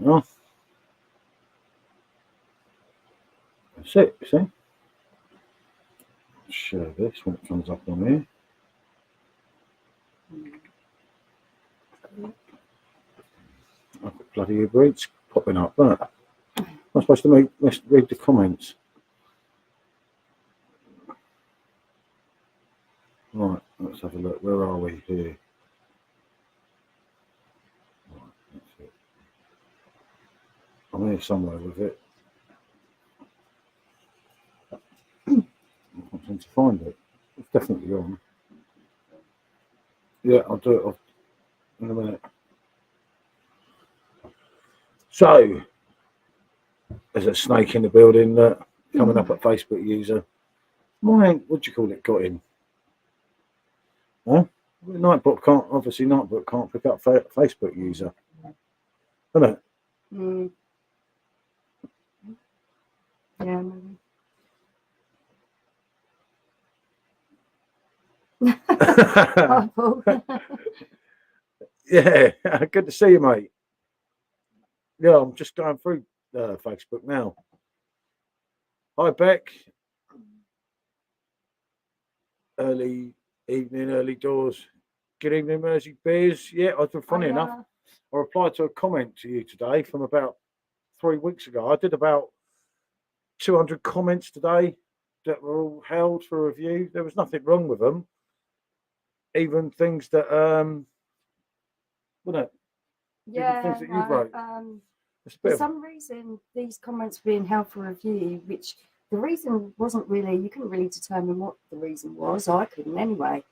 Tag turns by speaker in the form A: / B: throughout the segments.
A: Oh, that's it, you see? Share this when it comes up on here. I've got bloody Uber Eats popping up, but I'm supposed to read the comments. Right, let's have a look. Where are we here? Right, that's it. I'm here somewhere with it. I can't seem to find it. It's definitely on. Yeah, I'll do it in a minute. So, there's a snake in the building coming up at Facebook user. What do you call it? Got in. Huh? Nightbot can't pick up Facebook user. Isn't it?
B: Mm. Yeah, maybe.
A: Yeah, good to see you, mate. Yeah, I'm just going through Facebook now. Hi, Beck. Early evening, early doors. Good evening, Mersey Beers. Yeah, I've been funny enough. I replied to a comment to you today from about 3 weeks ago. I did about 200 comments today that were all held for review. There was nothing wrong with them. Even things that wasn't it?
B: Yeah,
A: things that you wrote.
B: For some reason, these comments were being held for review, which the reason wasn't really, you couldn't really determine what the reason was. I couldn't anyway.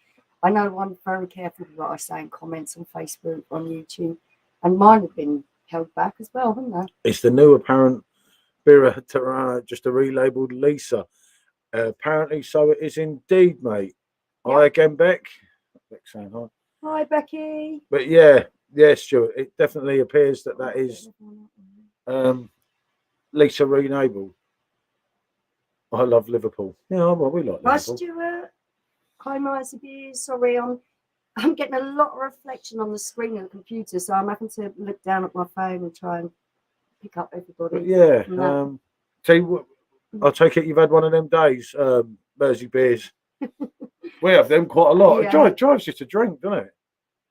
B: I know I'm very careful with what I say in comments on Facebook, on YouTube, and mine have been held back as well, haven't they?
A: It's the new apparent Bira Terrana, just a relabeled Lisa. Apparently, so it is indeed, mate. Yep. Hi again, Beck. Beck's saying hi.
B: Hi, Becky.
A: But yeah, Stuart, it definitely appears that is Lisa relabeled. I love Liverpool. Yeah, well, we like Liverpool.
B: Hi, Stuart. Hi, Mersey. Sorry, I'm getting a lot of reflection on the screen of the computer, so I'm having to look down at my phone and try and pick up everybody.
A: But yeah. I'll take it you've had one of them days, Mersey Beers. We have them quite a lot. Yeah. It drives you to drink, doesn't it?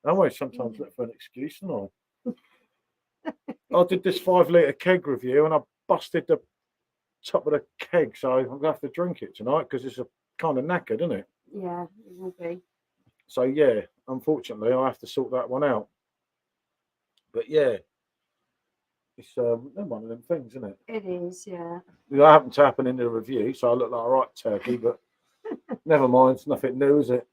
A: I always sometimes look for an excuse, don't I? I did this 5-litre keg review and I busted the top of the keg, so I'm going to have to drink it tonight because it's a kind of knackered, isn't it?
B: Yeah, it will be.
A: So, yeah, unfortunately, I have to sort that one out. But, yeah, it's one of them things, isn't it?
B: It is, yeah.
A: It happened to happen in the review, so I look like a right turkey, but never mind, it's nothing new, is it?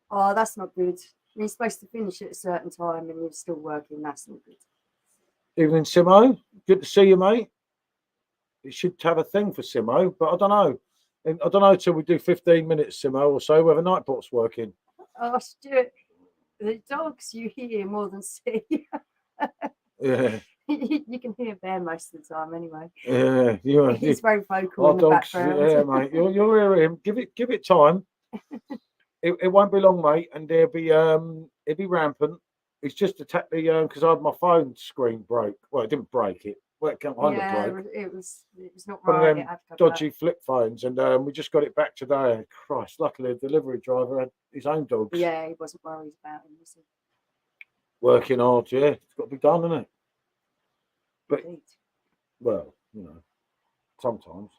B: Oh, that's not good. You're supposed to finish at a certain time and you're still working. That's not good.
A: Evening, Simo. Good to see you, mate. You should have a thing for Simo, but I don't know. I don't know till we do 15 minutes, Simo, or so, whether Nightbot's working.
B: Oh, Stuart, the dogs you hear more than see.
A: Yeah.
B: You can hear Bear most of the time anyway.
A: Yeah,
B: he's very vocal in the
A: dogs,
B: background.
A: Yeah, mate. You'll hear him. Give it time. It won't be long, mate, and it'll be rampant. It's just attacked the because I had my phone screen broke. Well, it didn't break it. Well, it kind of broke.
B: It was not right.
A: One of them dodgy flip phones, and we just got it back today. Christ, luckily the delivery driver had his own dogs.
B: Yeah, he wasn't worried about him, was he?
A: Working hard, yeah. It's got to be done, isn't it? But
B: Indeed.
A: Well, sometimes.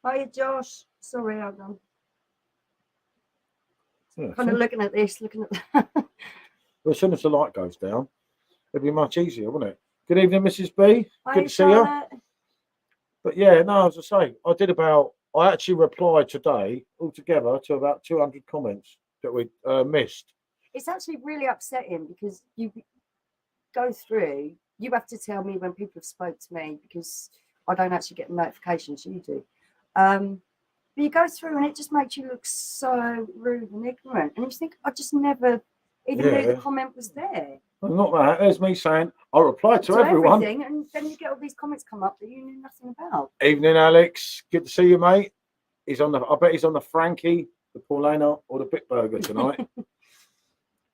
B: Hiya, Josh. Sorry, hold on.
A: Yeah,
B: kind of looking at this, looking at that.
A: Well, as soon as the light goes down, it'll be much easier, won't it? Good evening, Mrs. B.
B: Hi,
A: good to see you. But yeah, no, as I say, I actually replied today altogether to about 200 comments that we missed.
B: It's actually really upsetting because you go through, you have to tell me when people have spoke to me because I don't actually get notifications, you do. But you go through and it just makes you look so rude and ignorant. And you think, I just never even knew the comment was there.
A: Well, not that. There's me saying, I replied to everyone.
B: Everything, and then you get all these comments come up that you knew nothing about.
A: Evening, Alex. Good to see you, mate. I bet he's on the Frankie, the Paulina, or the Bitburger tonight.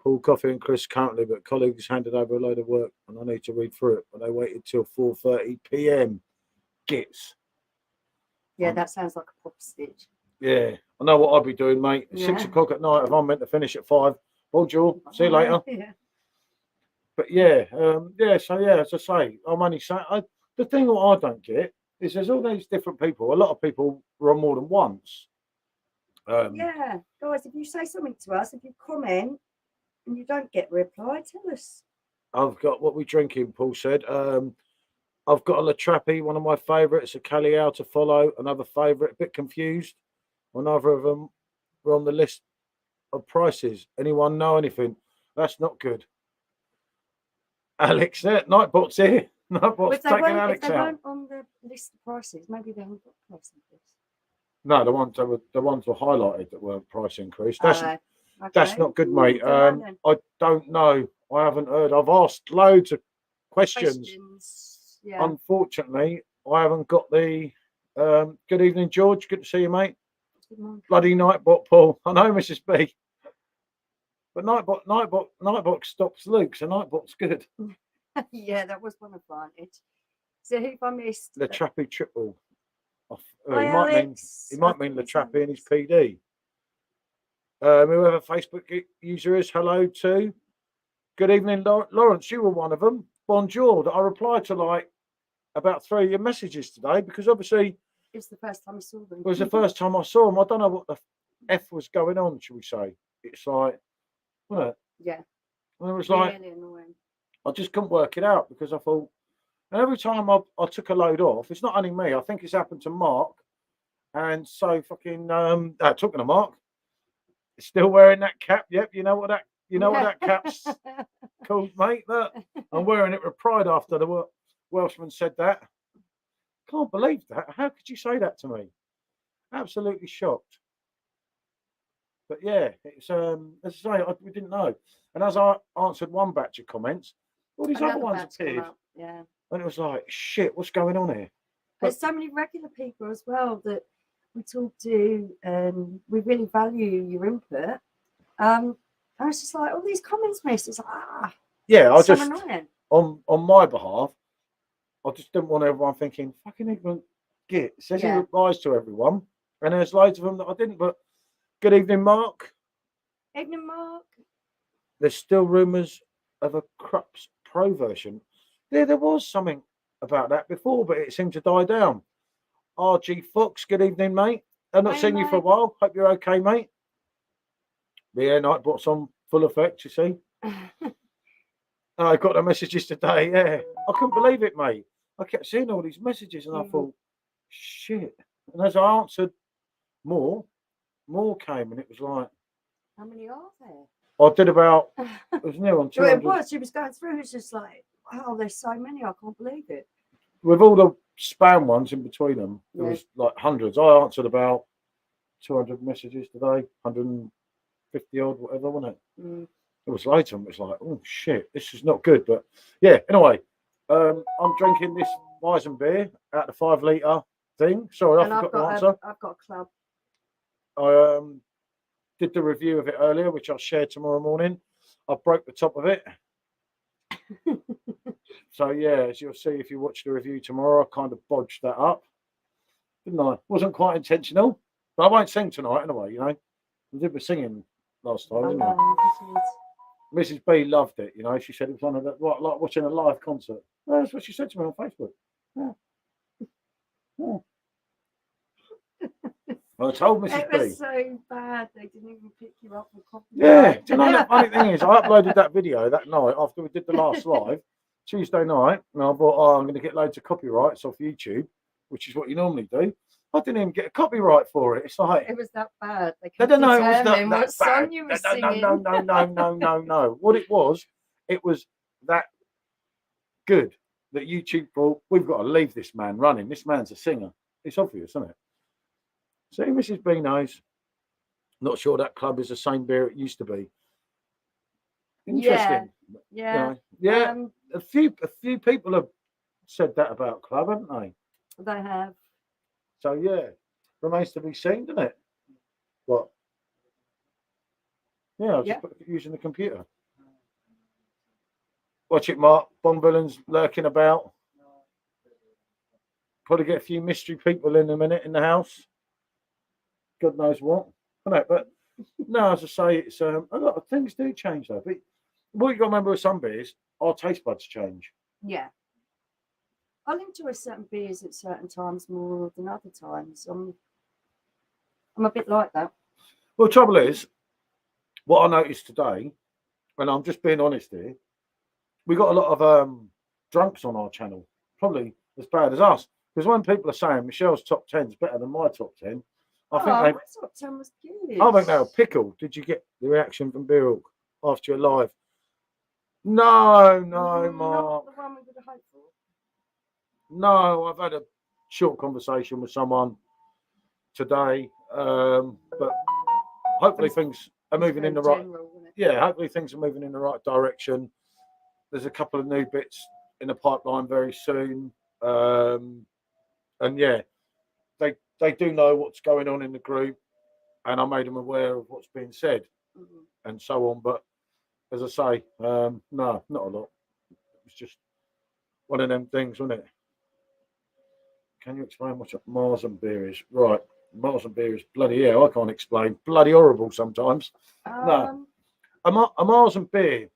A: Paul, Coffee and Chris currently, but colleagues handed over a load of work and I need to read through it. But they waited till 4:30 p.m. Gits.
B: Yeah, that sounds like a proper stitch.
A: Yeah, I know what I'd be doing, mate.
B: Yeah.
A: 6 o'clock at night if I'm meant to finish at 5. Bonjour, see you later.
B: Yeah.
A: But yeah, so yeah, as I say, I'm only saying, the thing that I don't get is there's all these different people. A lot of people are on more than once.
B: Yeah, guys, if you say something to us, if you comment and you don't get a reply, tell us.
A: I've got what we drinking, Paul said. I've got a La Trappe, one of my favourites, a Caliao to follow, another favourite, a bit confused. Neither of them were on the list of prices. Anyone know anything? That's not good. Alex, Nightbot's here. Nightbot's taking Alex
B: if they
A: out.
B: weren't on the list of prices, maybe they haven't got price increase.
A: No, the ones were highlighted that weren't price increased. That's not good, mate. I don't know. I haven't heard. I've asked loads of questions.
B: Yeah.
A: Unfortunately, I haven't got the. Good evening, George. Good to see you, mate. Bloody Nightbot, Paul. I know, Mrs. B. But Nightbot stops Luke, so Nightbot's good.
B: Yeah, that was one advantage. So who have I missed?
A: The Trappy Triple.
B: Hi,
A: he might mean the Trappy and his PD. Whoever Facebook user is, hello to. Good evening, Lawrence. You were one of them. Bonjour. That I replied to like about 3 of your messages today because obviously
B: it's the first time I saw them.
A: It was the first time I saw them. I don't know what the F was going on, shall we say? It's like, wasn't it?
B: Yeah.
A: And it was like,
B: really annoying.
A: I just couldn't work it out because I thought, and every time I took a load off, it's not only me. I think it's happened to Mark, and so fucking talking to Mark, still wearing that cap. Yep, you know what that cap's called, mate. That I'm wearing it with pride after the Welshman said that. Can't believe that. How could you say that to me? Absolutely shocked. But yeah, it's as I say, we didn't know. And as I answered one batch of comments, all these other ones appeared.
B: Yeah.
A: And it was like, shit, what's going on here?
B: There's so many regular people as well that we talk to, and we really value your input. I was just like, all these comments missed. It's like,
A: yeah, I
B: so
A: just
B: annoying.
A: on my behalf, I just didn't want everyone thinking fucking ignorant git. Says he replies to everyone, and there's loads of them that I didn't. But good evening, Mark.
B: Evening, Mark.
A: There's still rumours of a Krups Pro version. There was something about that before, but it seemed to die down. RG Fox, good evening, mate. I've not seen you for a while. Hope you're okay, mate. Yeah, Nightbot's on full effect, you see. I got the messages today, yeah. I couldn't believe it, mate. I kept seeing all these messages and I thought, shit. And as I answered, more came, and it was like,
B: how many are there?
A: I did about, it was near on 200.
B: It was, she was going through, it's just like, wow, there's so many, I can't believe it.
A: With all the spam ones in between them, there was like hundreds. I answered about 200 messages today, 150 odd, whatever, wasn't it? It was loads of them. It was like, oh shit, this is not good. But yeah, anyway, I'm drinking this Weizen beer out of the 5 litre thing. Sorry, I forgot the answer.
B: I've got a club.
A: I did the review of it earlier, which I'll share tomorrow morning. I broke the top of it. So yeah, as you'll see if you watch the review tomorrow, I kind of bodged that up, didn't I? Wasn't quite intentional, but I won't sing tonight anyway. You know, we did the singing last time, didn't we? Mrs. B loved it. You know, she said it was one of the like watching a live concert. Well, that's what she said to me on Facebook. Yeah. I told Mrs. B.
B: It was so bad they didn't even pick you up for coffee.
A: Yeah, do you know the funny thing is, I uploaded that video that night after we did the last live, Tuesday night, and I thought, oh, I'm going to get loads of copyrights off YouTube, which is what you normally do. I didn't even get a copyright for it. It's like
B: it was that bad.
A: They don't know it was that
B: what song
A: bad.
B: you were singing.
A: No. What it was that good that YouTube thought we've got to leave this man running. This man's a singer. It's obvious, isn't it? See, Mrs. B knows. Not sure that club is the same beer it used to be. Interesting.
B: Yeah.
A: A few people have said that about club, haven't they?
B: They have.
A: So yeah, remains to be seen, doesn't it? What? Yeah, using the computer. Watch it, Mark. Bond villains lurking about. Probably get a few mystery people in a minute in the house. God knows what. I know, but no, as I say, it's a lot of things do change though. But what you got to remember with some beers, our taste buds change.
B: Yeah. I'll enjoy certain beers at certain times more than other times. I'm a bit like that.
A: Well, the trouble is, what I noticed today, and I'm just being honest here, we got a lot of drunks on our channel, probably as bad as us. Because when people are saying Michelle's top 10 is better than my top 10, I think
B: my top 10 was good.
A: I think they were pickled. Did you get the reaction from Seabrook after your live? No, Mark.
B: Not the one we would have hoped for.
A: No, I've had a short conversation with someone today, but hopefully things are moving in the right. Yeah, hopefully things are moving in the right direction. There's a couple of new bits in the pipeline very soon, and yeah, they do know what's going on in the group, and I made them aware of what's being said, and so on. But as I say, no, not a lot. It's just one of them things, wasn't it? Can you explain what a Marzen beer is? Right, Marzen beer is bloody hell. I can't explain. Bloody horrible sometimes. No, a Marzen beer.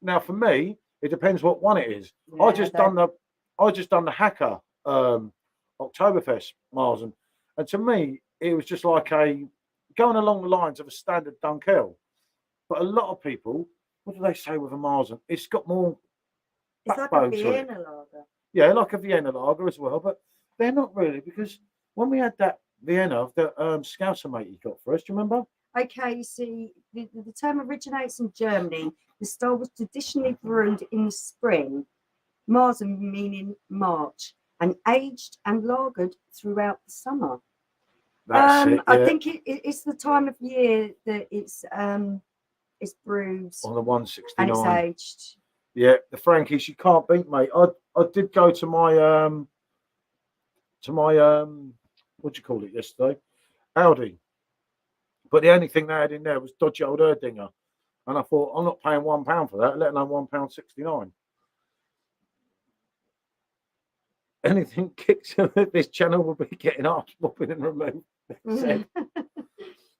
A: Now for me, it depends what one it is. Yeah, I just done the Hacker Oktoberfest Marzen, and to me, it was just like going along the lines of a standard Dunkel. But a lot of people, what do they say with a Marzen? It's got more.
B: It's like a Vienna lager.
A: Yeah, like a Vienna lager as well, but they're not really, because when we had that Vienna, the Scouser mate he got for us, do you remember?
B: Okay, you see, the term originates in Germany. The style was traditionally brewed in the spring, Marzen meaning March, and aged and lagered throughout the summer.
A: That's it. Yeah.
B: I think it's the time of year that it's brewed
A: on the 169
B: and it's aged.
A: Yeah, the Frankies you can't beat, mate. I did go to my what do you call it yesterday? Aldi. But the only thing they had in there was dodgy old Erdinger. And I thought, I'm not paying £1 for that, let alone £1.69. Anything kicked this channel will be getting arse whopping and removed.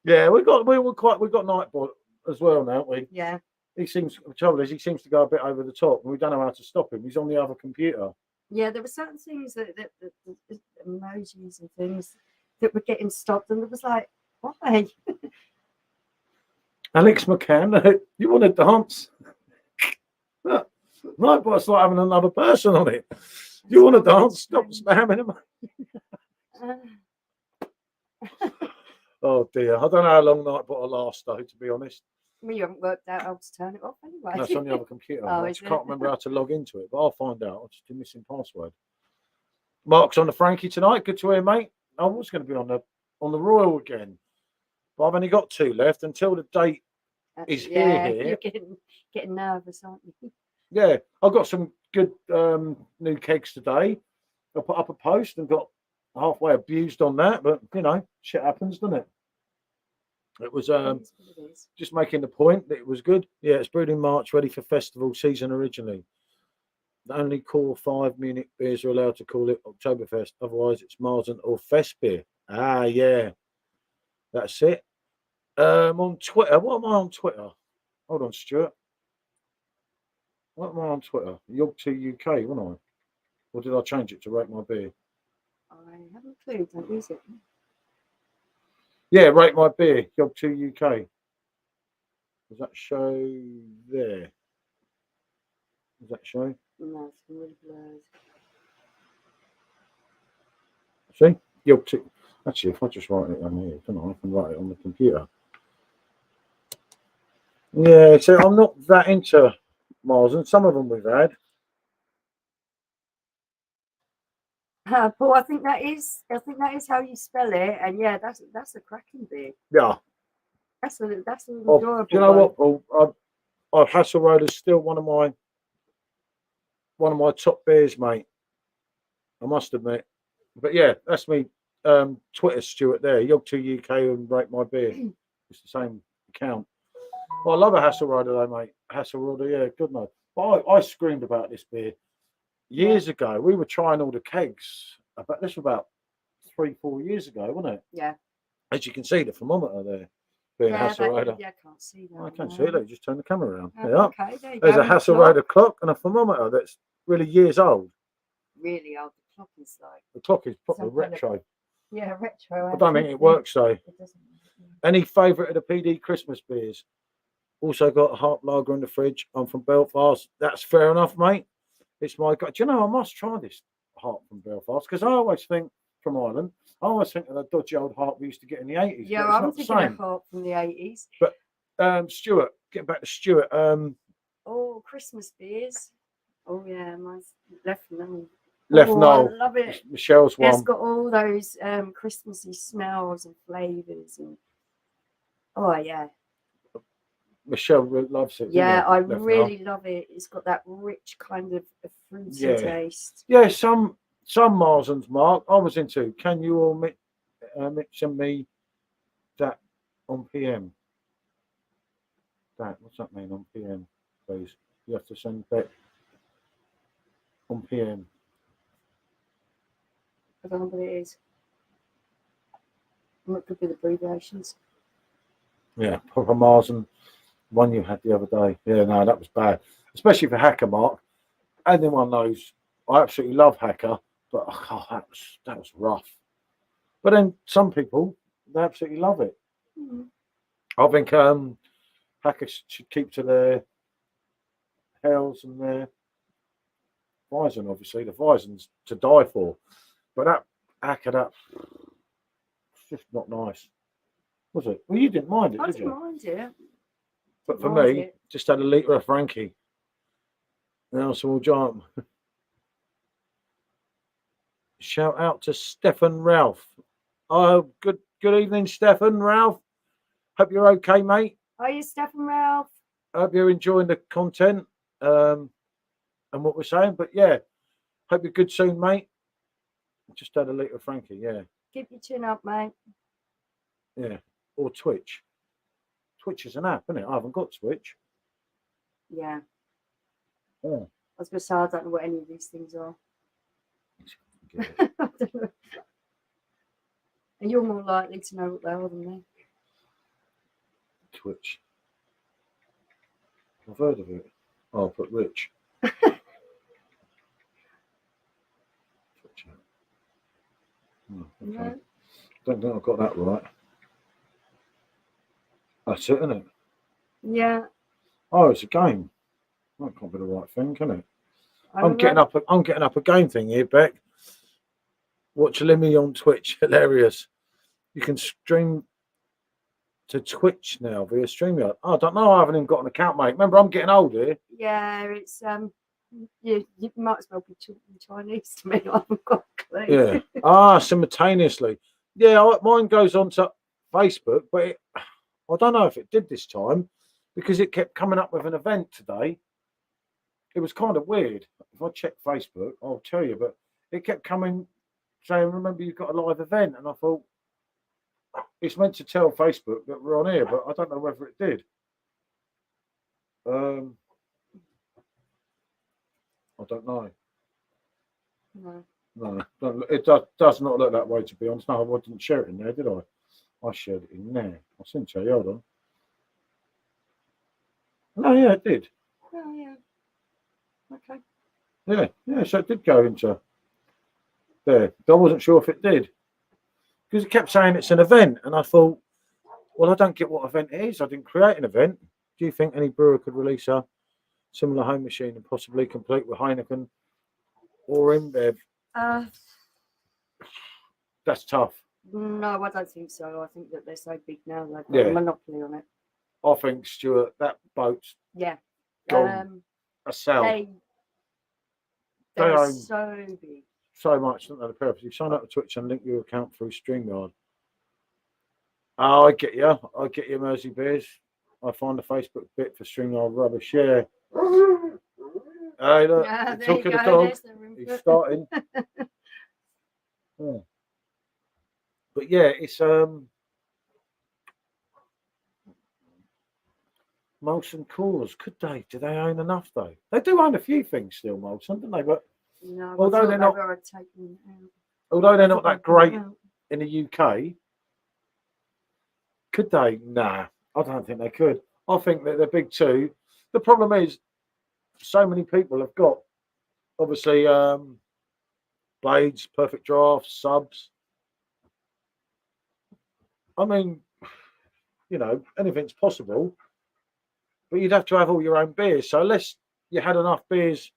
A: Yeah, we got Nightbot as well now, haven't we?
B: Yeah.
A: The trouble is he seems to go a bit over the top, and we don't know how to stop him. He's on the other computer.
B: Yeah, there were certain things that emojis and things that were getting stopped, and it was like, why?
A: Alex McCann, you want to dance? Nightbot's like having another person on it. You want to dance? Stop spamming him. Oh dear, I don't know how long Nightbot will last though, to be honest.
B: Well, you haven't worked out how to turn it off anyway.
A: That's on the other computer. I just can't remember how to log into it, but I'll find out. I'll just do missing password. Mark's on the Frankie tonight. Good to hear, mate. I was going to be on the Royal again, but I've only got 2 left until the date is here.
B: You're getting nervous, aren't you?
A: Yeah, I've got some good new kegs today. I put up a post and got halfway abused on that, but you know, shit happens, doesn't it? It was just making the point that it was good. Yeah, it's brewed in March, ready for festival season originally. The only core 5 Munich beers are allowed to call it Oktoberfest. Otherwise, it's Marzen or Fest beer. Ah, yeah. That's it. On Twitter. What am I on Twitter? Hold on, Stuart. What am I on Twitter? Yog2 UK, wasn't I? Or did I change it to Rate My Beer?
B: I haven't a clue. Don't use it.
A: Yeah, Rate My Beer, Yog2 UK. Does that show there? Does that show?
B: No, it's really blurred.
A: See? Yog2. Actually, if I just write it on here, don't I can write it on the computer. Yeah, so I'm not that into Marzen. Some of them we've had.
B: Paul, I think that is how you spell it, and yeah, that's a cracking beer.
A: Yeah,
B: that's an enjoyable.
A: Do you know what, Paul? Hasselroad is still one of my top beers, mate. I must admit. But yeah, that's me. Twitter, Stuart. There, Yog2 UK and Rate My Beer. It's the same account. Well, I love a Hasselrider though, mate. Hasselrider, yeah, good night. But I screamed about this beer years ago. We were trying all the kegs. This was about 3-4 years ago, wasn't it?
B: Yeah.
A: As you can see, the thermometer there. Being a Hasselrider.
B: Yeah, I can't see that.
A: I can't see it. Look, just turn the camera around.
B: Okay, there you
A: There's
B: go.
A: a Hasselrider clock and a thermometer that's really years old.
B: Really old. The clock is like.
A: The clock is proper retro.
B: Yeah, retro.
A: I don't think it works though.
B: It doesn't.
A: Any favourite of the PD Christmas beers? Also got a Harp Lager in the fridge. I'm from Belfast. That's fair enough, mate. It's my God. Do you know, I must try this Harp from Belfast because I always think from Ireland. I always think of that dodgy old Harp we used to get in the 80s.
B: Yeah, I'm thinking of Harp from the 80s.
A: But Stuart, getting back to Stuart.
B: Oh, Christmas beers. Oh yeah, mine's Left Knoll.
A: Left Knoll.
B: I love it.
A: Michelle's one.
B: It's got all those Christmassy smells and flavours and oh yeah.
A: Michelle loves it.
B: Yeah, I really love it. It's got that rich kind of fruity taste.
A: Yeah, some Marsden's, Mark, I was into. Can you all send me that on PM? What's that mean on PM, please? You have to send that on PM.
B: I don't know what it is. What could be the abbreviations?
A: Yeah, proper Marsden. One you had the other day. Yeah, no, that was bad. Especially for Hacker, Mark. Anyone knows I absolutely love Hacker, but that was rough. But then some people, they absolutely love it. I think Hacker should keep to their hells and their Weizen, obviously. The Weizen's to die for. But that Hacker, that's just not nice. Was it? Well, you didn't mind it, did you?
B: I didn't mind it.
A: But for me, just had a litre of Frankie. Now we'll jump. Shout out to Stefan Ralph. Oh, good evening, Stefan Ralph. Hope you're okay, mate.
B: Are you Stefan Ralph?
A: I hope you're enjoying the content and what we're saying. But yeah, hope you're good soon, mate. Just had a litre of Frankie, yeah.
B: Keep your chin up, mate.
A: Yeah, or Twitch. Twitch is an app, isn't it? I haven't got Twitch.
B: Yeah.
A: Yeah.
B: I was going to say, I don't know what any of these things are. And you're more likely to know what they are than me.
A: Twitch. I've heard of it. Oh, I'll put Rich. Okay.
B: No.
A: Don't think I've got that right. That's it, isn't it?
B: Yeah.
A: Oh, it's a game. That can't be the right thing, can it? I'm getting up a game thing here, Beck. Watch Limmy on Twitch. Hilarious. You can stream to Twitch now via StreamYard. Oh, I don't know. I haven't even got an account, mate. Remember, I'm getting old here.
B: Yeah, it's you might as well be talking Chinese to me. I haven't got a clue.
A: Yeah. Simultaneously. Yeah, mine goes on to Facebook, but I don't know if it did this time because it kept coming up with an event today. It was kind of weird. If I check Facebook, I'll tell you, but it kept coming saying, remember, you've got a live event. And I thought, it's meant to tell Facebook that we're on here, but I don't know whether it did. I don't know. No, it does not look that way, to be honest. No, I didn't share it in there, did I? I shared it in there. I'll send you. Hold on. No, yeah, it did.
B: Oh, yeah. Okay.
A: Yeah, so it did go into there. I wasn't sure if it did. Because it kept saying it's an event, and I thought, well, I don't get what event it is. I didn't create an event. Do you think any brewer could release a similar home machine and possibly complete with Heineken or InBev? That's tough.
B: No, I don't think so. I think that they're so big now, they've got a monopoly on it.
A: I think, Stuart, that boat's gone a sell.
B: They're so big.
A: So much, don't they? The purpose. You sign up to Twitch and link your account through StreamYard. Oh, I get you, Mersey Bears. I find the Facebook bit for StreamYard rubbish. Yeah. Hey, look, talk of the dog. He's starting. Yeah. But yeah, it's Molson Coors, could they? Do they own enough though? They do own a few things still, Molson, don't they? But
B: No,
A: although they're not,
B: although
A: they're not that great in the UK, could they? Nah, I don't think they could. I think that the big two. The problem is, so many people have got obviously blades, perfect drafts, subs. I mean, you know, anything's possible, but you'd have to have all your own beers. So unless you had enough beers,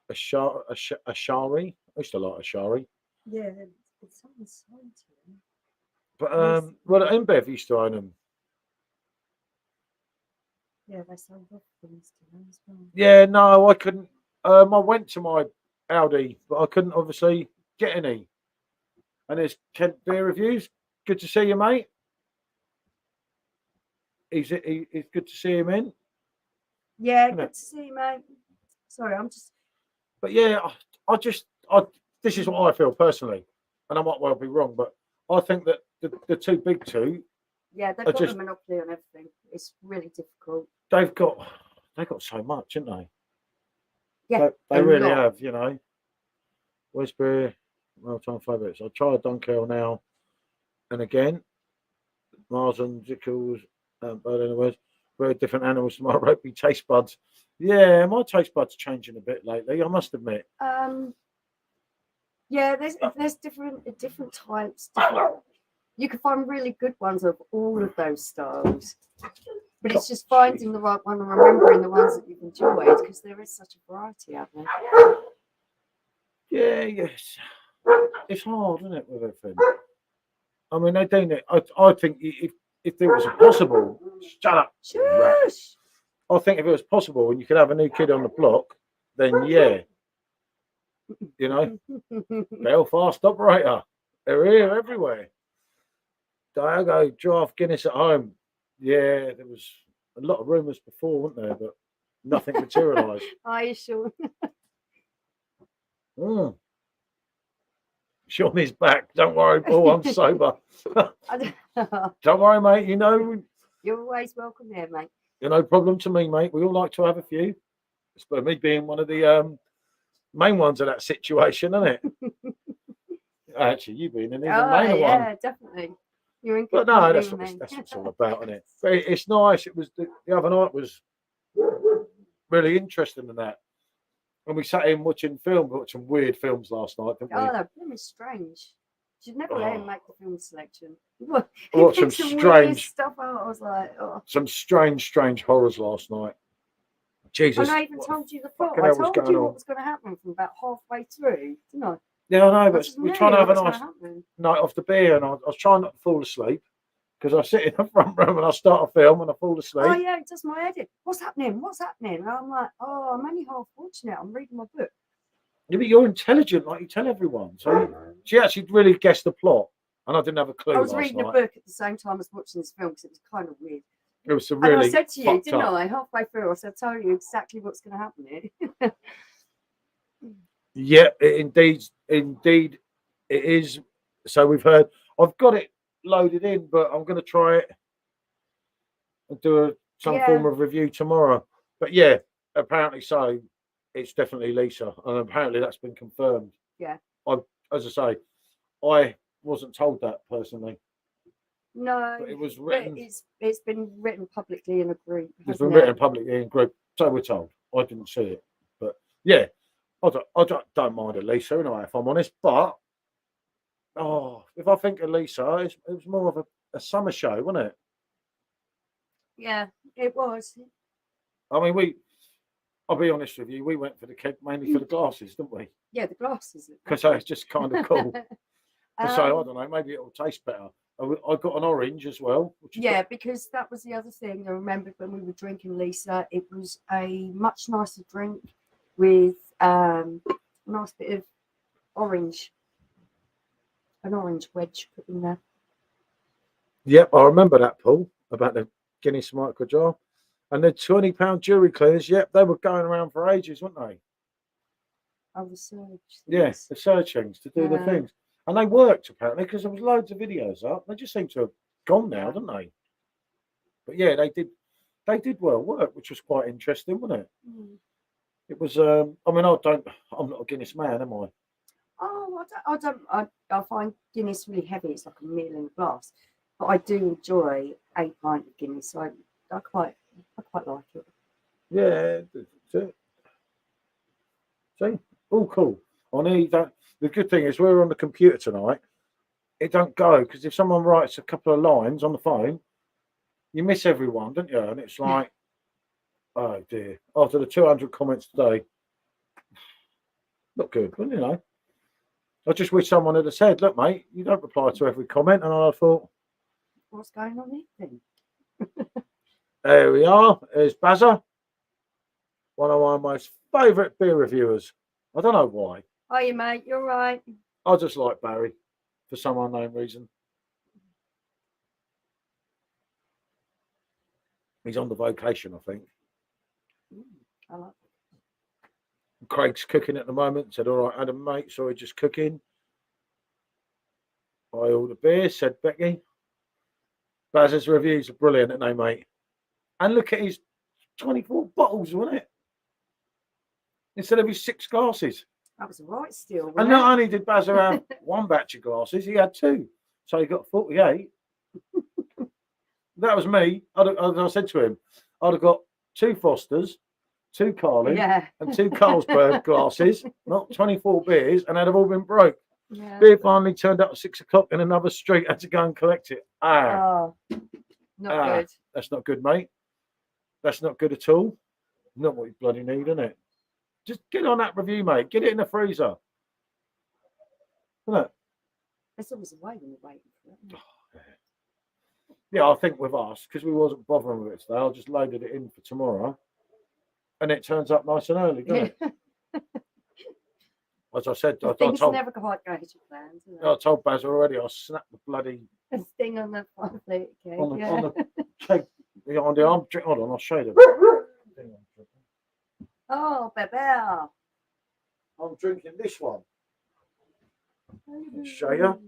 A: a shari. I used to like a shari.
B: Yeah, it's something salty.
A: But well, InBev used to own them.
B: Yeah, they sold off things to them as well.
A: Yeah, no, I couldn't. I went to my Aldi, but I couldn't obviously get any. And there's Kent Beer Reviews. Good to see you, mate. He's good to see him in.
B: Yeah, good to see you, mate. Sorry, I'm just.
A: But yeah, this is what I feel personally, and I might well be wrong, but I think that the two big two.
B: Yeah, they've got a monopoly on everything. It's really difficult.
A: They've got so much, haven't they?
B: Yeah,
A: they really have. You know, Westbury, well-time favourites. I'll try a Dunkel now, and again, Mars and Zickles, Berlin West. Very different animals to my rugby taste buds. Yeah, my taste buds changing a bit lately, I must admit.
B: Yeah, there's different types. You can find really good ones of all of those styles, but it's just finding the right one and remembering the ones that you've enjoyed, because there is such a variety out there.
A: Yeah, yes, it's hard, isn't it, with everything? I mean, they don't. I think if it was possible, shut up.
B: Shush.
A: I think if it was possible and you could have a new kid on the block, then yeah, you know, Belfast operator, they're here everywhere. Diago draft Guinness at home. Yeah, there was a lot of rumours before, weren't there? But nothing materialised.
B: Are you sure?
A: Sean is back. Don't worry, Paul. I'm sober. Don't worry, mate. You know,
B: you're always welcome here, mate.
A: You're no problem to me, mate. We all like to have a few. It's for me being one of the main ones of that situation, isn't it? Actually, you being an even mainer one.
B: Yeah, definitely. You're in.
A: But no, that's what it's all about, isn't it? But it's nice. It was the other night was really interesting in that. When we sat in watching weird films last night, didn't we?
B: Oh, that film is strange. You'd never let him make the film selection.
A: Watch some strange
B: stuff out. I was like, oh.
A: Some strange horrors last night. Jesus.
B: And I even told you the plot. I told you what was going to happen from about halfway through, didn't I?
A: Yeah, I know, but we're trying to have a nice night off the beer, and I was trying not to fall asleep because I sit in the front room and I start a film and I fall asleep.
B: Oh yeah, it does my head in. What's happening? And I'm like, oh, I'm only half watching it. I'm reading my book.
A: Yeah, but you're intelligent, like you tell everyone. So she actually really guessed the plot, and I didn't have a clue.
B: I was reading a book at the same time as watching this film because it was kind of weird.
A: It was really.
B: And I said to you, didn't I? Halfway through, I said, "I'll tell you exactly what's going to happen here."
A: Yeah, indeed, it is. So we've heard. I've got it loaded in, but I'm going to try it and do some form of review tomorrow. But yeah, apparently so. It's definitely Lisa, and apparently that's been confirmed.
B: Yeah.
A: As I say, I wasn't told that personally.
B: No,
A: but it was written.
B: It's been written publicly in a group.
A: It's been written publicly in a group, so we're told. I didn't see it, but yeah, I don't mind Lisa anyway, if I'm honest. But if I think of Lisa, it was more of a summer show, wasn't it?
B: Yeah, it was.
A: I mean, I'll be honest with you, we went for the keg mainly for the glasses, didn't we?
B: Yeah, the glasses.
A: Because it's just kind of cool. So I don't know, maybe it'll taste better. I got an orange as well.
B: Because that was the other thing. I remembered when we were drinking Lisa, it was a much nicer drink with a nice bit of orange, an orange wedge put in there.
A: Yep, I remember that, Paul, about the Guinness micro jar. And the £20 jewellery cleaners, yep, they were going around for ages, weren't they?
B: Oh, the surge.
A: Yes, the surge things to do the things. And they worked, apparently, because there was loads of videos up. They just seem to have gone now, didn't they? But yeah, they did. they did well work, which was quite interesting, wasn't it?
B: Mm.
A: It was. I mean, I'm not a Guinness man, am I?
B: Oh, I find Guinness really heavy. It's like a meal in a glass. But I do enjoy a pint of Guinness, so I quite like it.
A: Yeah. See, all cool. I need that. The good thing is we're on the computer tonight. It don't go because if someone writes a couple of lines on the phone, you miss everyone, don't you? And it's like, oh dear. After the 200 comments today, not good, but you know. I just wish someone had said, look, mate, you don't reply to every comment. And I thought,
B: what's going on here then?
A: There we are. There's Bazza, one of my most favourite beer reviewers. I don't know why.
B: Hiya, mate. You're right.
A: I just like Barry for some unknown reason. He's on the vocation, I think.
B: I like it.
A: Craig's cooking at the moment. Said, all right, Adam, mate, sorry, just cooking. Buy all the beer, said Becky. Baz's reviews are brilliant, aren't they, mate? And look at his 24 bottles, wasn't it? Instead of his 6 glasses.
B: That was right still.
A: And not only did Baz have one batch of glasses, he had 2. So he got 48. That was me. I said to him, I'd have got 2 Fosters, 2 Carlin, and 2 Carlsberg glasses, not 24 beers, and they'd have all been broke.
B: Yeah.
A: Beer finally turned up at 6 o'clock in another street. I had to go and collect it.
B: Not good.
A: That's not good, mate. That's not good at all. Not what you bloody need, isn't it? Just get on that review, mate. Get it in the freezer. Isn't it?
B: There's always a way when you're waiting for it.
A: Yeah, I think with us, because we wasn't bothering with it today, I just loaded it in for tomorrow. And it turns up nice and early, doesn't it? As I said, I
B: Things
A: told,
B: never quite go as you planned.
A: I told Baz already, I snapped the bloody
B: thing on the front plate cake.
A: on the keg behind the arm. Hold on, I'll show you.
B: Oh, baby.
A: I'm drinking this one. I'll show you.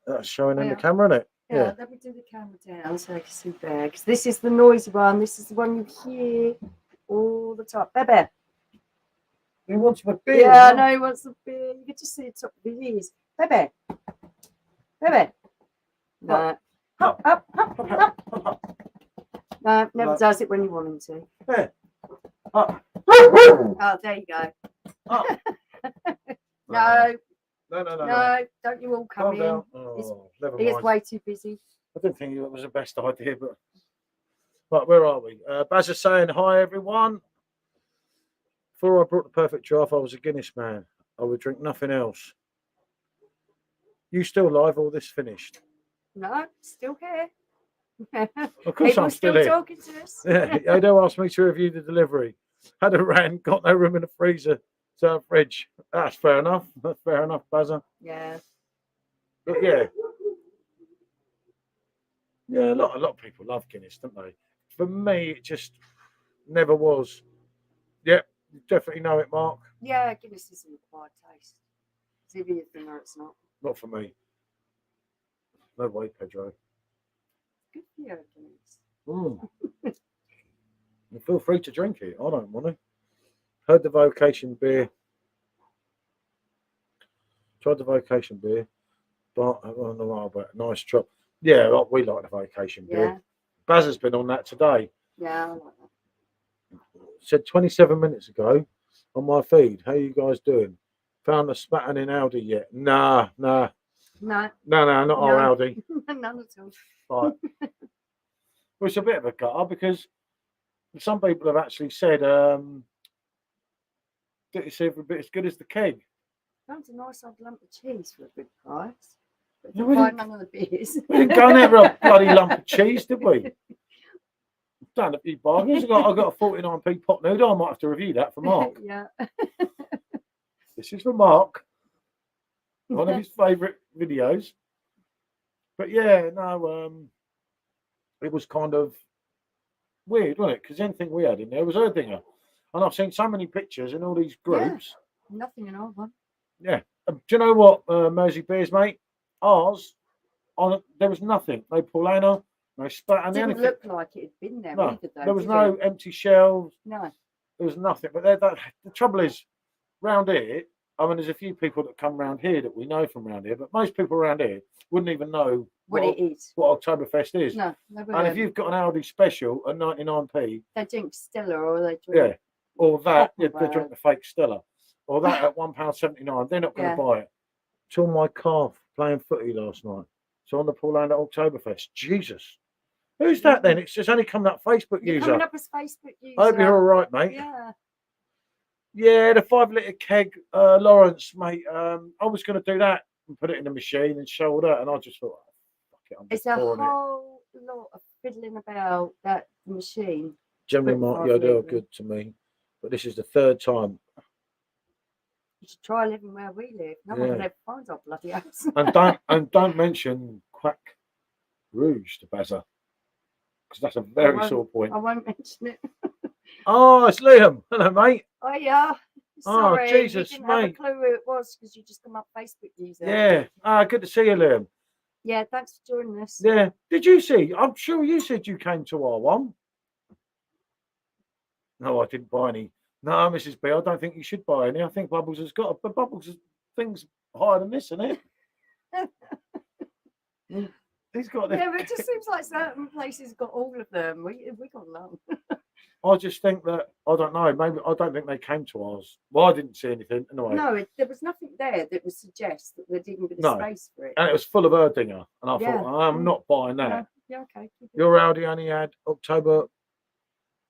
A: That's showing in the camera, isn't it?
B: Yeah, let me do the camera down so I can see there. Because this is the noisy one. This is the one you hear all the time. Baby.
A: He wants a beer.
B: Yeah, I know he wants a beer. You can just see the top of his ears. Baby. Baby. No. Up, up, up, up. No, never does it when you want him to.
A: There. Up.
B: Oh, there you go.
A: Up.
B: No.
A: No.
B: Don't you all come in.
A: Oh, never
B: He is
A: mind.
B: way too busy.
A: I didn't think it was the best idea, but right, where are we? Baz is saying hi, everyone. Before I brought the perfect draft, I was a Guinness man. I would drink nothing else. You still live or this finished?
B: No, still here.
A: Of course,
B: People
A: I'm still here.
B: talking to us.
A: Yeah, Odo asked me to review the delivery. Had a rant, got no room in the freezer, so a fridge. That's fair enough. That's fair enough, Bazza.
B: Yeah.
A: But yeah. Yeah, a lot of people love Guinness, don't they? For me, it just never was. Yep, you definitely know it, Mark.
B: Yeah, Guinness is an acquired taste. It's either you think or it's not.
A: Not for me. No way, Pedro.
B: Good for you, Guinness.
A: You feel free to drink it. I don't want to. Heard the vocation beer. Tried the vocation beer. But I don't know about nice chop. Yeah, we like the vocation beer.
B: Yeah.
A: Baz has been on that today.
B: Yeah, I like that.
A: Said 27 minutes ago on my feed. How you guys doing? Found the spat in Aldi yet? Nah.
B: No.
A: Not our Aldi.
B: None at all.
A: Right. Well, it's a bit of a gutter because some people have actually said that it's every bit as good as the keg.
B: Found a nice old lump of cheese for a good price. But
A: Yeah,
B: you find none of the beers.
A: We didn't go in there for a bloody lump of cheese, did we? Done a few bargains. I got a 49p pot noodle. I might have to review that for Mark.
B: Yeah.
A: This is for Mark. One of his favourite videos. But yeah, no, it was kind of weird, wasn't it? Because anything we had in there was Erdinger. And I've seen so many pictures in all these groups.
B: Yeah, nothing in our one.
A: Yeah. Do you know what, Mersey Beers, mate? Ours, there was nothing. No Paulana, They spat, and
B: Didn't look like it had been there
A: no,
B: either, though.
A: there was
B: did
A: no
B: it?
A: empty shelves.
B: No.
A: There was nothing. But the trouble is, round here, I mean, there's a few people that come round here that we know from round here, but most people around here wouldn't even know
B: What it is.
A: what Oktoberfest is.
B: No, never
A: And
B: heard.
A: if you've got an Aldi special at 99p,
B: They drink Stella or they drink.
A: yeah, or that, they
B: Copperberg.
A: drink the fake Stella, or that at £1.79, they're not going to buy it. Tore my calf playing footy last night. So on the Paulanda Oktoberfest. Jesus. Who's that then? It's just only coming up Facebook
B: You're
A: user.
B: coming up as Facebook user.
A: I hope you're all right, mate.
B: Yeah.
A: Yeah, the 5 litre keg, Lawrence, mate. I was going to do that and put it in the machine and show all that, and I just thought, oh, fuck it, I'm just
B: It's a
A: pouring
B: whole lot of fiddling about that machine.
A: Generally, Mark Yodell good to me, but this is the third time.
B: You should try living where we live. No one ever finds our bloody house.
A: and don't mention Quack Rouge to Bazza, because that's a very sore point.
B: I won't mention it.
A: Oh, it's Liam. Hello, mate.
B: Oh yeah. Sorry,
A: Jesus,
B: you didn't
A: mate.
B: have a clue who it was because you just come up Facebook user.
A: Yeah. Good to see you, Liam.
B: Yeah, thanks for joining us.
A: Yeah. Did you see? I'm sure you said you came to our one. No, I didn't buy any. No, Mrs. B, I don't think you should buy any. I think Bubbles has got, but Bubbles has things higher than this, isn't it? He's got.
B: Yeah, but it just seems like certain places got all of them. We got none.
A: I just think that I don't know. Maybe I don't think they came to ours. Well, I didn't see anything anyway.
B: No, there was nothing there that would suggest that there didn't be the space for it.
A: And it was full of Erdinger, and I thought I'm not buying that.
B: No. Yeah, okay.
A: Your Audi only had October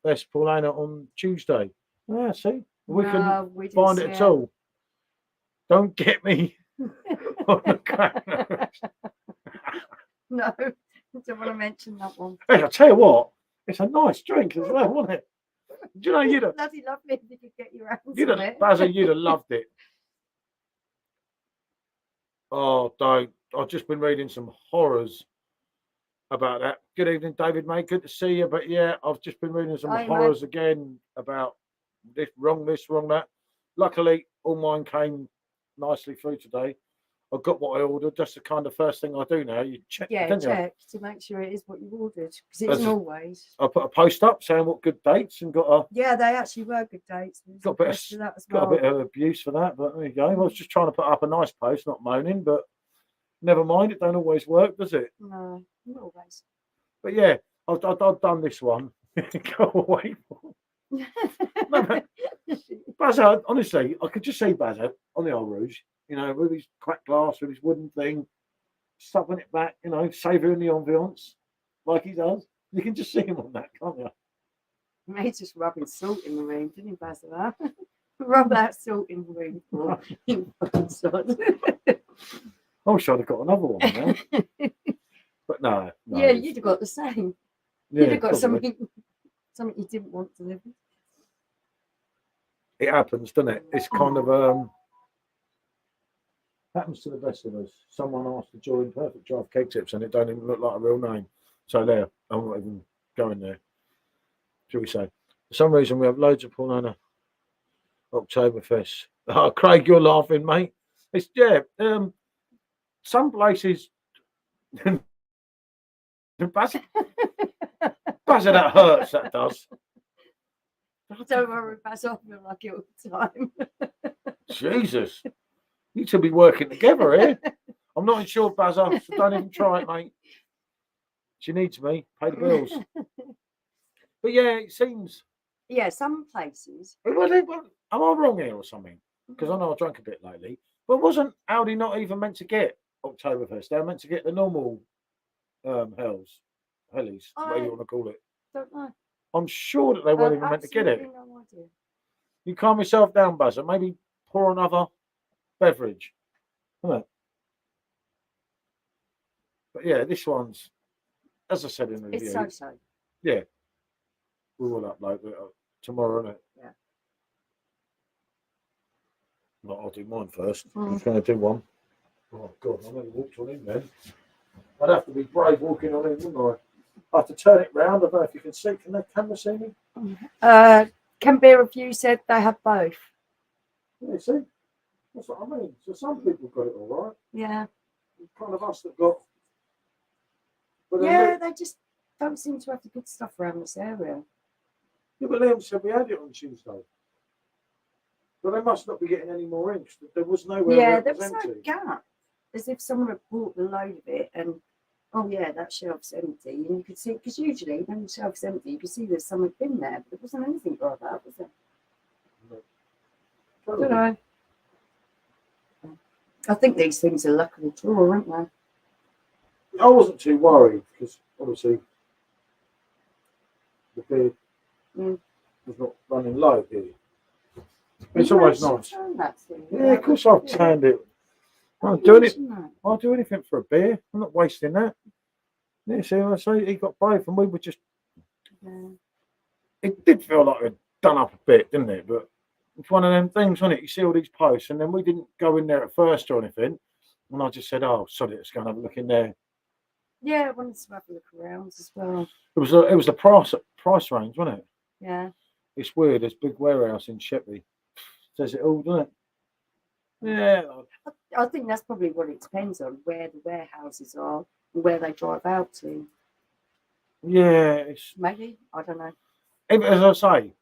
A: Best Paulana on Tuesday. Yeah, see, we couldn't find it at all. Don't get me on the camera.
B: No, I don't want to mention that one.
A: Hey, I'll tell you what, it's a nice drink as well, wasn't it? Do you know you'd have
B: bloody lovely if you could get your hands
A: on it. Bazza, you'd have loved it. Oh, don't. I've just been reading some horrors about that. Good evening, David, mate. Good to see you. But yeah, I've just been reading some horrors again about this, wrong that. Luckily, all mine came nicely through today. I got what I ordered. That's the kind of first thing I do now. You check,
B: check to make sure it is what you ordered, because it isn't always.
A: I put a post up saying what good dates and got a.
B: Yeah, they actually were good dates.
A: Got a bit of abuse for that, but there you go. I was just trying to put up a nice post, not moaning, but never mind. It don't always work, does it?
B: No, not always.
A: But yeah, I've done this one. Go away. No, Bazza, honestly, I could just see Bazza on the old Rouge, you know, with his cracked glass, with his wooden thing, stuffing it back, you know, savouring the ambiance like he does. You can just see him on that, can't you?
B: He may just rubbing salt in the room, didn't he, Bazza? Rub that salt in the room for you fucking sod.
A: I wish I'd have got another one now. But no.
B: Yeah, you'd have got the same.
A: Yeah,
B: you'd have got something you didn't want to live with.
A: It happens, doesn't it? It's kind of happens to the best of us. Someone asked to join Perfect Draft Cake Tips and it don't even look like a real name. So there, I'm not even going there. Shall we say? For some reason we have loads of Paulana Oktoberfest. Oh, Craig, you're laughing, mate. It's some places Bazza, that hurts, that does.
B: Don't worry, Bazza, I feel like it all the time.
A: Jesus. You two be working together here. I'm not sure, Bazza, so don't even try it, mate. She needs me. Pay the bills. But yeah, it seems.
B: Yeah, some places.
A: Am I wrong here or something? Because I know I drank a bit lately. But wasn't Aldi not even meant to get Oktoberfest? They were meant to get the normal hellies, whatever you want to call it.
B: Don't know.
A: I'm sure that they weren't even meant to get it.
B: No idea.
A: You calm yourself down, Bazza. Maybe pour another beverage. Isn't it? But yeah, this one's, as I said in the review.
B: It's so.
A: Yeah. We will upload it tomorrow, isn't it?
B: Yeah.
A: Well, I'll do mine first. I'm going to do one. Oh, God, I never walked on him then. I'd have to be brave walking on him, wouldn't I have to turn it round. I don't know if you can see. Can the camera see me?
B: Can Beer Review said they have both.
A: Yeah, see? That's what I mean. So some people got it all right.
B: Yeah.
A: Kind of us that got.
B: Yeah, they just don't seem to have the good stuff around this area.
A: Yeah, but Liam said we had it on Tuesday. But they must not be getting any more inch. There was nowhere where
B: Yeah,
A: it
B: there
A: was
B: was no
A: empty.
B: gap. As if someone had bought the load of it and, oh yeah, that shelf's empty. And you could see, because usually when the shelf's empty, you can see there's someone been there, but there wasn't anything like that, was there? I don't know. I think these things are luck of the draw, aren't they?
A: I wasn't too worried because obviously the beer was not running low here. It's always nice. Yeah, of course I've turned it. I'll do anything for a beer. I'm not wasting that. Yeah, see, I say he got both, and we were just.
B: Yeah.
A: It did feel like we'd done up a bit, didn't it? But it's one of them things, wasn't it? You see all these posts, and then we didn't go in there at first or anything. And I just said, "Oh, sorry, let's go and have a look in there."
B: Yeah, I wanted to have a look around as well.
A: It was the price range, wasn't it?
B: Yeah.
A: It's weird. There's a big warehouse in Sheppey. Says it all, doesn't it? Yeah.
B: I think that's probably what it depends on, where the warehouses are and where they drive out to.
A: Yeah, it's
B: maybe. I don't know.
A: As I say,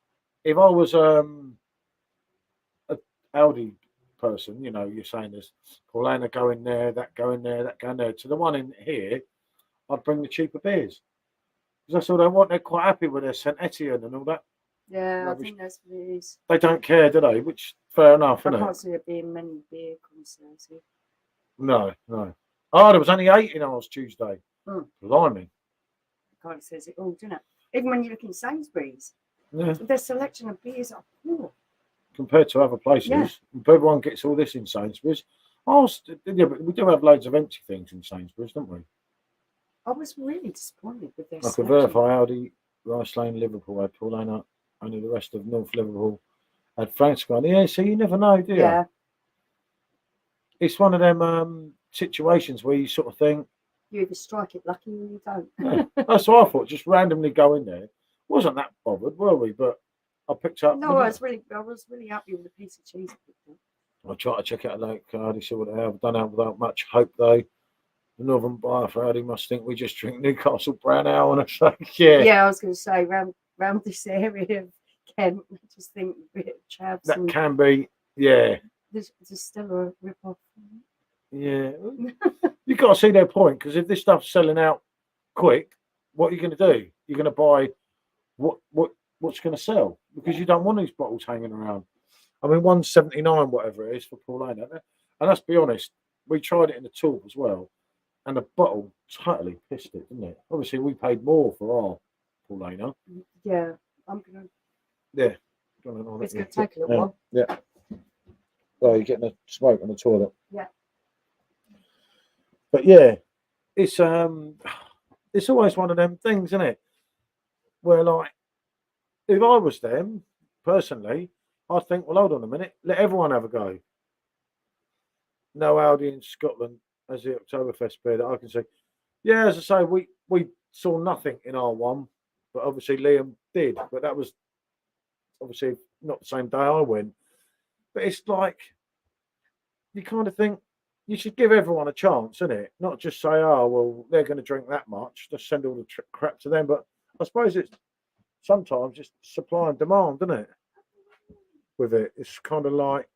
A: if I was a Audi person, you know, you're saying there's Paulana going there, that going there, that going there. To the one in here, I'd bring the cheaper beers because that's all they want. They're quite happy with their Saint Etienne and all that.
B: Yeah,
A: rubbish.
B: I think that's what it is.
A: They don't care, do they? Which fair enough,
B: I
A: isn't
B: can't
A: it?
B: see there being many beer concerts here.
A: No. Oh, there was only 8 in ours Tuesday. Blimey.
B: Kind of says it all, doesn't it? Even when you look in Sainsbury's,
A: Yeah.
B: their selection of beers are poor.
A: Compared to other places,
B: Yeah.
A: Everyone gets all this in Sainsbury's. Yeah, but we do have loads of empty things in Sainsbury's, don't we?
B: I was really disappointed with their
A: I could
B: selection.
A: verify Audi, Rice Lane, Liverpool had Paulana. Only the rest of North Liverpool had Frankscon. Yeah, so you never know, do you?
B: Yeah.
A: It's one of them situations where you sort of think,
B: you either strike it lucky or you don't.
A: Yeah, that's what I thought. Just randomly go in there. Wasn't that bothered, were we? But I picked up.
B: No, I was really happy with the piece of cheese.
A: I tried to check out Lake Cardi, see what they have done out without much hope though. The Northern buyer for Audi must think we just drink Newcastle Brown Ale, and it's like, yeah.
B: Yeah, I was going to say round this area of Kent, I just think a bit of chavs.
A: That can be, yeah.
B: There's still a rip-off.
A: Yeah, you've got to see their point, because if this stuff's selling out quick, what are you going to do? You're going to buy what's going to sell, because you don't want these bottles hanging around. I mean, 179, whatever it is for Paulana, and let's be honest, we tried it in the tube as well, and the bottle totally pissed it, didn't it? Obviously, we paid more for our Paulana.
B: Yeah, I'm gonna.
A: Yeah,
B: it's going to take a little while.
A: Yeah. Oh, you're getting a smoke on the toilet.
B: Yeah.
A: But yeah, it's always one of them things, isn't it? Where like, if I was them personally, I'd think, well, hold on a minute, let everyone have a go. No Audi in Scotland as the Oktoberfest beer that I can see. Yeah, as I say, we saw nothing in R1, but obviously Liam did. But that was obviously not the same day I went. But it's like, you kind of think you should give everyone a chance, isn't it? Not just say, oh, well, they're going to drink that much. Just send all the crap to them. But I suppose it's sometimes just supply and demand, isn't it? With it, it's kind of like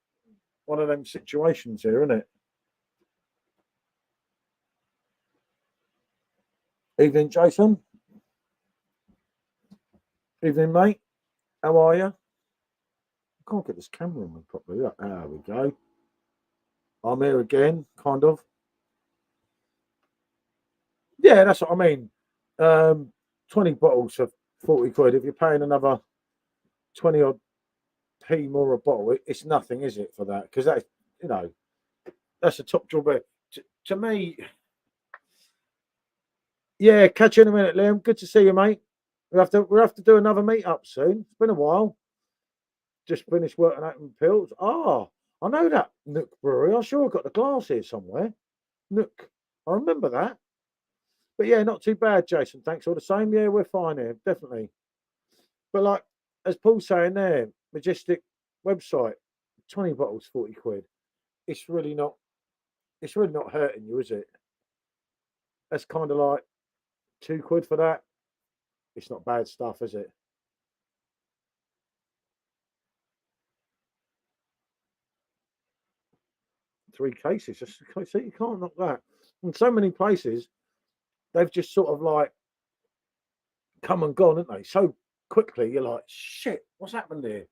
A: one of them situations here, isn't it? Evening, Jason. Evening, mate. How are you? I can't get this camera on properly. There we go. I'm here again, kind of. Yeah, that's what I mean. 20 bottles for 40 quid. If you're paying another 20 odd p more a bottle, it's nothing, is it, for that? Because that's, you know, that's a top drawback. To me, yeah, catch you in a minute, Liam. Good to see you, mate. We'll have to do another meet up soon. It's been a while. Just finished working out in Pills. Ah, I know that Nook Brewery. I'm sure I've got the glass here somewhere. Nook. I remember that. But yeah, not too bad, Jason. Thanks all the same. Yeah, we're fine here, definitely. But like, as Paul's saying there, Majestic website, 20 bottles, 40 quid. It's really not hurting you, is it? That's kind of like 2 quid for that. it's not bad stuff, is it? Three cases. Just, so you can't knock that. In so many places, they've just sort of like come and gone, haven't they? So quickly, you're like, shit, what's happened here?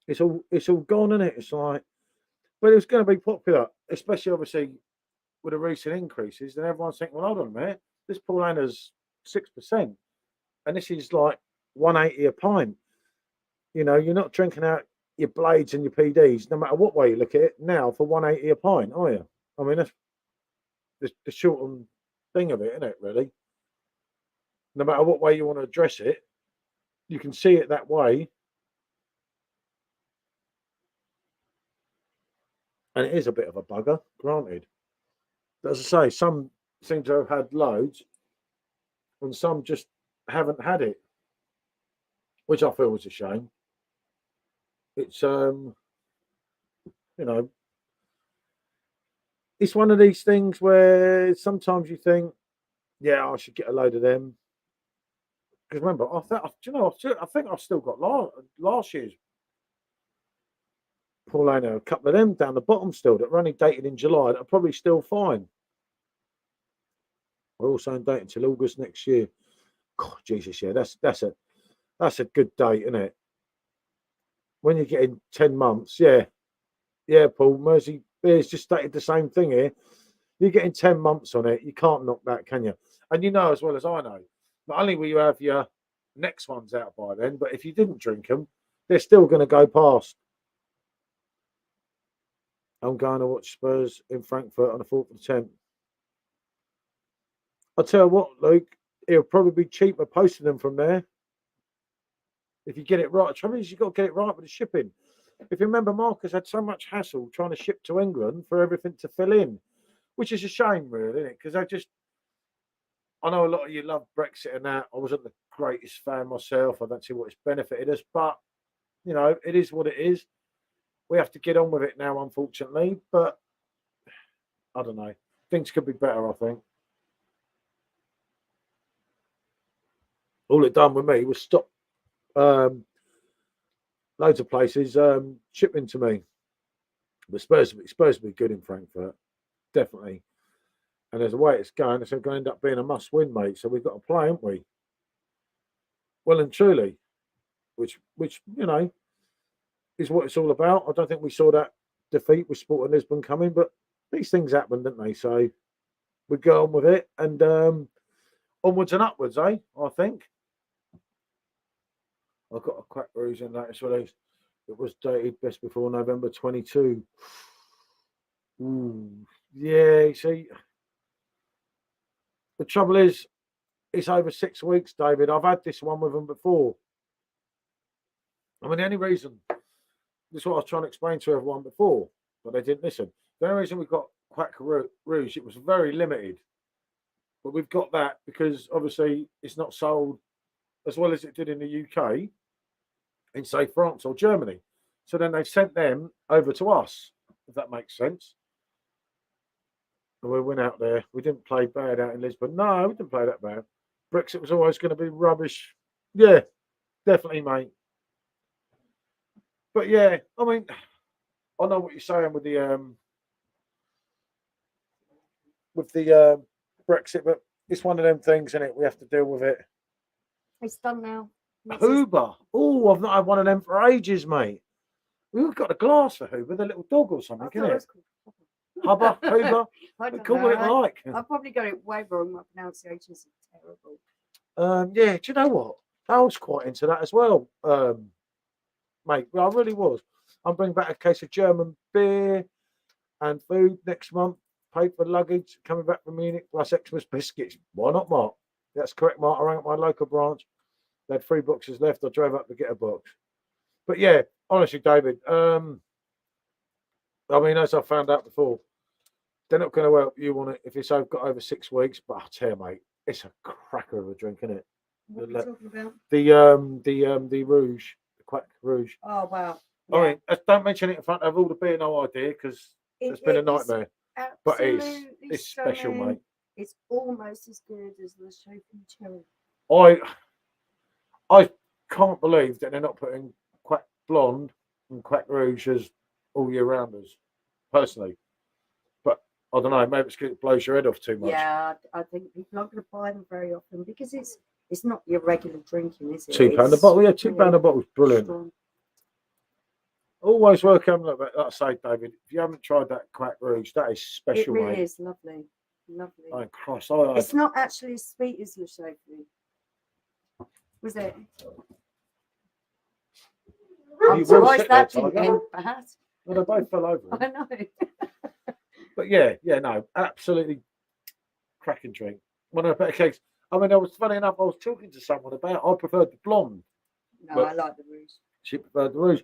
A: It's all gone, isn't it? It's like, but it's going to be popular, especially obviously with the recent increases. Then everyone's thinking, well, hold on a minute, this Paulana's 6%, and this is like 180 a pint. You know, you're not drinking out your blades and your PDs, no matter what way you look at it now, for 180 a pint, are you? I mean, that's the short thing of it, isn't it, really? No matter what way you want to address it, you can see it that way. And it is a bit of a bugger, granted. But as I say, some seem to have had loads, and some just haven't had it, which I feel was a shame. It's you know, it's one of these things where sometimes you think, yeah, I should get a load of them. Because remember, I think I've still got last year's Paulana, a couple of them down the bottom still that were only dated in July that are probably still fine. We're all saying date until August next year. God, Jesus, yeah, that's a good date, isn't it? When you're getting 10 months, yeah, Paul, Mersey Beers just stated the same thing here. You're getting 10 months on it. You can't knock that, can you? And you know as well as I know, not only will you have your next ones out by then, but if you didn't drink them, they're still going to go past. I'm going to watch Spurs in Frankfurt on the 4th of the 10th. I'll tell you what, Luke, it'll probably be cheaper posting them from there. If you get it right. The trouble is you've got to get it right with the shipping. If you remember, Marcus had so much hassle trying to ship to England for everything to fill in, which is a shame, really, isn't it? Because I know a lot of you love Brexit and that. I wasn't the greatest fan myself. I don't see what it's benefited us, but you know, it is what it is. We have to get on with it now, unfortunately. But I don't know. Things could be better, I think. All it done with me was stop loads of places shipping to me. But it's supposed to be good in Frankfurt, definitely. And there's a way it's going. It's going to end up being a must-win, mate. So we've got to play, haven't we? Well and truly, which you know is what it's all about. I don't think we saw that defeat with Sporting Lisbon coming, but these things happen, didn't they? So we go on with it and onwards and upwards, eh? I think. I've got a crack bruise in latest release. It was dated best before November 22. Ooh, yeah, see. The trouble is, it's over 6 weeks, David. I've had this one with them before. I mean, the only reason, this is what I was trying to explain to everyone before, but they didn't listen. The only reason we got Quack Rouge, it was very limited. But we've got that because obviously it's not sold as well as it did in the UK, in say France or Germany. So then they sent them over to us, if that makes sense. And we went out there. We didn't play bad out in Lisbon. No, we didn't play that bad. Brexit was always going to be rubbish. Yeah, definitely, mate. But yeah, I mean, I know what you're saying with the Brexit, but it's one of them things, isn't it? We have to deal with it.
B: It's done now.
A: Hoover. Oh, I've not had one of them for ages, mate. We've got a glass for Hoover, the little dog or something, isn't it? Hubba, Hoover. We call it like.
B: I've probably got it way wrong. My pronunciations are terrible.
A: Yeah, do you know what? I was quite into that as well, mate. Well, I really was. I'm bringing back a case of German beer and food next month. Paid for luggage coming back from Munich plus Xmas biscuits. Why not, Mark? That's correct, Mark. I rang up my local branch. They had 3 boxes left. I drove up to get a box. But yeah, honestly, David, I mean, as I found out before, they're not going to help you on it if it's got over 6 weeks. But I tell you, mate, it's a cracker of a drink, isn't it?
B: What are you talking about?
A: The Rouge, the Quack Rouge.
B: Oh wow! Yeah.
A: I mean, don't mention it in front of all the beer, no idea, because it's been a nightmare. But it's special, mate.
B: It's almost as good as the Sophie Cherry.
A: I can't believe that they're not putting Quack Blonde and Quack Rouge as all year rounders, personally. But I don't know, maybe it's because it blows your head off too much.
B: Yeah, I think people aren't going to buy them very often because it's not your regular drinking, is it?
A: £2 a bottle, yeah, £2 a bottle is brilliant.
B: Strong.
A: Always welcome. Like I say, David, if you haven't tried that Quack Rouge, that is special.
B: It really
A: mate.
B: is lovely. Lovely.
A: Oh, Christ,
B: it's not actually as sweet as the Sophie. Was it? I'm surprised that didn't end bad.
A: Well, they both fell over.
B: I know.
A: But yeah, no, absolutely cracking drink. One of the better cakes. I mean, I was funny enough. I was talking to someone about. I preferred the blonde.
B: No, I like the Rouge.
A: She preferred the Rouge,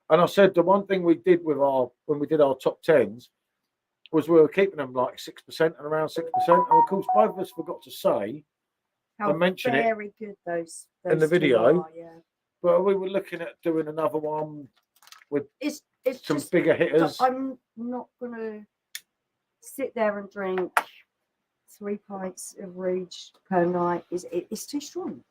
A: and I said the one thing we did with when we did our top tens was we were keeping them like 6% and around 6%. And of course, both of us forgot to say and mention it
B: very good those
A: in the video.
B: Are, yeah.
A: But we were looking at doing another one with
B: it's
A: some
B: just,
A: bigger hitters.
B: I'm not gonna sit there and drink 3 pints of Rouge per night. It's too strong.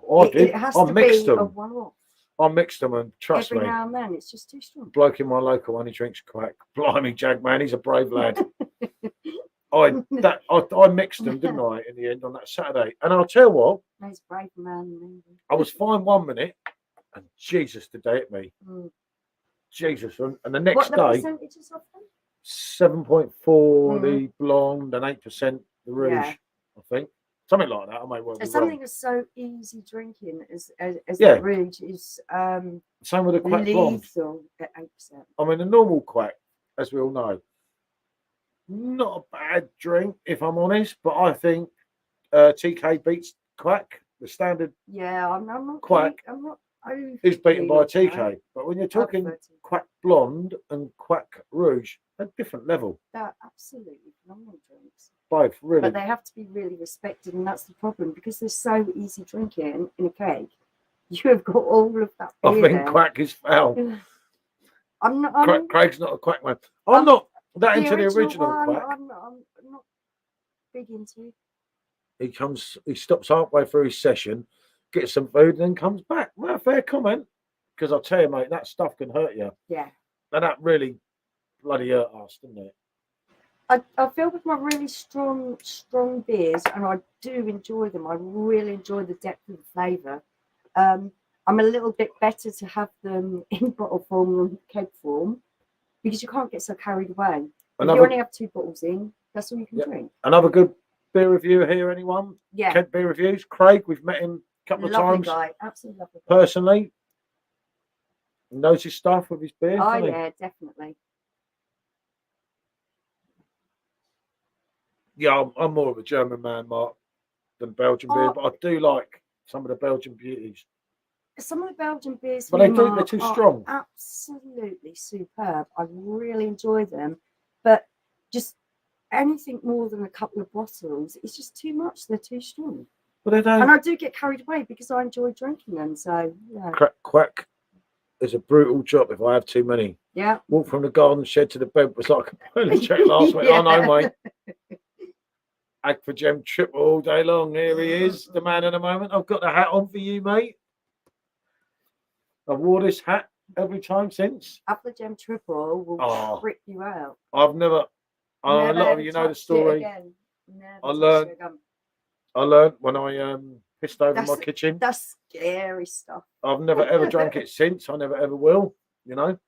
B: It has to be a one-off.
A: I mixed them, and trust me,
B: every now and then it's just too strong.
A: Bloke in my local only drinks Quack. Blimey, Jag man, he's a brave lad. I mixed them, didn't I, in the end on that Saturday? And I'll tell you what,
B: he's a brave man.
A: I was fine 1 minute, and Jesus, did they hit me? Jesus, and the next day, 7.4 the blonde and 8% the Rouge. Yeah. I think. Something like that. I may well be
B: something
A: wrong.
B: That's so easy drinking as the Rouge is.
A: Same with the Quack Blonde.
B: At 8%.
A: I mean, the normal Quack, as we all know, not a bad drink if I'm honest, but I think TK beats Quack, the standard.
B: Yeah, I'm not
A: Quack.
B: I'm not.
A: Is beaten by TK, but when you're talking Quack Blonde and Quack Rouge, they're a different level.
B: They're absolutely phenomenal drinks.
A: Both, really.
B: But they have to be really respected, and that's the problem because they're so easy drinking in a keg. You have got all of that beer.
A: I think Quack is foul.
B: I'm not.
A: Craig's not a Quack man. I'm not that into the original Quack.
B: I'm not big into.
A: He stops halfway through his session, gets some food, and then comes back. Well, fair comment. Because I'll tell you, mate, that stuff can hurt you.
B: Yeah.
A: And that really bloody hurt us, didn't it?
B: I feel with my really strong beers, and I do enjoy them. I really enjoy the depth of the flavour. I'm a little bit better to have them in bottle form than keg form because you can't get so carried away. If you only have 2 bottles in, that's all you can drink.
A: Another good beer reviewer here, anyone?
B: Yeah.
A: Keg beer reviews. Craig, we've met him a couple of times.
B: Lovely guy, absolutely lovely
A: guy. Personally, knows his stuff with his beer.
B: Oh yeah, definitely.
A: Yeah, I'm more of a German man, Mark, than Belgian beer, but I do like some of the Belgian beauties.
B: Some of the Belgian beers,
A: but they're too strong.
B: Absolutely superb. I really enjoy them, but just anything more than a couple of bottles, it's just too much. They're too strong.
A: But they don't.
B: And I do get carried away because I enjoy drinking them. So yeah.
A: Quack is a brutal job if I have too many.
B: Yeah.
A: Walk from the garden shed to the bed was like a pony check last week. I know, mate. Agfa triple all day long. Here he is, the man in a moment. I've got the hat on for you, mate. I've wore this hat every time since.
B: Agfa triple will trip you out.
A: I've never a lot of you know the story. I learned when I pissed over my kitchen.
B: That's scary stuff.
A: I've never ever drank it since. I never ever will, you know.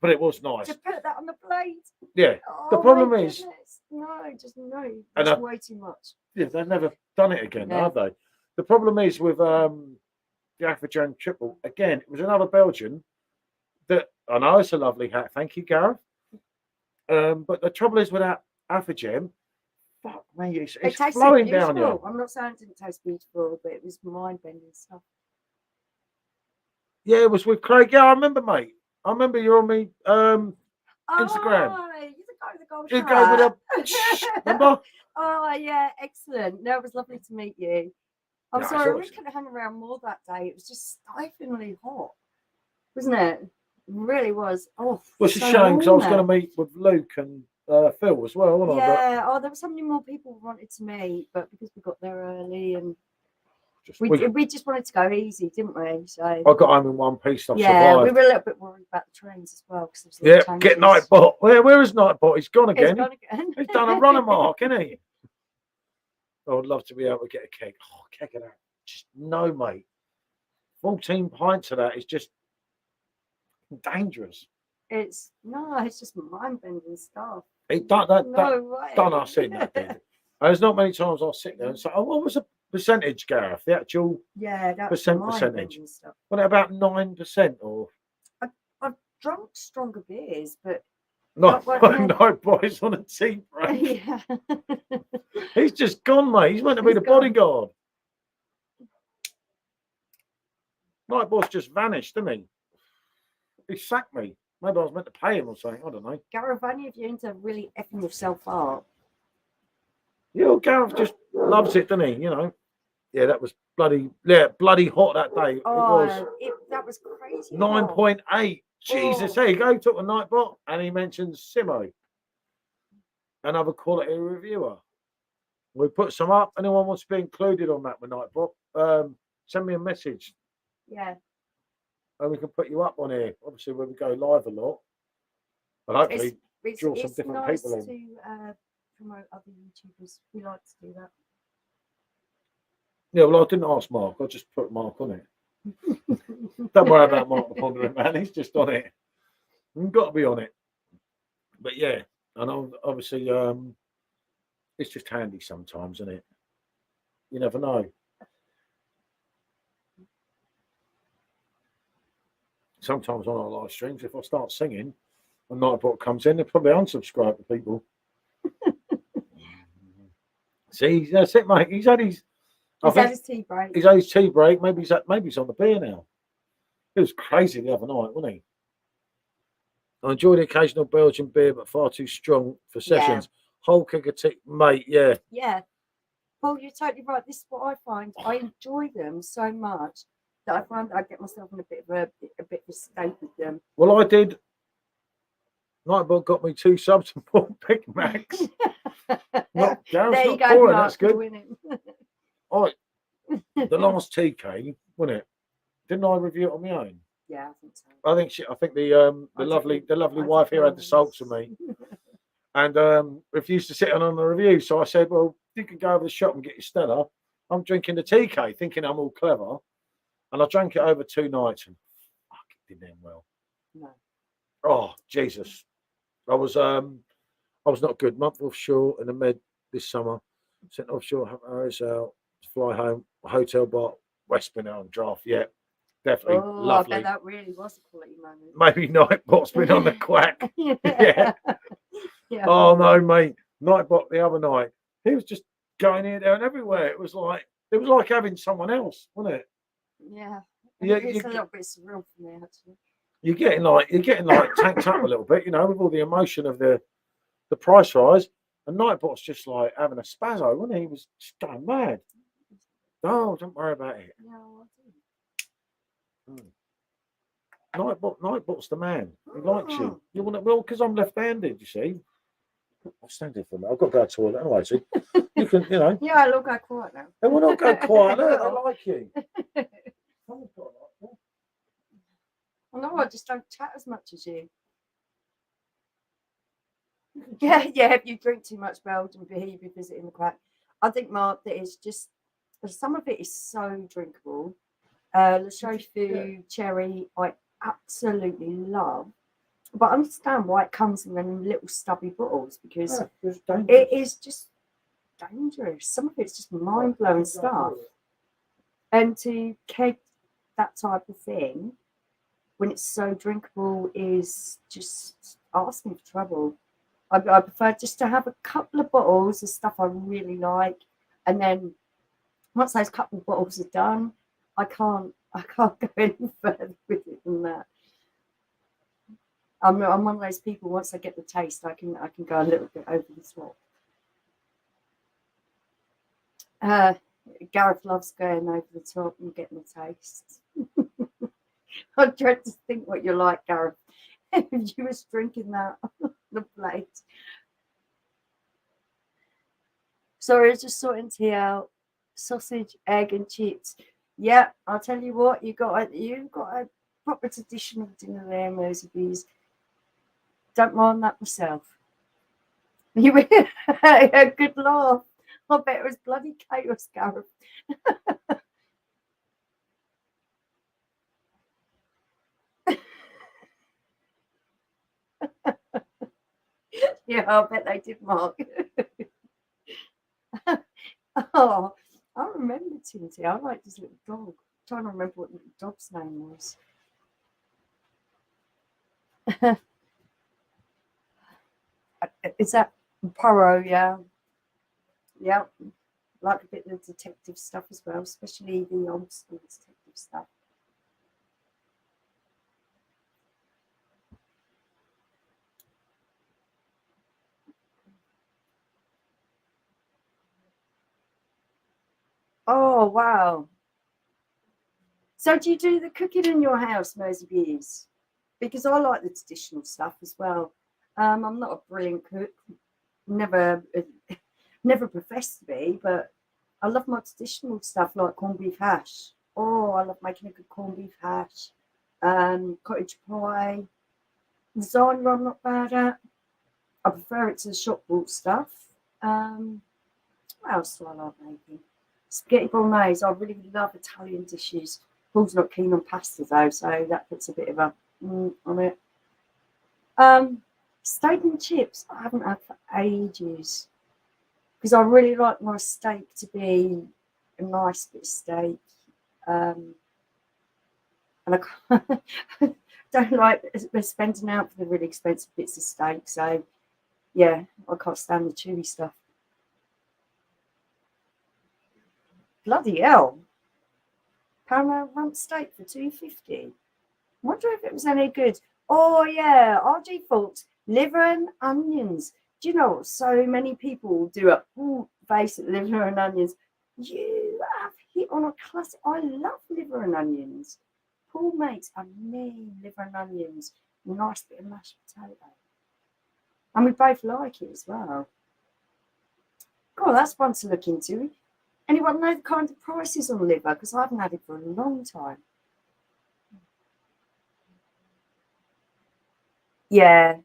A: But it was nice.
B: To put that on the plate.
A: Yeah. The problem is
B: just way too much.
A: Yeah, they've never done it again, have they? The problem is with the Agfa triple, again, it was another Belgian that I know it's a lovely hat, thank you, Gareth. But the trouble is with that Agfa, fuck me, it's flowing down you.
B: I'm not saying it didn't taste beautiful, but it was mind-bending stuff.
A: Yeah, it was with Craig. Yeah, I remember, mate. I remember you're on me Instagram.
B: You go with
A: a remember?
B: Oh yeah, excellent. No, it was lovely to meet you. I'm sorry, we couldn't hang around more that day. It was just stiflingly hot, wasn't it? It really was. Oh,
A: well, it's a shame because I was going to meet with Luke and Phil as well, wasn't I?
B: Yeah. Oh, there were so many more people who wanted to meet, but because we got there early and
A: But
B: we just wanted to go easy, didn't we? So
A: I got home in one piece. I
B: yeah, we
A: survived.
B: were a little bit worried about the trains as well because
A: Yeah, get Nightbot. Where is Nightbot? He's gone again.
B: He's gone again.
A: He's done a runner mark, isn't he? I would love to be able to get a keg. Oh, keg of that. Just no, mate. 14 pints of that is just dangerous.
B: It's just mind bending stuff.
A: It done that.
B: No way.
A: Done us in that. Did. There's not many times I'll sit there and say, "Oh, what was the percentage, Gareth? The actual percentage?
B: Stuff.
A: What about 9% or?"
B: I've drunk stronger beers, but
A: no boys on a tea break.
B: Yeah.
A: He's just gone, mate. He's meant to be the bodyguard. Nightbot's just vanished, didn't he? He sacked me. Maybe I was meant to pay him or something. I don't know.
B: Gareth, only if you're into really effing yourself up.
A: Yeah, Gareth just loves it, doesn't he? You know. Yeah, that was bloody hot that day.
B: That was crazy.
A: 9.8. Jesus, there you go. Took a Nightbot and he mentions Simo, another quality reviewer. We put some up. Anyone wants to be included on that with Nightbot? Send me a message.
B: Yeah.
A: And we can put you up on here. Obviously, when we go live a lot. But hopefully, draw some different people in.
B: It's nice to promote other YouTubers. We like to do that.
A: Yeah, well, I didn't ask Mark. I just put Mark on it. Don't worry about Mark the Pondering Man. He's just on it. You've got to be on it. But yeah, and obviously, it's just handy sometimes, isn't it? You never know. Sometimes on our live streams, if I start singing and Nightbot comes in, they probably unsubscribe to people. See, that's it, mate. He's had his
B: tea break.
A: He's had his tea break. Maybe he's on the beer now. It was crazy the other night, wasn't he? I enjoy the occasional Belgian beer, but far too strong for sessions. Yeah. Whole keg of tea, mate. Yeah.
B: Yeah. Paul, you're totally right. This is what I find. I enjoy them so much that I find that I get myself in a bit of a state with them.
A: Well, I did. Nightbot got me 2 subs and 4 Big Macs. There you go. Pouring, that's good. All right. The last TK, wasn't it? Didn't I review it on my own?
B: Yeah, I think so.
A: I think the lovely wife here had the salts with me, and refused to sit on the review. So I said, "Well, you can go over the shop and get your Stella. I'm drinking the TK, thinking I'm all clever." And I drank it over 2 nights, and fuck, it didn't end well.
B: No.
A: Oh Jesus, I was not good. Month offshore in the Med this summer. Sent offshore, to fly home, hotel bar, West Pinel draft. Yeah, definitely lovely.
B: I bet that really was a quality moment.
A: Maybe Nightbot's been on the quack.
B: Yeah.
A: Oh no, mate. Nightbot the other night, he was just going here, there, and everywhere. It was like having someone else, wasn't it?
B: Yeah.
A: Yeah,
B: it's a little bit surreal for me actually.
A: You're getting like tanked up a little bit, you know, with all the emotion of the price rise. And Nightbot's just like having a spazzo, wasn't he? He was just going mad. Oh, don't worry about it.
B: No, I
A: do. Nightbot's the man. He likes you. You want it well because I'm left-handed. You see. I'll stand here for a minute. I've got to go to the toilet anyway. So you can, you know.
B: Yeah, I'll go quiet now.
A: They will not go quiet. I like you.
B: No, I just don't chat as much as you. Yeah. If you drink too much Belgian beer, you'll be visiting the quack. I think, Mark, that is just some of it is so drinkable. Le Chauffu cherry, I absolutely love. But I understand why it comes in them little stubby bottles because it is just dangerous. Some of it's just mind-blowing stuff. And to keg that type of thing when it's so drinkable is just asking for trouble. I prefer just to have a couple of bottles of stuff I really like, and then once those couple of bottles are done, I can't go any further with it than that. I'm one of those people. Once I get the taste, I can go a little bit over the top. Gareth loves going over the top and getting the taste. I dread to think what you're like, Gareth. If you was drinking that on the plate. Sorry, I was just sorting tea out. Sausage, egg, and chips. Yeah, I'll tell you what, you got a proper traditional dinner there, Mosby's. Don't mind that myself. You a good laugh. I bet it was bloody chaos, Gareth. Yeah, I bet they did, Mark. Oh, I remember Tinty. I liked his little dog. I'm trying to remember what the little dog's name was. Is that Poirot? Yeah. Yeah. Like a bit of detective stuff as well, especially the old school detective stuff. Oh, wow. So do you do the cooking in your house, Mosby's? Because I like the traditional stuff as well. I'm not a brilliant cook. Never professed to be, but I love my traditional stuff like corned beef hash. Oh, I love making a good corned beef hash. Cottage pie. Lasagna I'm not bad at. I prefer it to the shop bought stuff. What else do I like making? Spaghetti bolognese. I really love Italian dishes. Paul's not keen on pasta though, so that puts a bit of a on it. Steak and chips I haven't had for ages because I really like my steak to be a nice bit of steak. And I don't like spending out for the really expensive bits of steak. So yeah, I can't stand the chewy stuff. Bloody hell. Paramount rump steak for $2.50. Wonder if it was any good. Oh yeah, RG Faulks, liver and onions. Do you know so many people do a basic liver and onions? You have hit on a classic. I love liver and onions. Paul makes a mean liver and onions, nice bit of mashed potato, and we both like it as well. God, that's one to look into. Anyone know the kind of prices on liver? Because I haven't had it for a long time. Yeah,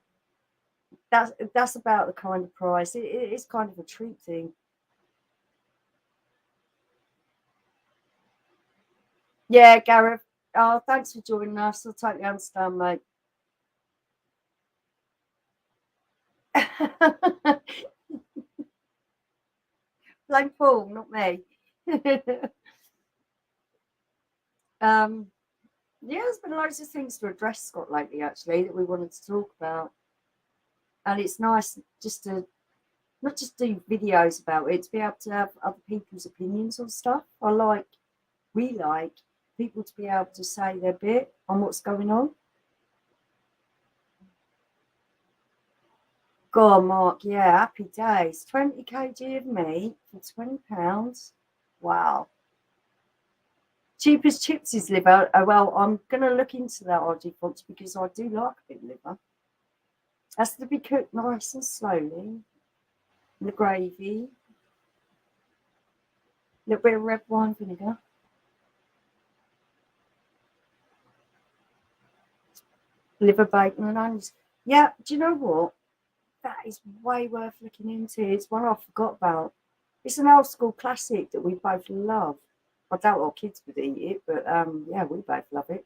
B: that's about the kind of price. It's kind of a treat thing. Yeah, Gareth. Oh, thanks for joining us. I totally understand, mate. Blame Paul, not me. Yeah, there's been loads of things to address, Scott, lately, actually, that we wanted to talk about. And it's nice just to not just do videos about it, to be able to have other people's opinions on stuff. We like people to be able to say their bit on what's going on. God, Mark, yeah, happy days. 20 kg of meat for £20. Wow. Cheapest chips is liver. Oh, well, I'm going to look into that, RG Fox, because I do like a bit of liver. Has to be cooked nice and slowly. The gravy. A little bit of red wine vinegar. Liver, bacon and onions. Yeah, do you know what? That is way worth looking into. It's one I forgot about. It's an old school classic that we both love. I doubt our kids would eat it, but yeah, we both love it.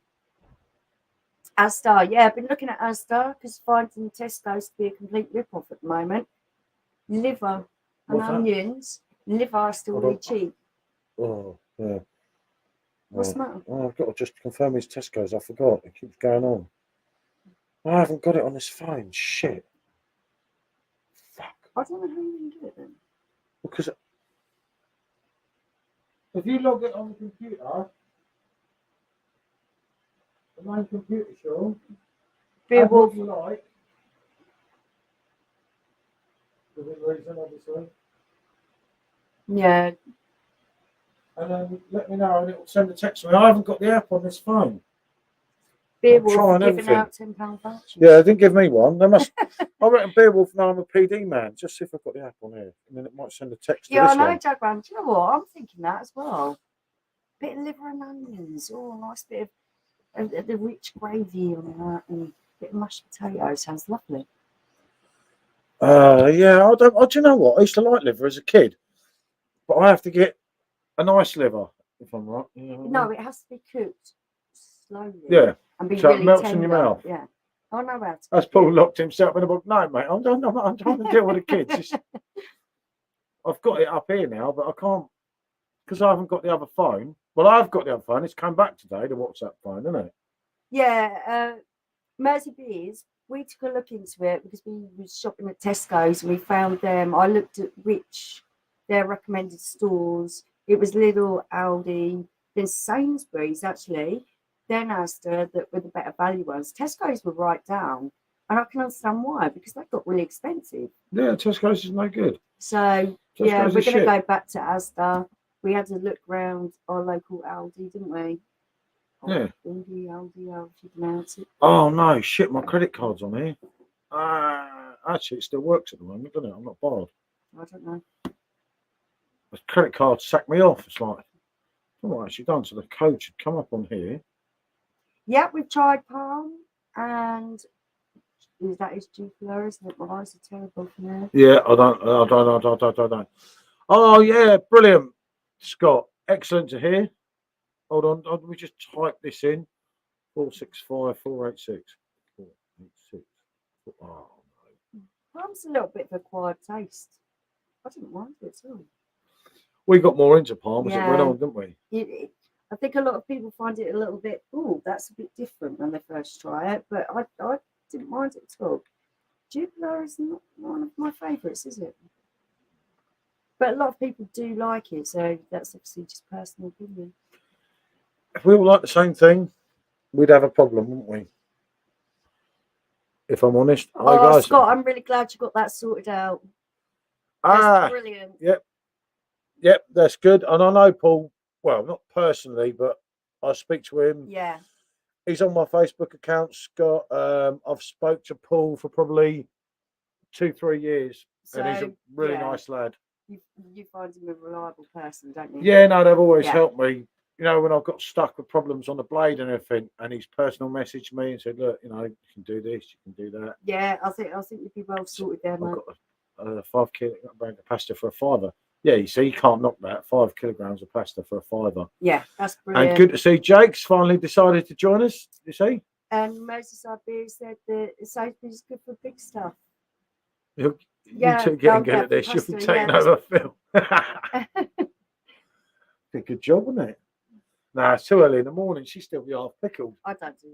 B: Asda, yeah, I've been looking at Asda because finding Tesco's to be a complete rip-off at the moment. Liver and onions. Liver are still really cheap.
A: Oh, yeah.
B: What's the matter?
A: Oh, I've got to just confirm his Tesco's. I forgot. It keeps going on. I haven't got it on this phone. Shit. Fuck.
B: I don't know how you can do it then.
A: Because if you log it on the computer, the main computer show,
B: Beer
A: what you like, within reason, obviously.
B: Yeah.
A: And then let me know and it'll send a text to me. I haven't got the app on this phone.
B: Beowulf
A: trying
B: giving
A: everything.
B: out £10 vouchers.
A: Yeah, they didn't give me one. They must. I reckon Beowulf know I'm a PD man. Just see if I've got the app on here, and then it might send a text to
B: Yeah, I
A: this
B: know,
A: one.
B: Jaguar. Do you know what? I'm thinking that as well. Bit of liver and onions. Oh, a nice bit of the rich gravy on that, and a bit of mashed potato. Sounds lovely.
A: Yeah, I don't. Do you know what? I used to like liver as a kid, but I have to get a nice liver if I'm right. You know what I
B: No,
A: mean?
B: it has to be cooked slowly.
A: Yeah.
B: And be
A: So it
B: really
A: melts
B: tender.
A: in your mouth.
B: Yeah. I know how to.
A: That's Paul locked himself in a book. No, mate, I'm trying to deal with the kids. I've got it up here now, but I can't because I haven't got the other phone. Well, I've got the other phone. It's come back today, the WhatsApp phone, isn't it?
B: Yeah. Mersey Beers, we took a look into it because we were shopping at Tesco's and we found them. I looked at their recommended stores. It was Lidl, Aldi, then Sainsbury's actually, then Asda that were the better value ones. Tesco's were right down, and I can understand why because they got really expensive.
A: Yeah, Tesco's is no good.
B: So yeah, we're going to go back to Asda. We had to look round our local Aldi, didn't we?
A: Yeah.
B: Aldi, you pronounce it.
A: Oh no, shit! My credit card's on here. Actually, it still works at the moment, doesn't it? I'm not bothered.
B: I don't know.
A: The credit card sacked me off. It's like, what actually done? So the code should come up on here.
B: Yeah, we've tried Palm, and that is Jupiter, isn't it? My eyes are terrible from there.
A: Yeah, I don't. Oh yeah, brilliant, Scott. Excellent to hear. Hold on, we just type this in. 465 486 486. Oh no.
B: Palm's a little bit of a quiet taste. I didn't mind it at all.
A: We got more into Palm as it went
B: Yeah.
A: on, didn't we?
B: I think a lot of people find it a little bit, oh, that's a bit different when they first try it, but I didn't mind it at all. Jupiter is not one of my favourites, is it? But a lot of people do like it, so that's obviously just personal opinion.
A: If we all like the same thing, we'd have a problem, wouldn't we? If I'm honest.
B: Oh,
A: guys.
B: Scott, I'm really glad you got that sorted out. That's brilliant.
A: Yep, that's good. And I know Paul, well, not personally, but I speak to him.
B: Yeah.
A: He's on my Facebook account, Scott. I've spoke to Paul for probably 2-3 years, and he's a really nice lad.
B: You find him a reliable person, don't you?
A: Yeah, no, they've always helped me. You know, when I've got stuck with problems on the blade and everything, and he's personal messaged me and said, "Look, you know, you can do this, you can do that."
B: Yeah, I think you'd be well sorted there, mate.
A: I've got a 5 kilogram of pasta for a £5. Yeah, you see, you can't knock that. 5 kilograms of pasta for a £5.
B: Yeah, that's brilliant.
A: And good to see Jake's finally decided to join us. You see?
B: And Merseyside Beer said that Sainsbury's is good for big stuff.
A: You two getting good at this. You'll be taking over Phil. Good job, wasn't it? Nah, it's too early in the morning. She'd still be half pickled.
B: I don't do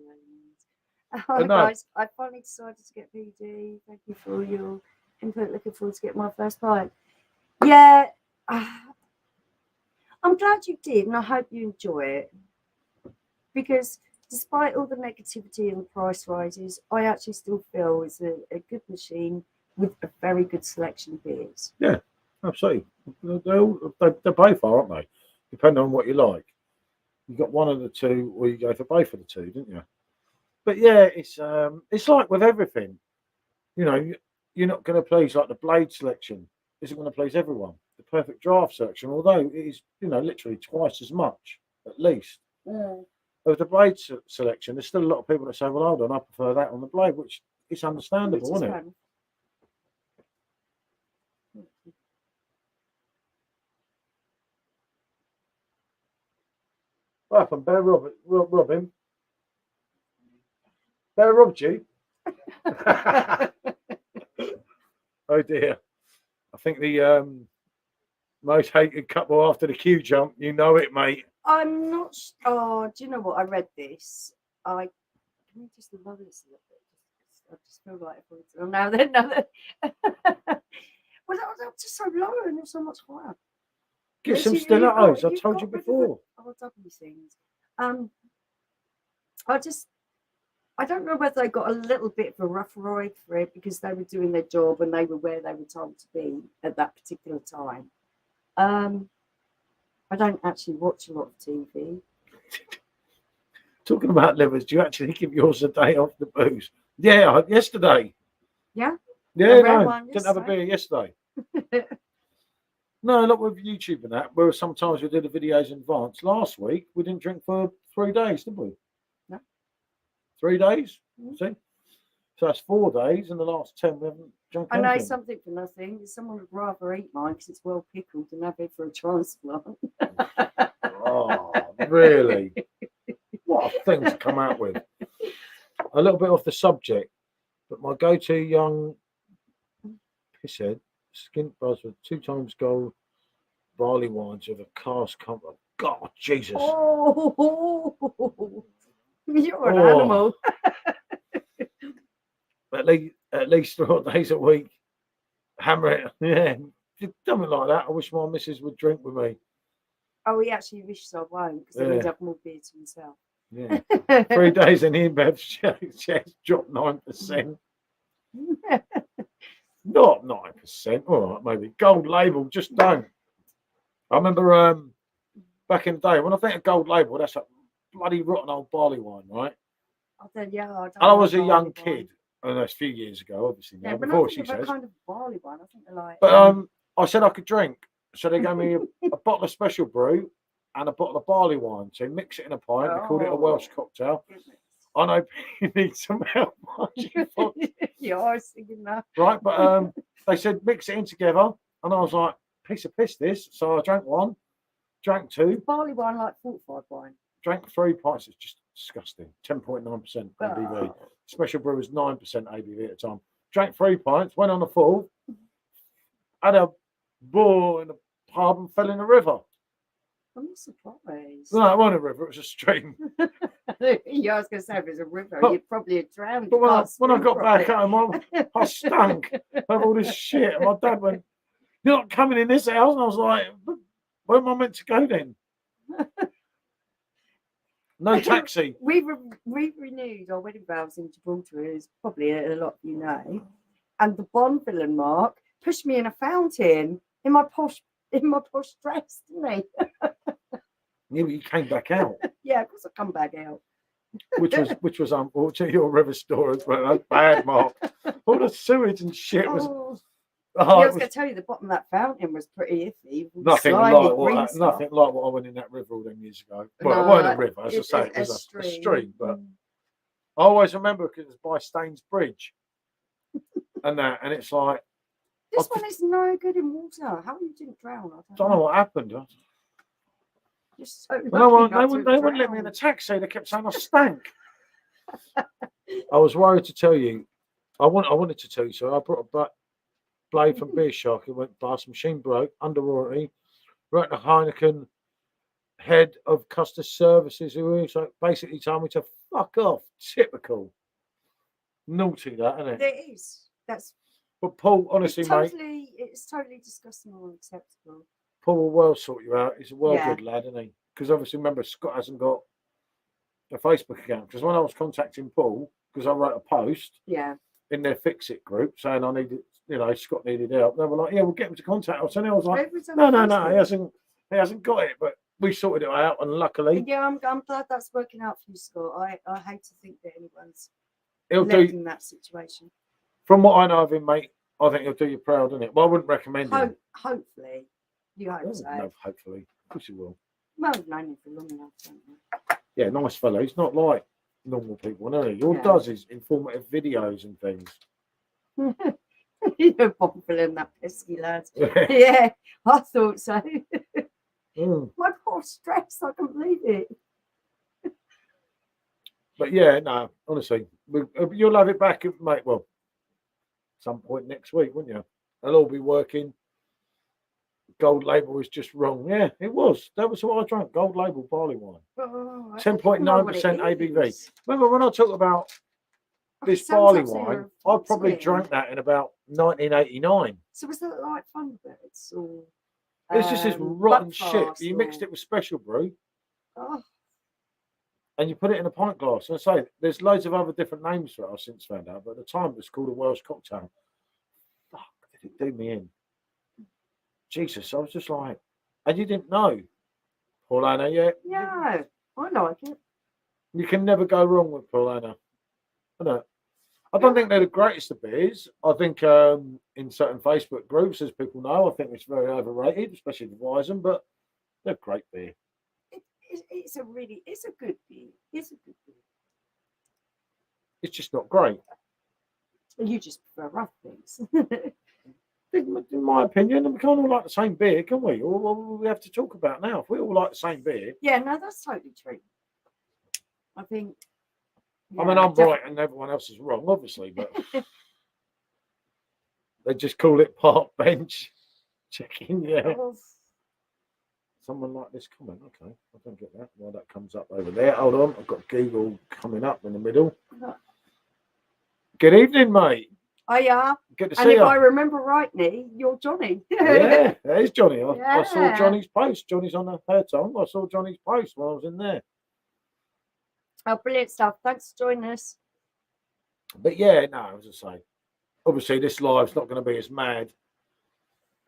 B: that. Hi, guys. I finally decided to get PD. Thank you for all your input. Looking forward to getting my first pint. Yeah. I'm glad you did, and I hope you enjoy it. Because despite all the negativity and the price rises, I actually still feel it's a good machine with a very good selection of beers.
A: Yeah, absolutely. They're both are, aren't they? Depending on what you like. You got one of the two, or you go for both of the two, didn't you? But yeah, it's like with everything. You know, you're not going to please like the blade selection isn't going to please everyone. The perfect draft selection, although it is, you know, literally twice as much at least.
B: Yeah.
A: Of the blade selection, there's still a lot of people that say, "Well, hold on, I prefer that on the blade," which is understandable, isn't it? What happened? Bear rob him. Bear robbed you. Oh dear. I think the most hated couple after the queue jump. You know it, mate.
B: I'm not. Oh, do you know what? I read this. Can we just love this a little bit? I just feel like it's now then. Well, that was just so low and it was so much higher.
A: Get some stilettos. I told you before.
B: W things. I don't know whether they got a little bit of a rough ride for it because they were doing their job and they were where they were told to be at that particular time. I don't actually watch a lot of TV.
A: Talking about livers, do you actually give yours a day off the booze? Yeah, yesterday.
B: Yeah.
A: Yeah,
B: red
A: no,
B: one
A: didn't have a
B: yesterday.
A: beer yesterday. No, not with YouTube and that. Where sometimes we do the videos in advance. Last week we didn't drink for 3 days, did we?
B: No.
A: 3 days.
B: Mm.
A: See, so that's 4 days, and the last 10 we haven't drunk
B: I know
A: anything.
B: something for nothing. Someone would rather eat mine because it's well pickled than have it for a transplant.
A: Oh, really? What a thing to come out with. A little bit off the subject, but my go-to young pisshead skint buzz with 2 times gold barley wines with a cask cover. God, Jesus.
B: Oh, you're an
A: Oh.
B: animal.
A: At least 4 days a week. Hammer it. Yeah. Something like that. I wish my missus would drink with me.
B: Oh, he actually wishes I won't because then he'd have more beer to himself.
A: Yeah. 3 days in InBev shares dropped 9%. Not 9%. All right, maybe. Gold label, just don't. I remember back in the day, when I think of gold label, that's a bloody rotten old barley wine, right? I was a young kid, and that's a few years ago, obviously now.
B: Yeah,
A: before she says,
B: kind of barley wine, I think they're like.
A: But I said I could drink, so they gave me a bottle of special brew and a bottle of barley wine. So mix it in a pint. They called it a Welsh cocktail. I know you need some help.
B: You are singing that,
A: right? But they said mix it in together, and I was like, piece of piss this. So I drank one, drank two.
B: Barley wine like fortified wine.
A: Drank 3 pints. It's just disgusting. 10.9% ABV. Special brew was 9% ABV at the time. Drank 3 pints. Went on the full. Had a ball in the pub and fell in the river.
B: I'm not surprised.
A: No, it wasn't a river. It was a stream.
B: Yeah, I was going to say if it was a river, you'd probably have drowned.
A: But when I got back home, I stunk of all this shit. And my dad went, "You're not coming in this house." And I was like, "Where am I meant to go then?" No taxi.
B: We've renewed our wedding vows in Gibraltar, as probably a lot of you know. And the Bond villain Mark pushed me in a fountain in my posh dress, didn't he?
A: Yeah, but you came back out.
B: Yeah, of course I come back out.
A: Which was unfortunate. Your river story was a bad, Mark. All the sewage and shit was.
B: Yeah, I was going to tell you the bottom of that fountain was pretty iffy.
A: Nothing like what I went in that river all them years ago. Well, it wasn't a river, as I say, it was a stream. But I always remember because it was by Staines Bridge, and it's like
B: this one is no good in water. How you didn't drown?
A: I don't know what happened.
B: You're so
A: they wouldn't let me in the taxi. They kept saying I stank. I was worried to tell you. I wanted to tell you, so I brought a blade from Beer Shark. It went bust. Machine broke. Under warranty. Wrote to Heineken head of customer services, who basically told me to fuck off. Typical. Naughty, that, isn't it?
B: It is. That's.
A: But Paul, honestly, mate,
B: it's totally disgusting and unacceptable.
A: Paul will well sort you out. He's a good lad, isn't he? Because obviously, remember, Scott hasn't got a Facebook account. Because when I was contacting Paul, because I wrote a post in their Fix It group saying I needed, Scott needed help. They were like, "Yeah, we'll get him to contact us." And I was like, "No, he hasn't got it." But we sorted it out, and luckily,
B: I'm glad that's working out for you, Scott. I hate to think that anyone's in that situation.
A: From what I know of him, mate, I think he'll do you proud, isn't it? Well, I wouldn't recommend him.
B: Hopefully. You hope so.
A: No, hopefully. Of course he will.
B: Well, we've known him for long enough, don't we?
A: Yeah, nice fellow. He's not like normal people, is he? All he does is informative videos and things.
B: You know, Bob Villain, that pesky lad. Yeah, I thought so. My poor stress, I can believe it.
A: But yeah, no, honestly, you'll have it back, mate. Well, some point next week, wouldn't you? They'll all be working. Gold label is just wrong. Yeah, it was. That was what I drank. Gold label barley wine. 10.9% ABV. Remember when I talk about this barley wine, I probably drank that in about 1989.
B: So was that like Thunderbirds or?
A: It's just this rotten shit. You mixed it with special brew. And you put it in a pint glass. And I say, there's loads of other different names for it, I've since found out. But at the time, it was called a Welsh cocktail. Fuck, did it do me in? Jesus, I was just like, and you didn't know. Paulana, yeah?
B: Yeah, I like it.
A: You can never go wrong with Paulana. I don't think they're the greatest of beers. I think in certain Facebook groups, as people know, I think it's very overrated, especially the Weizen, but they're great beer.
B: It's a good beer. It's a good beer.
A: It's just not great.
B: You just prefer rough things.
A: In my opinion, we can't all like the same beer, can we? What we have to talk about now? If we all like the same beer.
B: Yeah, no, that's totally true. I think.
A: Yeah, I mean, I'm right and everyone else is wrong, obviously, but they just call it park bench checking. Yeah. Someone like this comment. Okay, I don't get that. Why that comes up over there. Hold on, I've got Google coming up in the middle. Good evening, mate.
B: Oh, yeah.
A: Good to see you.
B: And if I remember rightly, you're Johnny.
A: Yeah, there's Johnny. I saw Johnny's post. Johnny's on her tongue. I saw Johnny's post while I was in there.
B: Oh, brilliant stuff. Thanks for joining us.
A: But yeah, no, as I say, obviously this live's not going to be as mad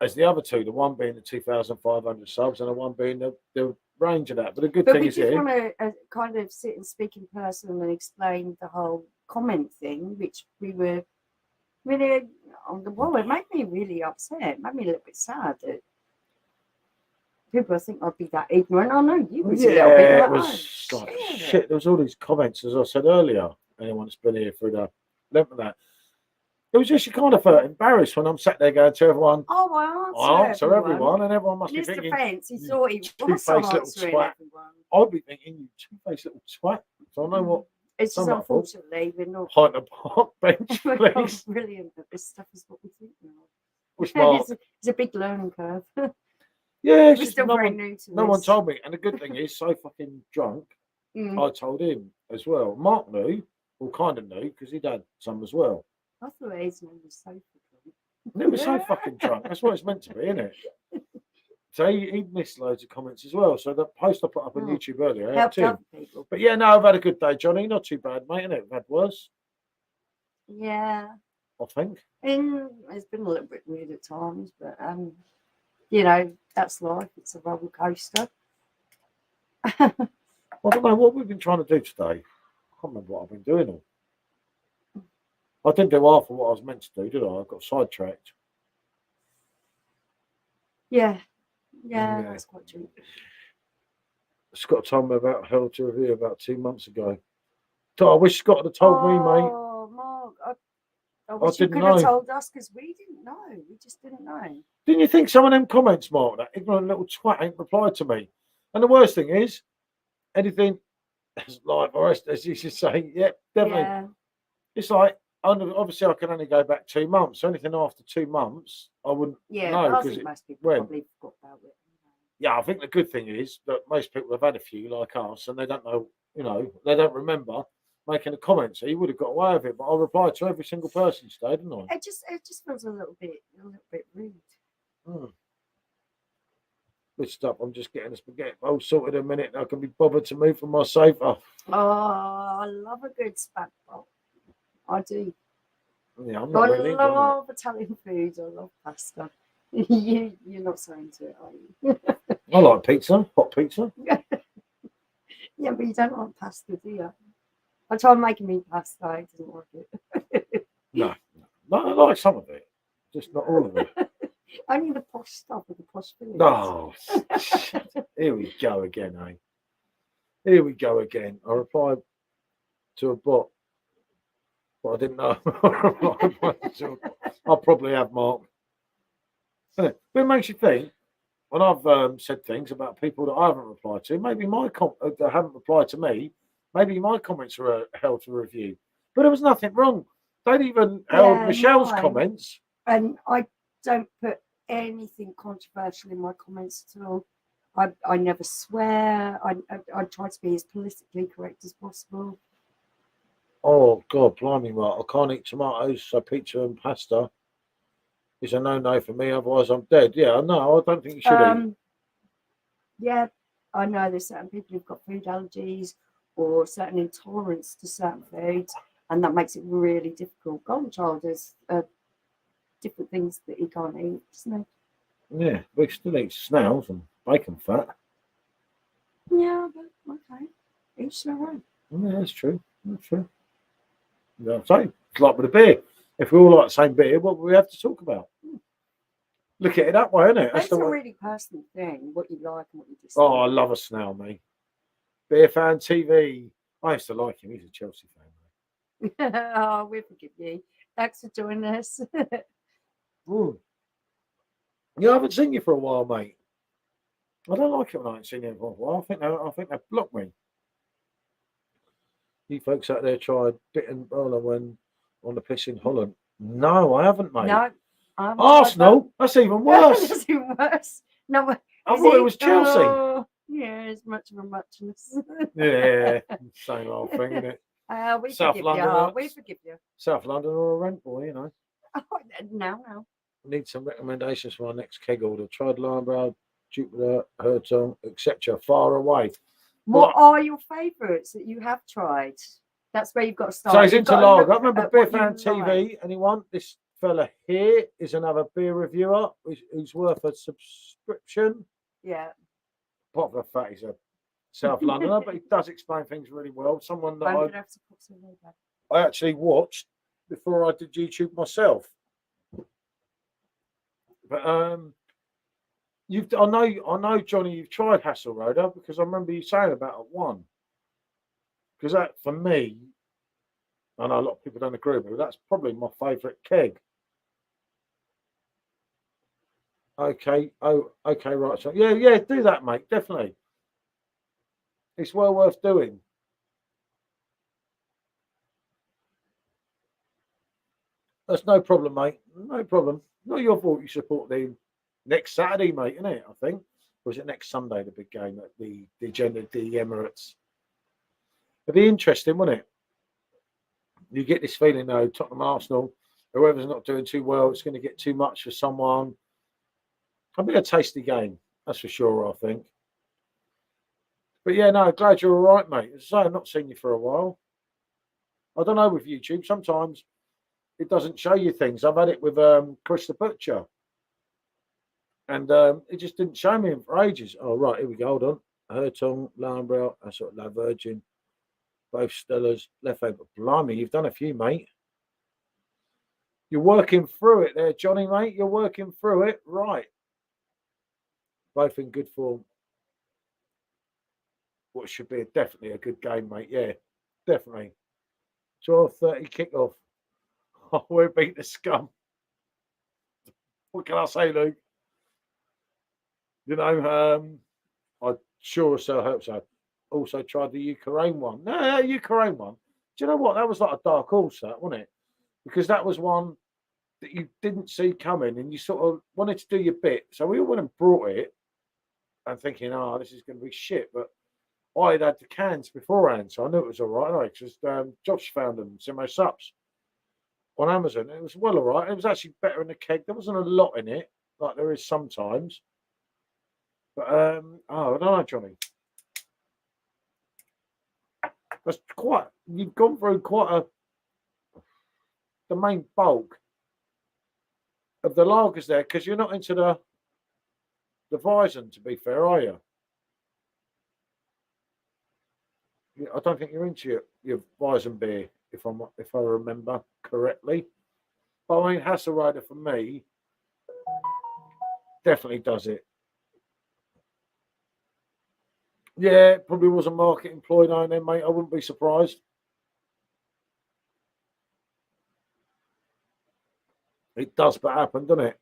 A: as the other two. The one being the 2,500 subs and the one being the range of that. But the good thing is,
B: we just want to kind of sit and speak in person and explain the whole comment thing, which we were really on the wall. It made me really upset. It made me a little bit sad that people think I'd be that ignorant. I know you was a little bit.
A: Yeah, it was like shit. There was all these comments, as I said earlier. Anyone that's been here through the length of that. It was just you kind of felt embarrassed when I'm sat there going to everyone.
B: Oh, I answer
A: everyone, and everyone must be thinking.
B: Defense, he thought he was answering everyone.
A: I'd be thinking, you two-faced little twat. So I know what.
B: It's just unfortunately we're not.
A: Pint of park bench,
B: we're not brilliant, but this stuff is what we think now. It's a big learning curve.
A: Yeah,
B: we're still very new to
A: no one told me, and the good thing is, so fucking drunk. I told him as well. Mark knew, or kind of knew, because he'd had some as well.
B: I thought his name was so
A: drunk. It was so fucking drunk. That's what it's meant to be, isn't it? So he missed loads of comments as well. So the post I put up on YouTube earlier helped him. People. But yeah, no, I've had a good day, Johnny. Not too bad, mate. I've had worse.
B: Yeah.
A: I think.
B: It's been a little bit weird at times, but you know, that's life. It's a roller coaster.
A: I don't know what we've been trying to do today. I can't remember what I've been doing. I didn't do half of what I was meant to do, did I? I got sidetracked.
B: Yeah, that's quite true.
A: Scott told me about Hell to Review about 2 months ago. I wish Scott had told me, mate.
B: Oh, Mark, I wish you could have told us because we didn't know. We just didn't know.
A: Didn't you think some of them comments, Mark, that ignorant little twat ain't replied to me? And the worst thing is, anything like or as you should say, yeah, definitely. Yeah. It's like, obviously I can only go back 2 months. So anything after 2 months, I wouldn't know.
B: I think most people probably forgot about it.
A: Yeah, I think the good thing is that most people have had a few like us and they don't know, they don't remember making a comment. So you would have got away with it. But I replied to every single person today, didn't I?
B: It just feels a little bit rude.
A: Good stuff. I'm just getting the spaghetti bowl sorted in a minute and I can be bothered to move from my sofa.
B: Oh, I love a good spag bowl. I do.
A: Yeah, I'm not really.
B: I love Italian food. I love pasta. You're not so into it, are you?
A: I like pizza, hot pizza.
B: Yeah, but you don't like pasta, do you? I tried making me pasta. I didn't like it.
A: No, I like some of it, just not all of it.
B: Only the posh stuff with the posh fillings.
A: Oh, here we go again, eh? Here we go again. I replied to a bot, but I didn't know. I'll probably have Mark. But it makes you think, when I've said things about people that I haven't replied to, maybe that haven't replied to me, maybe my comments are held to review. But there was nothing wrong. They'd even held Michelle's comments.
B: And I don't put anything controversial in my comments at all. I never swear. I try to be as politically correct as possible.
A: Oh, God, blimey, Mark. I can't eat tomatoes, so pizza and pasta is a no-no for me, otherwise I'm dead. Yeah, no, I don't think you should eat.
B: Yeah, I know there's certain people who've got food allergies or certain intolerance to certain foods, and that makes it really difficult. Golden Child has different things that he can't eat, doesn't
A: he? Yeah, we still eat snails and bacon fat.
B: Yeah, but okay. Each their own.
A: Yeah, that's true. That's true. Yeah, so it's like with a beer. If we all like the same beer, what would we have to talk about? Look at it that way, isn't it?
B: That's
A: the
B: a
A: way.
B: really personal thing, what you like and what you
A: Oh, I
B: dislike.
A: love a snail, me. Beer fan TV. I used to like him. He's a Chelsea fan.
B: Oh, we forgive you. Thanks for joining us.
A: Mm. Yeah, I haven't seen you for a while, mate. I don't like it when I haven't seen you for a while. I think they blocked me. You folks out there tried bitten bowler when on the piss in Holland. No, I haven't, mate.
B: No, I haven't tried
A: Arsenal? That's even
B: that.
A: worse.
B: That's even worse. No,
A: I
B: is
A: thought it
B: it?
A: was Chelsea.
B: Oh, yeah, it's much of a muchness.
A: Yeah, same old thing, isn't it?
B: We
A: South
B: forgive
A: London,
B: you. We forgive you.
A: South London or a rent boy, you know.
B: Oh, no.
A: Need some recommendations for our next keg order. Tried Limebrand, Jupiter, Hertong, etc. Far away.
B: What are your favourites that you have tried? That's where you've got to start.
A: So he's
B: You've
A: into
B: got to
A: lager. I
B: look
A: remember
B: at
A: Beer
B: what you
A: Fan TV.
B: like.
A: Anyone? This fella here is another beer reviewer who's worth a subscription.
B: Yeah.
A: Apart from the fact he's a South Londoner, but he does explain things really well. Someone that
B: I'm gonna have to put some more back.
A: I actually watched before I did YouTube myself. But I know Johnny, you've tried Hasselroder because I remember you saying about it one. Because that for me, I know a lot of people don't agree with me, but that's probably my favourite keg. Okay. Oh, okay, right. So yeah, do that, mate. Definitely. It's well worth doing. That's no problem, mate. No problem. Not your fault you support the next Saturday, mate, isn't it? I think. Or is it next Sunday, the big game at the Emirates? It'd be interesting, wouldn't it? You get this feeling though, Tottenham Arsenal, whoever's not doing too well, it's going to get too much for someone. It'll be a tasty game, that's for sure, I think. But yeah, no, glad you're all right, mate. As I say, I've not seen you for a while. I don't know with YouTube, sometimes it doesn't show you things. I've had it with Chris the Butcher, and it just didn't show me him for ages. Oh, right, here we go. Hold on. Hertong, Lambrel, that's sort of La Virgin, both Stellas, left hand. Blimey, you've done a few, mate. You're working through it there, Johnny, mate. You're working through it. Right. Both in good form. What should be definitely a good game, mate. Yeah, definitely. 12:30 kickoff. Oh, we beat the scum. What can I say, Luke? You know, I sure so hope so. Also tried the Ukraine one. No, Ukraine one. Do you know what? That was like a dark horse, that, wasn't it? Because that was one that you didn't see coming and you sort of wanted to do your bit. So we all went and brought it and thinking, oh, this is going to be shit. But I had the cans beforehand, so I knew it was all right. Because Josh found them, Simo Sups, on Amazon. It was well all right. It was actually better in the keg. There wasn't a lot in it, like there is sometimes. But I don't know, Johnny. That's quite. You've gone through the main bulk of the lagers there because you're not into the Weizen. To be fair, are you? I don't think you're into your Weizen beer, if I remember correctly. But I mean, Hasselrider for me definitely does it. Yeah, it probably was a market employed on there, mate. I wouldn't be surprised. It does but happen, doesn't it?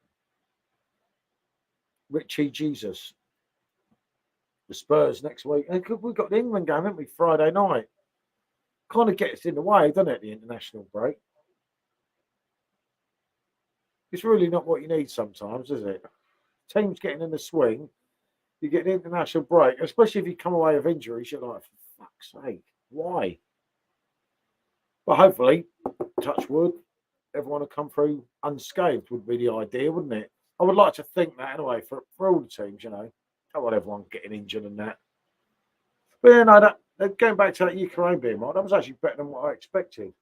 A: Richie Jesus. The Spurs next week. And we've got the England game, haven't we, Friday night? Kind of gets in the way, doesn't it, the international break? It's really not what you need sometimes, is it? Teams getting in the swing, you get an international break, especially if you come away with injuries, you're like, for fuck's sake, why? But hopefully, touch wood, everyone will come through unscathed would be the idea, wouldn't it? I would like to think that anyway for all the teams, you know. I don't want everyone getting injured and that. But yeah, no, going back to that Ukraine beer, Mark, that was actually better than what I expected.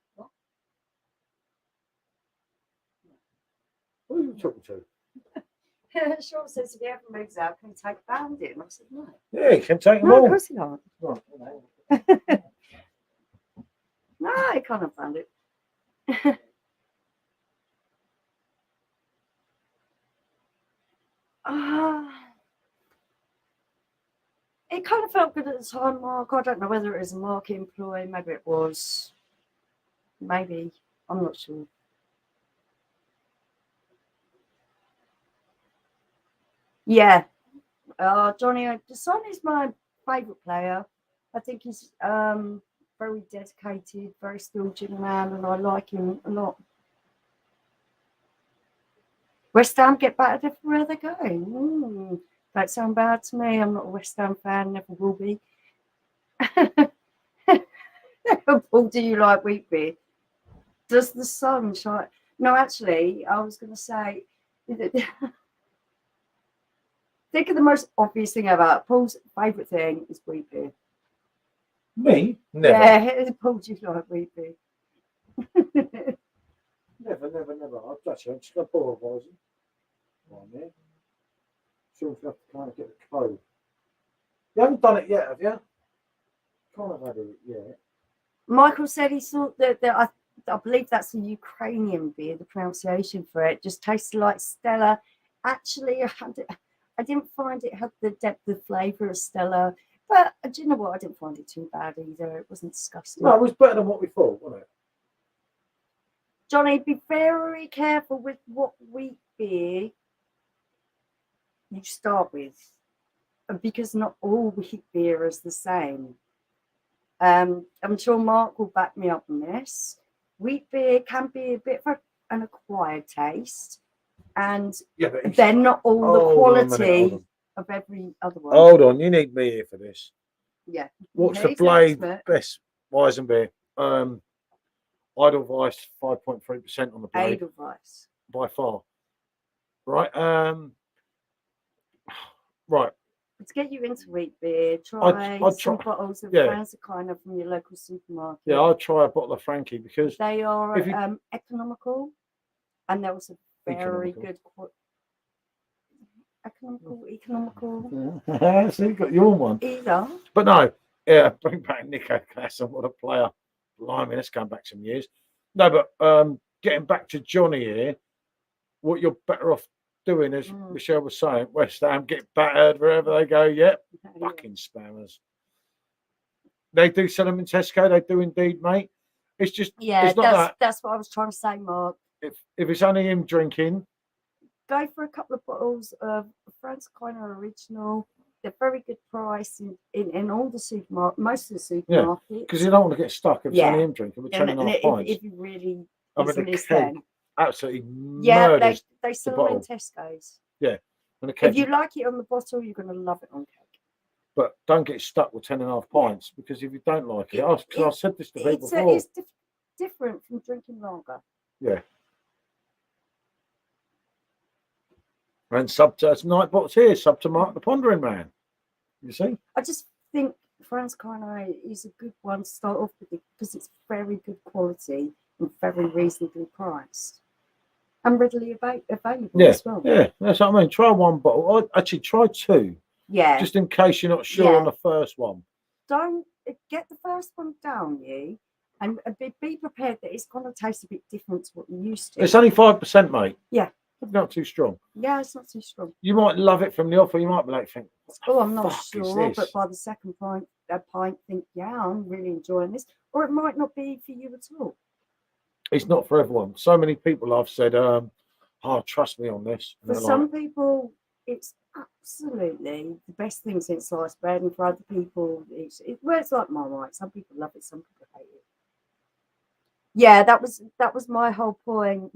A: What are you talking to?
B: Sean says if he ever moves out, can he take a band in? I said no.
A: Yeah, you can take them
B: No,
A: all.
B: of course he can't.
A: Right,
B: I kind of found it. It kind of felt good at the time, Mark. I don't know whether it was a market employee. Maybe it was. Maybe. I'm not sure. Yeah. Johnny Sonny's my favourite player. I think he's very dedicated, very skilled young man, and I like him a lot. West Ham get battered everywhere they go. Don't sound bad to me. I'm not a West Ham fan, never will be. Paul, do you like wheat beer? Does the sun shine? No, actually, I was going to say, think of the most obvious thing ever. Paul's favourite thing is wheat beer.
A: Me? Never.
B: Yeah, Paul, do you like wheat beer?
A: Never. I'll touch it. I'm just going to pour a voice. One there. Sure, you have to kind of get the code. You haven't done it yet, have you? Can't have had it yet. Michael
B: said he thought that I believe that's a Ukrainian beer, the pronunciation for it. Just tasted like Stella. Actually, I didn't find it had the depth of flavour of Stella. But do you know what? I didn't find it too bad either. It wasn't disgusting.
A: No, it was better than what we thought, wasn't it?
B: Johnny, be very careful with what wheat beer you start with, because not all wheat beer is the same. I'm sure Mark will back me up on this. Wheat beer can be a bit of an acquired taste, and they're not all the quality of every other one.
A: Hold on, you need me here for this.
B: Yeah.
A: What's the Blade best Weizen beer? Edelweiss 5.3% on the Blade.
B: Edelweiss.
A: By far. Right. Right.
B: To get you into wheat beer, try some bottles of Franz kind of from your local supermarket.
A: Yeah, I'll try a bottle of Frankie because
B: they are economical, and they're also very good. Economical.
A: So you got your one.
B: Either.
A: But no, yeah, bring back Nico Classen. What a player. Blimey, let's go back some years. No, but getting back to Johnny here, what you're better off doing, as Michelle was saying, West Ham get battered wherever they go. Yep, fucking spammers. They do sell them in Tesco. They do indeed, mate. It's just it's not
B: that's what I was trying to say, Mark.
A: If it's only him drinking,
B: go for a couple of bottles of Franz Kind Original. They're very good price in all the supermarkets, most of the supermarkets.
A: Yeah, because you don't want to get stuck if it's only him drinking with 10.5 pints.
B: If you really,
A: absolutely murders.
B: They sell them in Tesco's.
A: Yeah,
B: if you like it on the bottle, you're going to love it on cake.
A: But don't get stuck with 10.5 pints because if you don't like it, I said this to people before.
B: It's different from drinking lager.
A: Yeah. And sub to night box here, sub to Mark the Pondering Man. You see?
B: I just think Franz Kind is a good one to start off with because it's very good quality and very reasonably priced. And readily available as well.
A: Yeah, that's what I mean. Try one bottle. Actually, try two.
B: Yeah.
A: Just in case you're not sure on the first one.
B: Don't get the first one down, and be prepared that it's going to taste a bit different to what you're used to.
A: It's only 5%, mate.
B: Yeah.
A: It's not too strong.
B: Yeah, it's not too strong.
A: You might love it from the off, or you might be like,
B: I'm not sure, but by the second pint, think, I'm really enjoying this. Or it might not be for you at all.
A: It's not for everyone. So many people I've said, trust me on this.
B: For some people, it's absolutely the best thing since sliced bread, and for other people, it's like Marmite. Some people love it, some people hate it. Yeah, that was my whole point.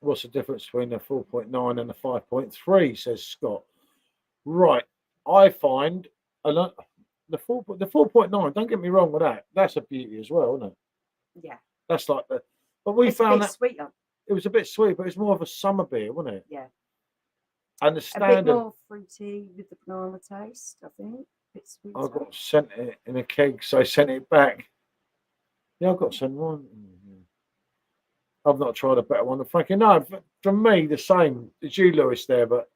A: What's the difference between the 4.9 and the 5.3? Says Scott. Right, I find the 4.9. Don't get me wrong with that. That's a beauty as well, isn't it?
B: Yeah.
A: That's like the. But we found that
B: sweeter.
A: It was a bit sweet, but it's more of a summer beer, wasn't it?
B: Yeah.
A: And the standard.
B: A bit more fruity with the banana taste, I think. A bit sweeter.
A: I got sent it in a keg, so I sent it back. Yeah, I got sent one. I've not tried a better one than Frankie. No, for me, the same as you, Lewis, there, but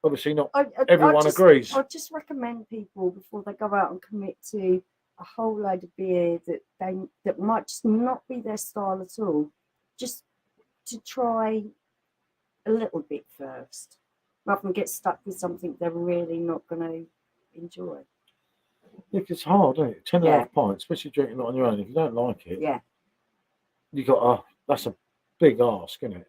A: obviously not everyone agrees.
B: I just recommend people before they go out and commit to a whole load of beer that might just not be their style at all, just to try a little bit first, rather than get stuck with something they're really not going to enjoy.
A: It's hard, isn't it? 10 and a
B: Yeah.
A: half pints, especially drinking it on your own. If you don't like it,
B: Yeah.
A: you got that's a big ask, isn't it?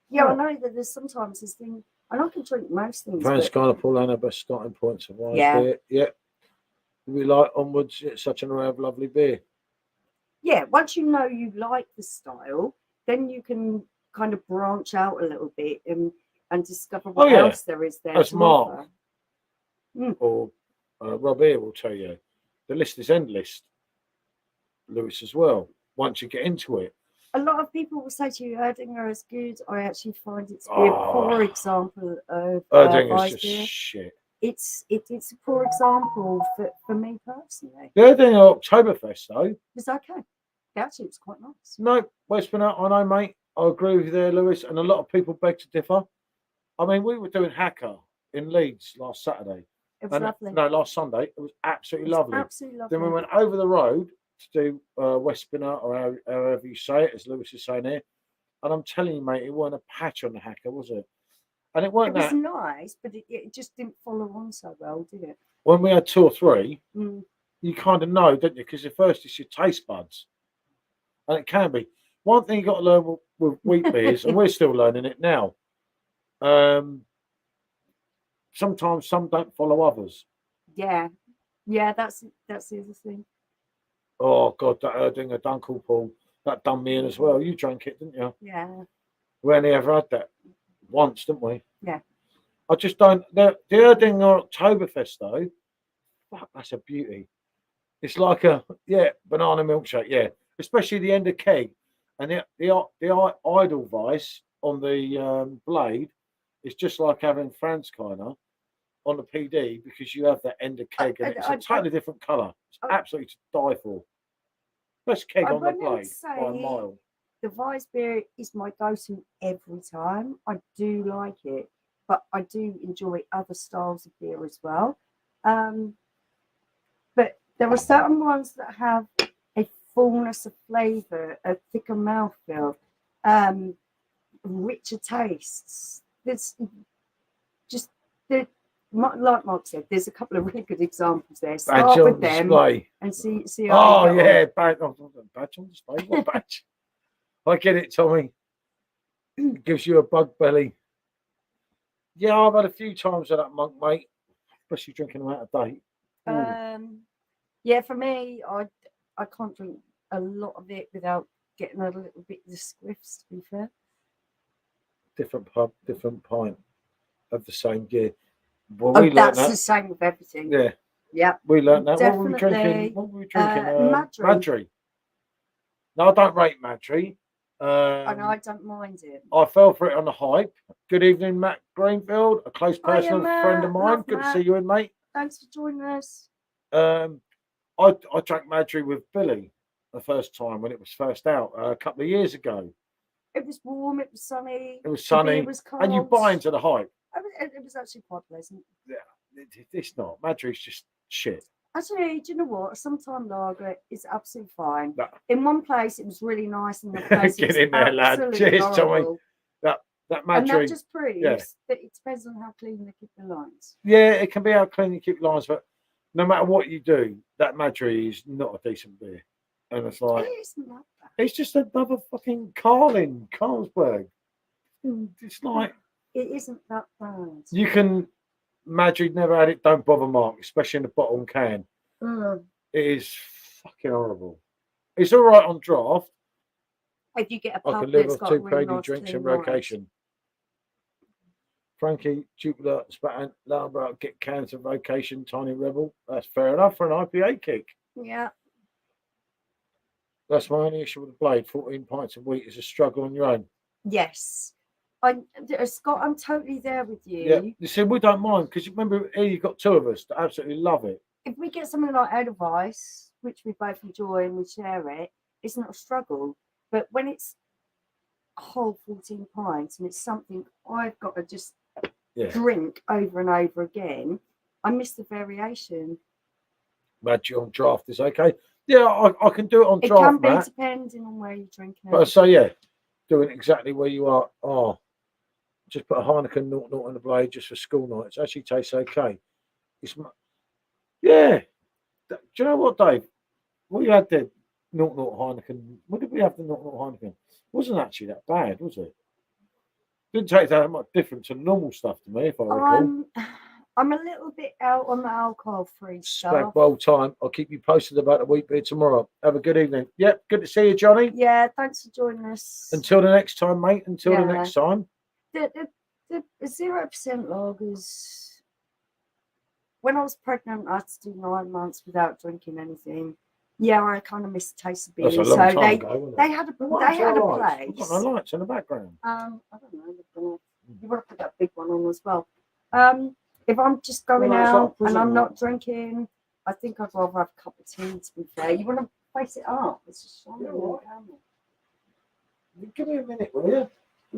B: Yeah, I know that there's sometimes this thing, and I can drink most things.
A: Van
B: But,
A: Skyler, Paul Anna, best starting points of wise
B: Yeah.
A: beer. Yeah. We like onwards. It's such an array of lovely beer.
B: yeah, once you know you like the style, then you can kind of branch out a little bit and discover what
A: yeah.
B: else there is there
A: As
B: to
A: Mark
B: offer.
A: or Rob here will tell you, the list is endless. Lewis as well. Once you get into it,
B: A lot of people will say to you, Erdinger is good. I actually find it to be a poor example of
A: Erdinger's just
B: beer.
A: shit.
B: It's a poor example for me personally.
A: The Erdinger Oktoberfest though,
B: It's okay. Actually, it's quite nice.
A: no, Westminster, I know, mate. I agree with you there, Lewis, and a lot of people beg to differ. I mean, we were doing Hacker in Leeds last Saturday.
B: It was lovely.
A: No, last Sunday. It was absolutely lovely.
B: Absolutely lovely.
A: Then we went over the road to do Westminster, or however you say it, as Lewis is saying here. And I'm telling you, mate, it wasn't a patch on the Hacker, was it? And it weren't
B: It was
A: that.
B: nice, but it just didn't follow on so well, did it?
A: When we had 2 or 3,
B: Mm.
A: you kind of know, don't you? Because at first it's your taste buds. And it can be. One thing you got to learn with wheat beers, and we're still learning it now. Sometimes some don't follow others.
B: Yeah, that's the other thing.
A: Oh God, that Erdinger Dunkel Paul, that done me in as well. You drank it, didn't you?
B: Yeah.
A: We only ever had that once, didn't we?
B: Yeah.
A: I just don't. The Erdinger Oktoberfest though, fuck, that's a beauty. It's like a banana milkshake, especially the end of keg, and the idle vice on the blade. It's just like having Franzkeiner on the PD because you have that end of keg and it's a totally different colour. It's absolutely to die for. Best keg on the blade by a mile.
B: The Weiss beer is my go-to every time. I do like it, but I do enjoy other styles of beer as well. But there are certain ones that have a fullness of flavour, a thicker mouthfeel, richer tastes. There's just like Mark said, there's a couple of really good examples there. Start with them and see.
A: Oh yeah, badge on display. What badge? I get it, Tommy. It gives you a bug belly. Yeah, I've had a few times of that, Monk, mate. Especially drinking them out of date.
B: Yeah, for me, I can't drink a lot of it without getting a little bit of the squiffs, to be fair.
A: Different pub, different pint of the same gear.
B: Well, that's the same with everything.
A: Yeah.
B: Yeah.
A: We learned that.
B: Definitely.
A: What were we drinking? Madry. No, I don't rate Madry.
B: And I don't mind it.
A: I fell for it on the hype. Good evening, Matt Greenfield, a close personal friend of mine. Good to see you in, mate.
B: Thanks for joining us.
A: I drank Madry with Billy the first time when it was first out a couple of years ago.
B: It was warm. It was sunny.
A: It was sunny.
B: It was cold.
A: And you buy into the hype.
B: It was actually quite pleasant.
A: Yeah, it's not. Madry's just shit.
B: Actually, do you know what? Sometime lager is absolutely fine.
A: No.
B: In one place, it was really nice, and the place
A: Get in there, lad. Cheers,
B: horrible.
A: Tommy. That Madry.
B: And that just proves that it depends on how clean they keep the lines.
A: Yeah, it can be how clean you keep the lines, but no matter what you do, that Madry is not a decent beer. And it's like, it's just another fucking Carlsberg. It's like,
B: it isn't that bad.
A: You can, Madrid never had it, don't bother Mark, especially in the bottle and can. It is fucking horrible. It's all right on draft.
B: If you get a
A: I
B: pub
A: can live
B: that's
A: off
B: got
A: 2
B: really
A: KD
B: nice
A: drinks in
B: clean
A: rotation.
B: lines.
A: Frankie, Jupiter, Spat, Lambert, get cans of vocation, Tiny Rebel. That's fair enough for an IPA kick.
B: Yeah.
A: That's my only issue with the blade. 14 pints of wheat is a struggle on your own.
B: Yes. Scott, I'm totally there with you.
A: Yeah, you see, we don't mind because remember here you've got 2 of us that absolutely love it.
B: If we get something like Edelweiss, which we both enjoy and we share it, it's not a struggle. But when it's a whole 14 pints and it's something I've got to just drink over and over again, I miss the variation.
A: Magic on draft is okay. Yeah, I can do it on
B: It
A: draft,
B: can be
A: Matt.
B: depending on where you're drinking.
A: But I say, yeah, doing exactly where you are. Oh, just put a Heineken 0.0 in the blade just for school nights. Actually tastes okay. Yeah. Do you know what, Dave? What you had there, 0.0 Heineken. What did we have the 0.0 Heineken? Wasn't actually that bad, was it? Didn't taste that much different to normal stuff to me, if I recall.
B: I'm a little bit out on the alcohol-free stuff.
A: Well time. I'll keep you posted about the wheat beer tomorrow. Have a good evening. Yep, good to see you, Johnny.
B: Yeah, thanks for joining us.
A: Until the next time, mate. Until the next time.
B: The 0% lagers. When I was pregnant, I had to do 9 months without drinking anything. Yeah, I kind of missed the taste of beer.
A: That's a long time ago, wasn't it?
B: They had a place.
A: We've got no lights in the background.
B: I don't know. You want to put that big one on as well. If I'm just going out and I'm not drinking, I think I'd rather have a cup of tea, to be fair. You want to face it up. It's just shining on the camera.
A: Give me a minute, will you?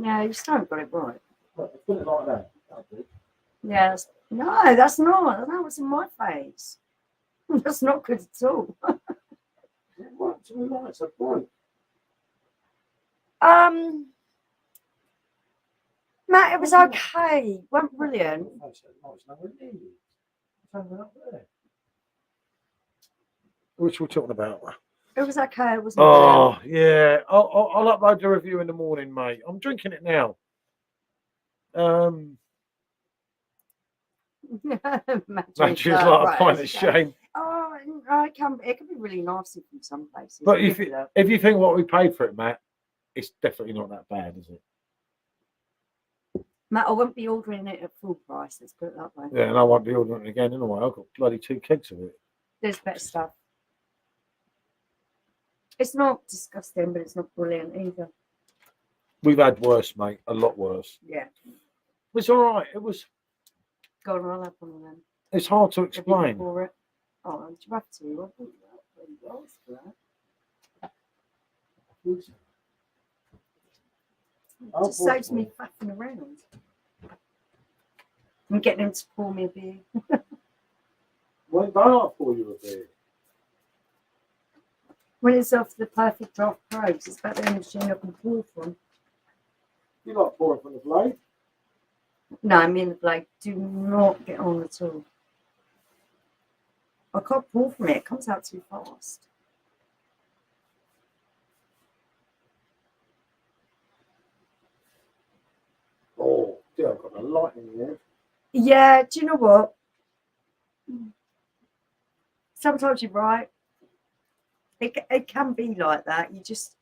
B: Yeah, you still haven't got it right.
A: Put it like that.
B: Yeah, no, that's not. That was in my face. That's not good at all.
A: What? To the lights are bright.
B: Matt, it was okay. It wasn't brilliant.
A: Which we're talking about?
B: It was okay. It wasn't
A: brilliant. Yeah. I'll upload the review in the morning, mate. I'm drinking it now. Matches like a pint of shame.
B: Oh, it can be really nasty from some places.
A: But if you think what we paid for it, Matt, it's definitely not that bad, is it?
B: Matt, I won't be ordering it at full price. Let's put it that way.
A: Yeah, and I won't be ordering it again anyway. I've got bloody 2 kegs of it.
B: There's better stuff. It's not disgusting, but it's not brilliant either.
A: We've had worse, mate. A lot worse.
B: Yeah.
A: It was all right. It was.
B: Go on, I'll have one of them.
A: It's hard to explain.
B: For it. Oh, do you have to? I asked for that. It just saves me faffing around. I'm getting him to pour me a beer.
A: When don't I pour you a beer?
B: When it's off the PerfectDraft Pros, it's better than the machine I can pour from.
A: You like pouring from the blade?
B: No, me and the blade do not get on at all. I can't pour from it. It comes out too fast.
A: Oh, dear, I've got a light in here.
B: Yeah, do you know what? Sometimes you're right. It can be like that. You just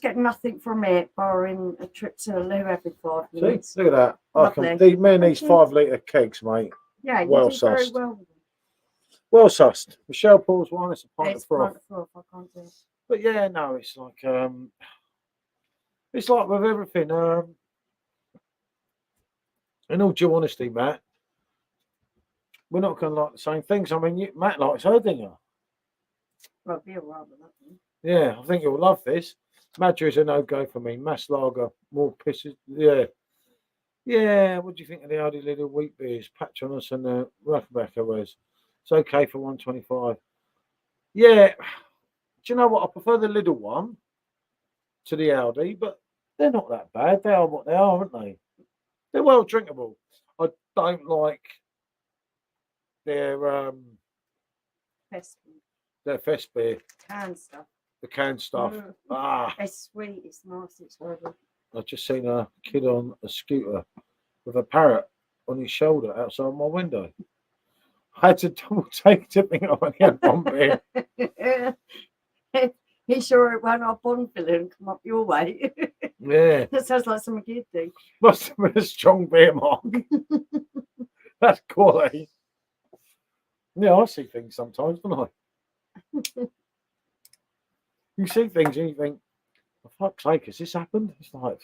B: get nothing from it, barring a trip to the loo every 5 minutes.
A: See, look at that. Me and these 5 litre kegs, mate.
B: Yeah, you
A: well
B: do very
A: sussed.
B: well with them.
A: Well sussed. Michelle pours one. It's a pint
B: It's
A: of froth.
B: I can't do it.
A: But yeah, no, it's like with everything. In all due honesty, Matt, we're not going to like the same things. I mean, Matt likes Erdinger.
B: Well, I'll be all right with that one.
A: Yeah, I think you'll love this. Madra is a no-go for me. Mass lager, more pisses. Yeah. Yeah, what do you think of the Aldi little wheat beers? Patronus and the Rackenbacker was. It's okay for 125. Yeah. Do you know what? I prefer the little one to the Aldi, but they're not that bad. They are what they are, aren't they? They're well drinkable. I don't like their fest beer.
B: Canned stuff.
A: The canned stuff. Ah.
B: It's sweet. It's nice. It's horrible.
A: I've just seen a kid on a scooter with a parrot on his shoulder outside my window. I had to double take to think I only had one beer.
B: He sure it won't up on filling and come up your way.
A: Yeah.
B: That sounds like something you'd do.
A: Must have been a strong beer, Mark. That's quality. Yeah, I see things sometimes, don't I? You see things and you think, for fuck's sake, has this happened? It's like,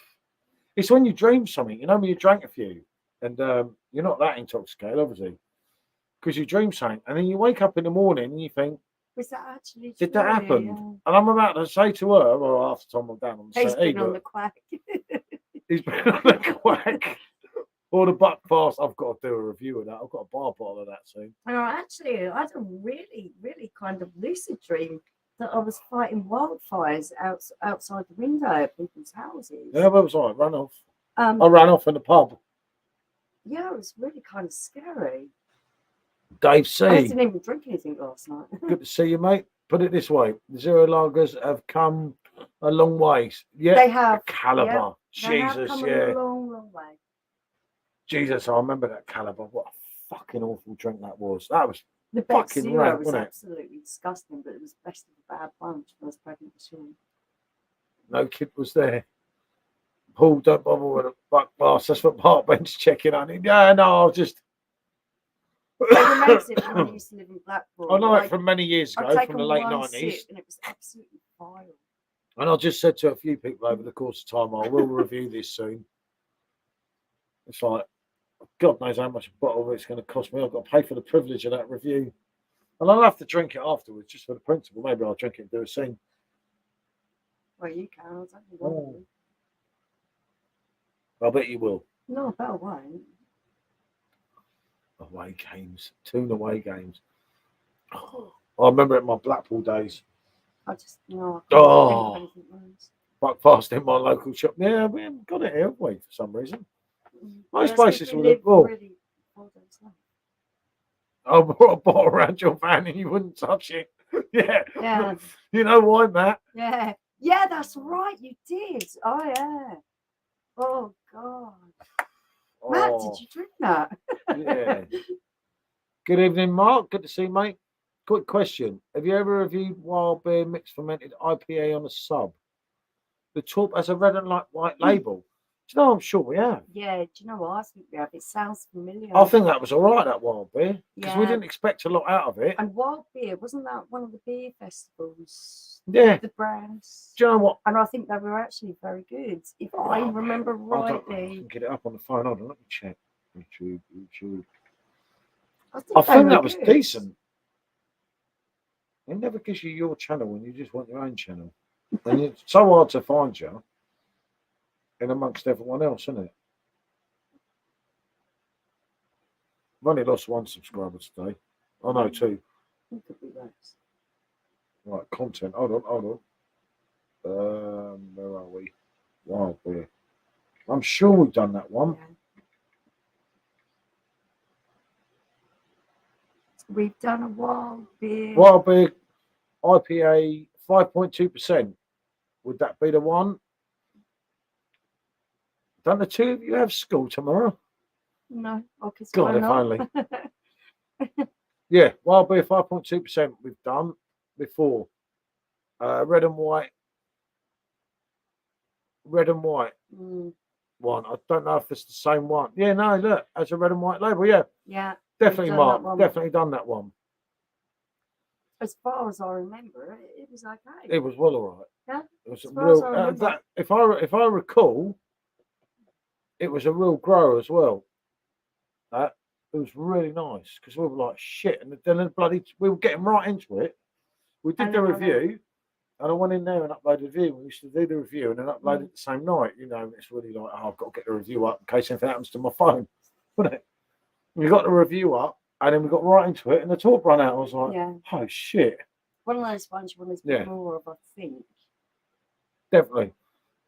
A: it's when you dream something, you know, when you drank a few and you're not that intoxicated, obviously, because you dream something and then you wake up in the morning and you think,
B: was that actually true?
A: Did that happen? Yeah. And I'm about to say to her, well, after Tom I'm down on the
B: He's been on the quack.
A: He's been on the quack. Or the buck fast. I've got to do a review of that. I've got a bar bottle of that soon.
B: And I had a really, really kind of lucid dream that I was fighting wildfires outside the window of people's houses.
A: Yeah, that was all right. Ran off.
B: I
A: ran off in the pub.
B: Yeah, it was really kind of scary.
A: Dave C.
B: I didn't even drink anything last night.
A: Good to see you, mate. Put it this way: the zero lagers have come a long way. Yeah,
B: They have.
A: the Caliber.
B: Yeah, they have
A: Jesus,
B: come
A: yeah.
B: a long, long way.
A: Jesus, I remember that Caliber. What a fucking awful drink that was. That was
B: The best
A: fucking
B: zero
A: rank,
B: was
A: wasn't it?
B: absolutely disgusting, but it was the best of the bad bunch. I was pregnant with Sean.
A: No kid was there. Paul, don't bother with a buck pass. That's what Park Bench checking on him. Yeah, no, I'll just.
B: It reminds me when I used to live in Blackpool.
A: I know it from many years
B: I'd
A: ago,
B: taken
A: from the late
B: one
A: 90s.
B: sip and it was absolutely vile.
A: And I just said to a few people over the course of time, I will review this soon. It's like, God knows how much a bottle it's going to cost me. I've got to pay for the privilege of that review. And I'll have to drink it afterwards, just for the principle. Maybe I'll drink it and do a scene.
B: Well, you can. I don't think I will.
A: I bet you will.
B: No, I bet I won't.
A: Away games. 2 away games. Oh, I remember it in my Blackpool days.
B: I just, no, I can't think of anything worse.
A: Buck fast in my local shop. Yeah, we haven't got it here, have we, for some reason? Most
B: Yeah,
A: places
B: we
A: will
B: live
A: have. Well,
B: really old and slow.
A: I brought a bottle around your van and you wouldn't touch it. Yeah.
B: Yeah.
A: You know why, Matt?
B: Yeah. Yeah, that's right. You did. Oh, yeah. Oh, God. Matt, did you drink that?
A: Yeah. Good evening, Mark. Good to see you, mate. Quick question. Have you ever reviewed wild beer mixed fermented IPA on a sub? The top has a red and white label. Do you know, I'm sure we have.
B: Yeah, do you know what? I think we have. It sounds familiar.
A: I think that was all right, that wild beer. Because we
B: Yeah.
A: didn't expect a lot out of it.
B: And Wild Beer, wasn't that one of the beer festivals?
A: Yeah.
B: The brands.
A: Do you know what?
B: And I think they were actually very good. If I remember
A: I
B: rightly.
A: can get it up on the phone. Hold on, let me check. YouTube.
B: I
A: I
B: they
A: think
B: were
A: that was
B: good.
A: decent. It never gives you your channel when you just want your own channel. And it's so hard to find you in amongst everyone else, isn't it? I've only lost 1 subscriber today. Oh no, 2.
B: It could be less.
A: Right, content. Hold on. Where are we? Wild beer. I'm sure we've done that one.
B: Yeah. We've done a Wild Beer.
A: Wild beer IPA 5.2%. Would that be the one? Don't the two of you have school tomorrow?
B: No, okay,
A: God, if only. Yeah, wild beer 5.2% we've done before. Red and white. One. I don't know if it's the same one. Yeah, no, look, that's a red and white label. Yeah,
B: Yeah,
A: definitely,
B: done
A: Mark.
B: that one.
A: Definitely done that one.
B: As far as I remember, it was okay.
A: It was well all right.
B: Yeah,
A: It was
B: as
A: a
B: far as I
A: real.
B: remember.
A: If I recall, it was a real grower as well. That it was really nice because we were like shit, and then we were getting right into it. We did the review. And I went in there and uploaded the review. We used to do the review and then upload it the same night. You know, it's really like, oh, I've got to get the review up in case anything happens to my phone. Wouldn't it? We got the review up and then we got right into it and the talk ran out. I was like, oh, shit.
B: One of those ones you want to be more of, I think.
A: Definitely.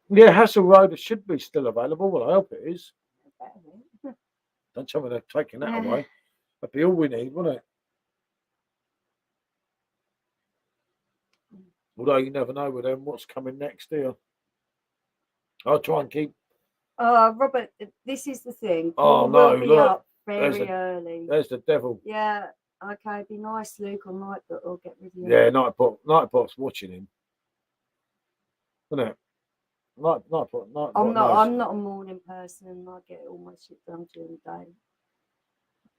A: Yeah, Hassel Road should be still available. Well, I hope it is. Don't tell me they're taking that away. That'd be all we need, wouldn't it? Although you never know with them what's coming next here. I'll try and keep.
B: Robert, this is the thing.
A: Oh,
B: we'll
A: no,
B: be
A: look.
B: up very early.
A: There's the devil.
B: Yeah, okay, be nice, Luke, or Nightbot will get with you.
A: Yeah, Nightbot's watching him. Isn't it? Nightbot.
B: I'm not a morning person. I get all my shit done during the day.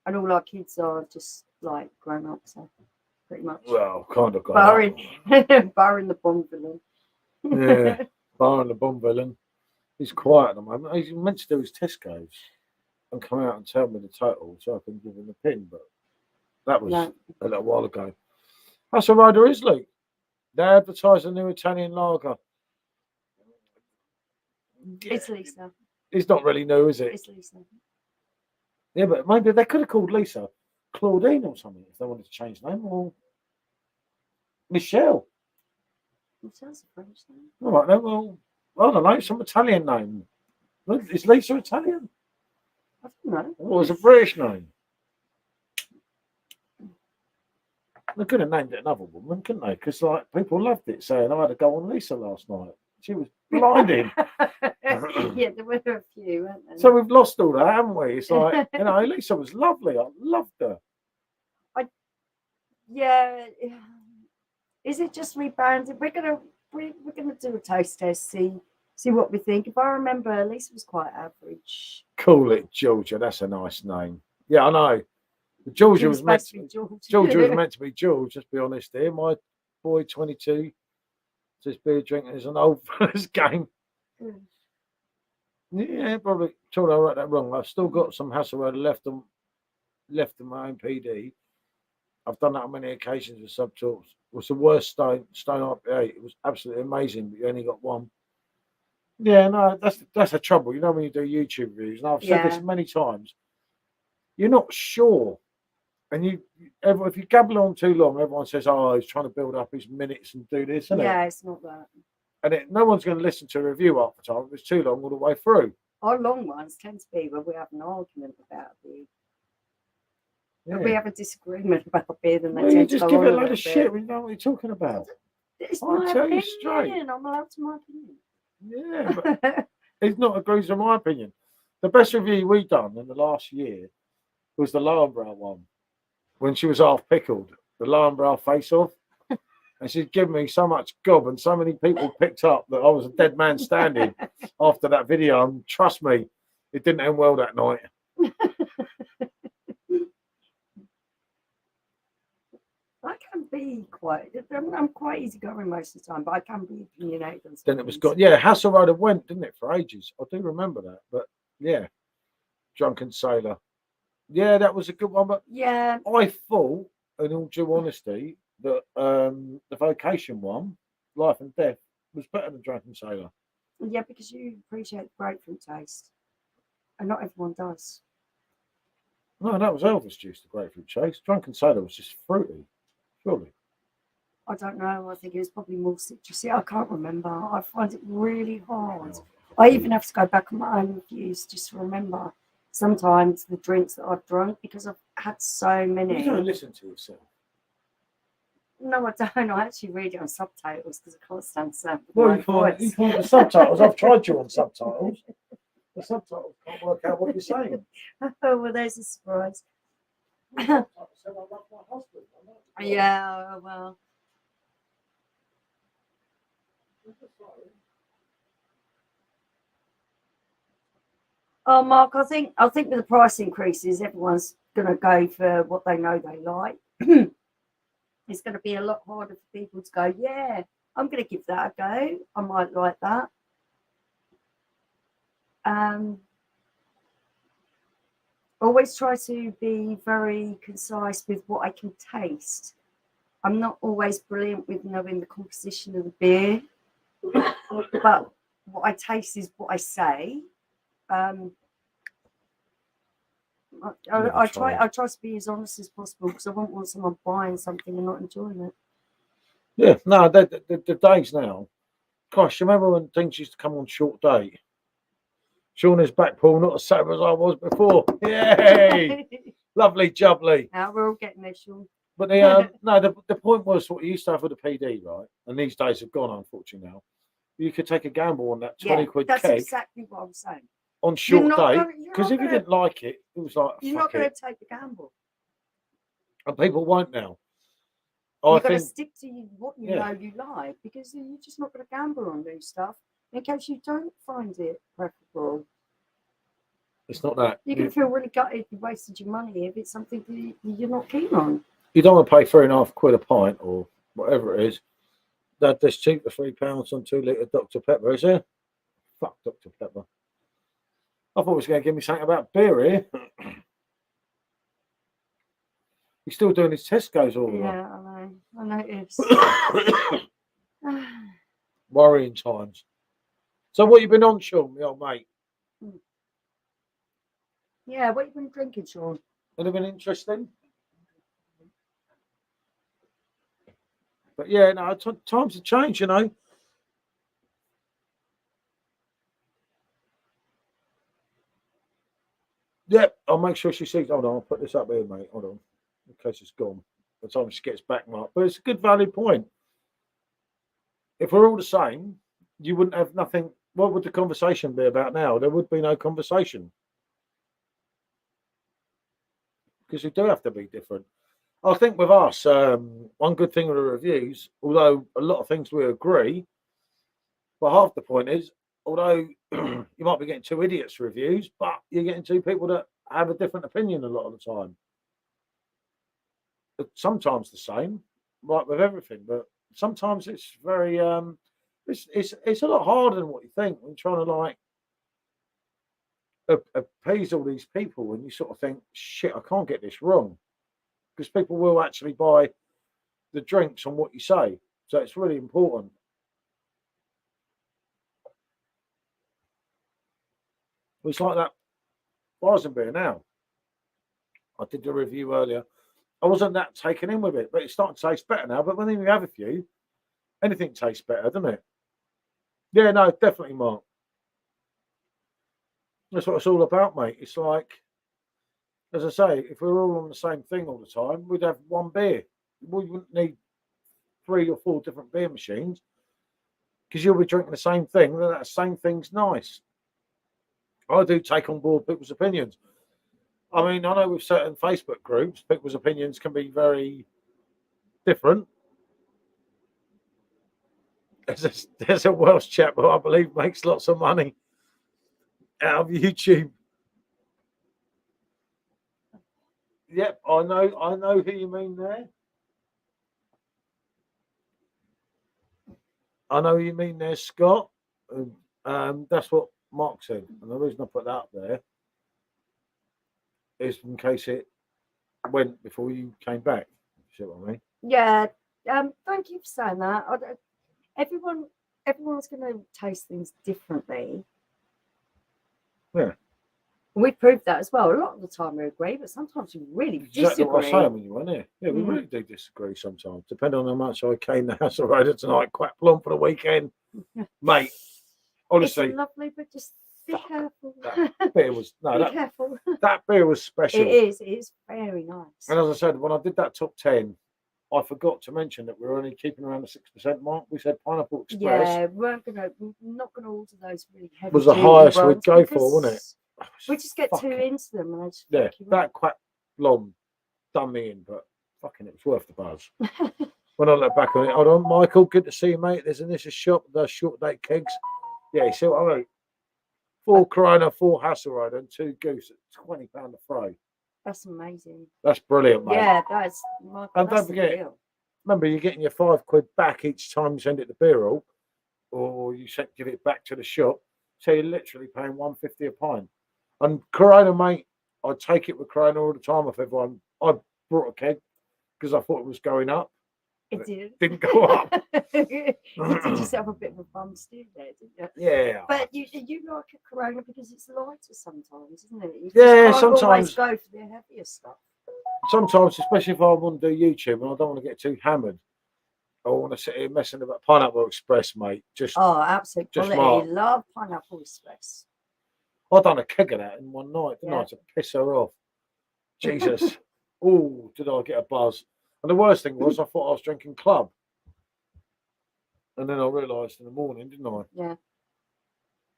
B: And all our kids are just like grown up, so pretty much.
A: Well, kind of.
B: Barring the bomb villain.
A: Yeah, barring the bomb villain. He's quiet at the moment. He's meant to do his Tesco's and come out and tell me the total so I can give him a pin, but that was a little while ago. That's a rider is, Luke. They advertise a new Italian lager.
B: It's Lisa.
A: It's not really new, is it?
B: It's Lisa.
A: Yeah, but maybe they could have called Lisa Claudine or something if they wanted to change name, or Michelle.
B: Michelle's a French name.
A: All right, then, well, I don't know, some Italian name. Is Lisa Italian?
B: I don't know.
A: Or was it a British name? They could have named it another woman, couldn't they? Because like people loved it, saying I had to go on Lisa last night. She was blinding.
B: Yeah, there were a few, weren't there?
A: So we've lost all that, haven't we? It's like, you know, Lisa was lovely. I loved her.
B: Yeah. Is it just rebranded? We're gonna do a taste test, see what we think. If I remember, Lisa was quite average.
A: Call it Georgia. That's a nice name. Yeah, I know. Georgia was meant to be Georgia was meant to be George. Let's be honest here. My boy, 22, says beer drinking is an old fella's game.
B: Mm.
A: Yeah, probably. Told I wrote that wrong. I've still got some Hasselblad left in my own PD. I've done that on many occasions with subtools. It was the worst stone IPA. It was absolutely amazing, but you only got one. Yeah, no, that's the trouble. You know when you do YouTube reviews, and I've said this many times, you're not sure. And if you gabble on too long, everyone says, "Oh, he's trying to build up his minutes and do this," isn't it?
B: Yeah, it's not that.
A: And no one's going to listen to a review half the time if it's too long all the way through.
B: Our long ones tend to be when we have an argument about beer. If we have a disagreement about beer, then they tend
A: you
B: to
A: just
B: go
A: give
B: on
A: it a
B: a
A: load
B: little
A: of shit. We know what you're talking about.
B: It's
A: I'll
B: my
A: tell
B: opinion.
A: you straight.
B: I'm allowed to my opinion.
A: Yeah, but it's not agrees with my opinion. The best review we done in the last year was the Lowenbrow one, when she was half pickled, the Lowenbrow face-off. And she'd given me so much gob, and so many people picked up that I was a dead man standing after that video. And trust me, it didn't end well that night.
B: I can be I'm quite easygoing most of the time, but I can be opinionated.
A: Then it was got, yeah, Hasselroder went, didn't it, for ages? I do remember that, but yeah, Drunken Sailor. Yeah, that was a good one, but
B: yeah,
A: I thought, in all due honesty, that the Vocation one, Life and Death, was better than Drunken Sailor.
B: Yeah, because you appreciate the grapefruit taste, and not everyone does.
A: No, that was Elvis Juice, the grapefruit chase. Drunken Sailor was just fruity, surely.
B: I don't know. I think it was probably more citrusy. I can't remember. I find it really hard. I even have to go back on my own reviews just to remember sometimes the drinks that I've drunk because I've had so many.
A: You don't listen to yourself.
B: No, I don't. I actually read it on subtitles because I can't stand sound.
A: Well, you can't the subtitles. I've tried you on subtitles. The subtitles can't work out what you're saying.
B: Oh, well, there's a surprise. Yeah, well. Oh, Mark, I think with the price increases, everyone's going to go for what they know they like. It's going to be a lot harder for people to go, yeah, I'm going to give that a go. I might like that. Always try to be very concise with what I can taste. I'm not always brilliant with knowing the composition of the beer, but what I taste is what I say. I try to be as honest as possible because I won't want someone buying something and not enjoying it.
A: Yeah, no, the days now. Gosh, you remember when things used to come on short day? Shauna's Blackpool, not as sober as I was before. Yay! Lovely jubbly.
B: Now we're all getting there, Sean.
A: But the point was what you used to have with the PD, right? And these days have gone, unfortunately now. You could take a gamble on that 20 quid
B: that's
A: keg.
B: That's exactly what I'm saying.
A: On short day, because if you didn't like it, it was like,
B: you're not going to take the gamble.
A: And people won't now.
B: You've got to stick to what you know you like, because you're just not going to gamble on new stuff in case you don't find it preferable.
A: It's not that.
B: You can feel really gutted you wasted your money if it's something that you're not keen on.
A: You don't want to pay £3.50 a pint or whatever it is. That's cheap for £3 on 2 litre Dr. Pepper, is it? Fuck Dr. Pepper. I thought it was going to give me something about beer here. He's still doing his Tesco's order.
B: Yeah, I know.
A: Worrying times. So what you been on, Sean, my old mate?
B: Yeah, what you been drinking, Sean?
A: Would have been interesting. But yeah, no, times have changed, you know. Yep, I'll make sure she sees. Hold on, I'll put this up here, mate. Hold on, in case it's gone. By the time she gets back, Mark. But it's a good valid point. If we're all the same, you wouldn't have nothing. What would the conversation be about now? There would be no conversation because we do have to be different. I think with us, one good thing with the reviews, although a lot of things we agree, but half the point is, although you might be getting two idiots reviews, but you're getting two people that have a different opinion a lot of the time. But sometimes the same, like with everything, but sometimes it's very it's a lot harder than what you think when you're trying to like appease all these people and you sort of think, shit, I can't get this wrong. Because people will actually buy the drinks on what you say. So it's really important. It's like that Weizenbier now. I did the review earlier. I wasn't that taken in with it, but it's starting to taste better now. But when you have a few, anything tastes better, doesn't it? Yeah, no, definitely, Mark. That's what it's all about, mate. It's like, as I say, if we were all on the same thing all the time, we'd have one beer. We wouldn't need 3 or 4 different beer machines because you'll be drinking the same thing. And that same thing's nice. I do take on board people's opinions. I mean, I know with certain Facebook groups, people's opinions can be very different. There's a Welsh chap who I believe makes lots of money out of YouTube. Yep, I know who you mean there. I know who you mean there, Scott. That's what Mark said. And the reason I put that up there is in case it went before you came back. You see what I mean?
B: Yeah. Thank you for saying that. Everyone's going to taste things differently.
A: Yeah.
B: We proved that as well. A lot of the time we agree, but sometimes we really
A: Exactly
B: disagree.
A: what I was saying when you weren't here. Yeah, we really do disagree sometimes, depending on how much I came the house rider tonight, quite plump for the weekend. Mate, honestly.
B: It's lovely, but just be careful.
A: That beer was
B: careful.
A: That beer was special.
B: It is very nice.
A: And as I said, when I did that top 10, I forgot to mention that we were only keeping around the 6% mark. We said Pineapple Express.
B: Yeah, we're not gonna order those really heavy.
A: Was the highest we'd go for, wasn't it?
B: We just get too into them, and I just
A: that quite long done me in, but fucking it was worth the buzz. When I look back on it, hold on, Michael, good to see you, mate. There's an initial shop that does short date kegs. Yeah, you see what I mean? 4 Corona, 4 Hasselrider, and 2 Goose at £20 a fray.
B: That's amazing.
A: That's brilliant, mate.
B: Yeah, that's.
A: And don't forget, remember, you're getting your £5 back each time you send it to beer hall, or you give it back to the shop. So you're literally paying £1.50 a pint. And Corona, mate, I take it with Corona all the time off everyone. I brought a keg because I thought it was going up.
B: It
A: didn't go up.
B: You did yourself a bit of a bum steer there, didn't you?
A: Yeah.
B: But you like a Corona because it's lighter sometimes, isn't it? You
A: sometimes
B: always go for the heavier stuff.
A: Sometimes, especially if I want to do YouTube and I don't want to get too hammered, I want to sit here messing about Pineapple Express, mate.
B: Absolutely.
A: Just
B: love Pineapple Express.
A: I done a keg of that in one night, didn't I, to piss her off. Jesus. Oh, did I get a buzz? And the worst thing was I thought I was drinking club. And then I realised in the morning, didn't I?
B: Yeah.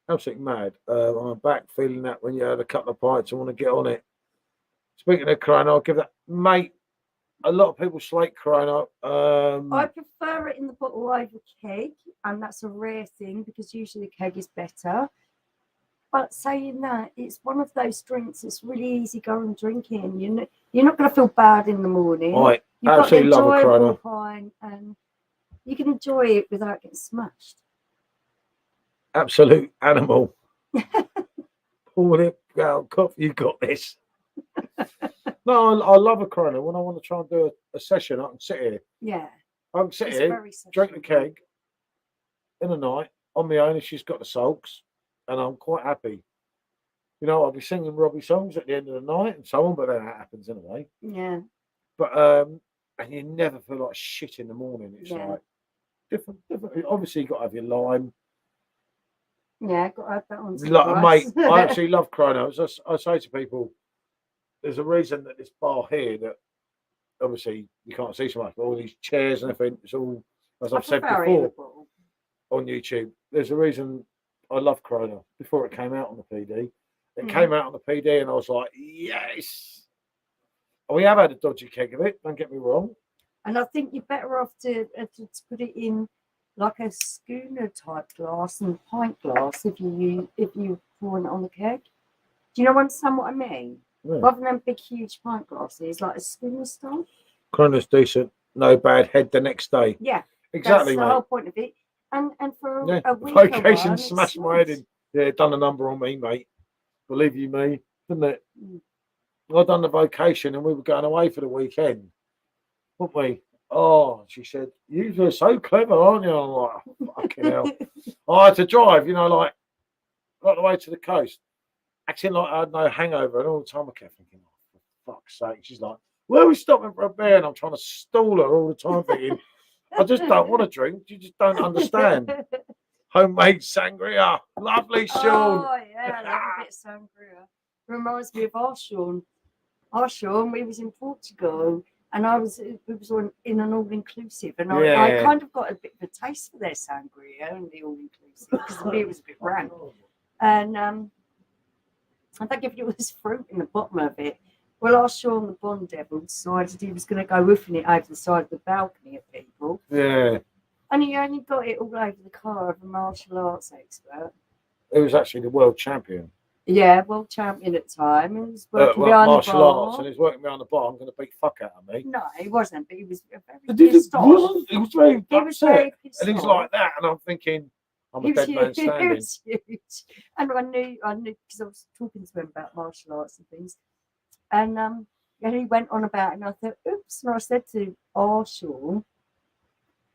A: Absolutely mad. I'm back feeling that when you had a couple of pints, I want to get on it. Speaking of Corona, I'll give that, mate, a lot of people slate Corona.
B: I prefer it in the bottle over keg, and that's a rare thing because usually the keg is better. But saying that, it's one of those drinks that's really easy going drinking. You're not going to feel bad in the morning.
A: I absolutely love a Corona.
B: Pint, and you can enjoy it without getting smashed.
A: Absolute animal. Pull it out, cough, you got this. No, I love a Corona. When I want to try and do a session, I can sit here.
B: Yeah.
A: I can sit here, drink the keg in the night on my own if she's got the sulks, and I'm quite happy. You know, I'll be singing Robbie songs at the end of the night and so on, but then that happens anyway.
B: Yeah.
A: But and you never feel like shit in the morning. It's like different. Obviously, you got to have your lime.
B: Yeah, got to have that on.
A: Like, mate, I absolutely love Chronos. I say to people, there's a reason that this bar here that obviously you can't see so much, but all these chairs and everything, it's all, as I've said before on YouTube, there's a reason I love Corona. Before it came out on the PD, it came out on the PD, and I was like, yes. We have had a dodgy keg of it, don't get me wrong.
B: And I think you're better off to put it in like a schooner type glass and pint glass if you pour it on the keg. Do you know what I mean? Yeah. Rather than big huge pint glasses, like a schooner style.
A: Corona's decent, no bad head the next day.
B: Yeah,
A: exactly.
B: That's the whole point of it. And for a week,
A: vacation smashed my head in. Yeah, it done a number on me, mate. Believe you me, didn't it? I done the vacation and we were going away for the weekend, weren't we? Oh, she said, you were so clever, aren't you? I'm like, oh, fucking hell. I had to drive, you know, like, right the way to the coast, acting like I had no hangover. And all the time I kept thinking, oh, for fuck's sake. She's like, where are we stopping for a beer? And I'm trying to stall her all the time, thinking, I just don't want to drink. You just don't understand. Homemade sangria. Lovely, Sean.
B: Oh, yeah, I love a bit of sangria. Reminds me of our Sean. Our Sean, we was in Portugal and we was in an all-inclusive and I kind of got a bit of a taste for their sangria and the all-inclusive because the beer was a bit rank. And I think if it was fruit in the bottom of it, well, our Sean the Bond Devil decided he was going to go woofing it over the side of the balcony at people.
A: Yeah.
B: And he only got it all over the car of a martial arts expert.
A: He was actually the world champion.
B: Yeah, world champion at the time. He was working behind
A: martial
B: the bar.
A: arts, and he's working behind the bar. I'm going to beat fuck out of me.
B: No, he wasn't, but he was very pissed off.
A: He was very upset.
B: Pissed
A: and he's
B: off.
A: like that, and I'm thinking, I'm a dead man standing.
B: He was huge. And I knew because I was talking to him about martial arts and things. And he went on about it, and I thought, oops. And I said to Sean,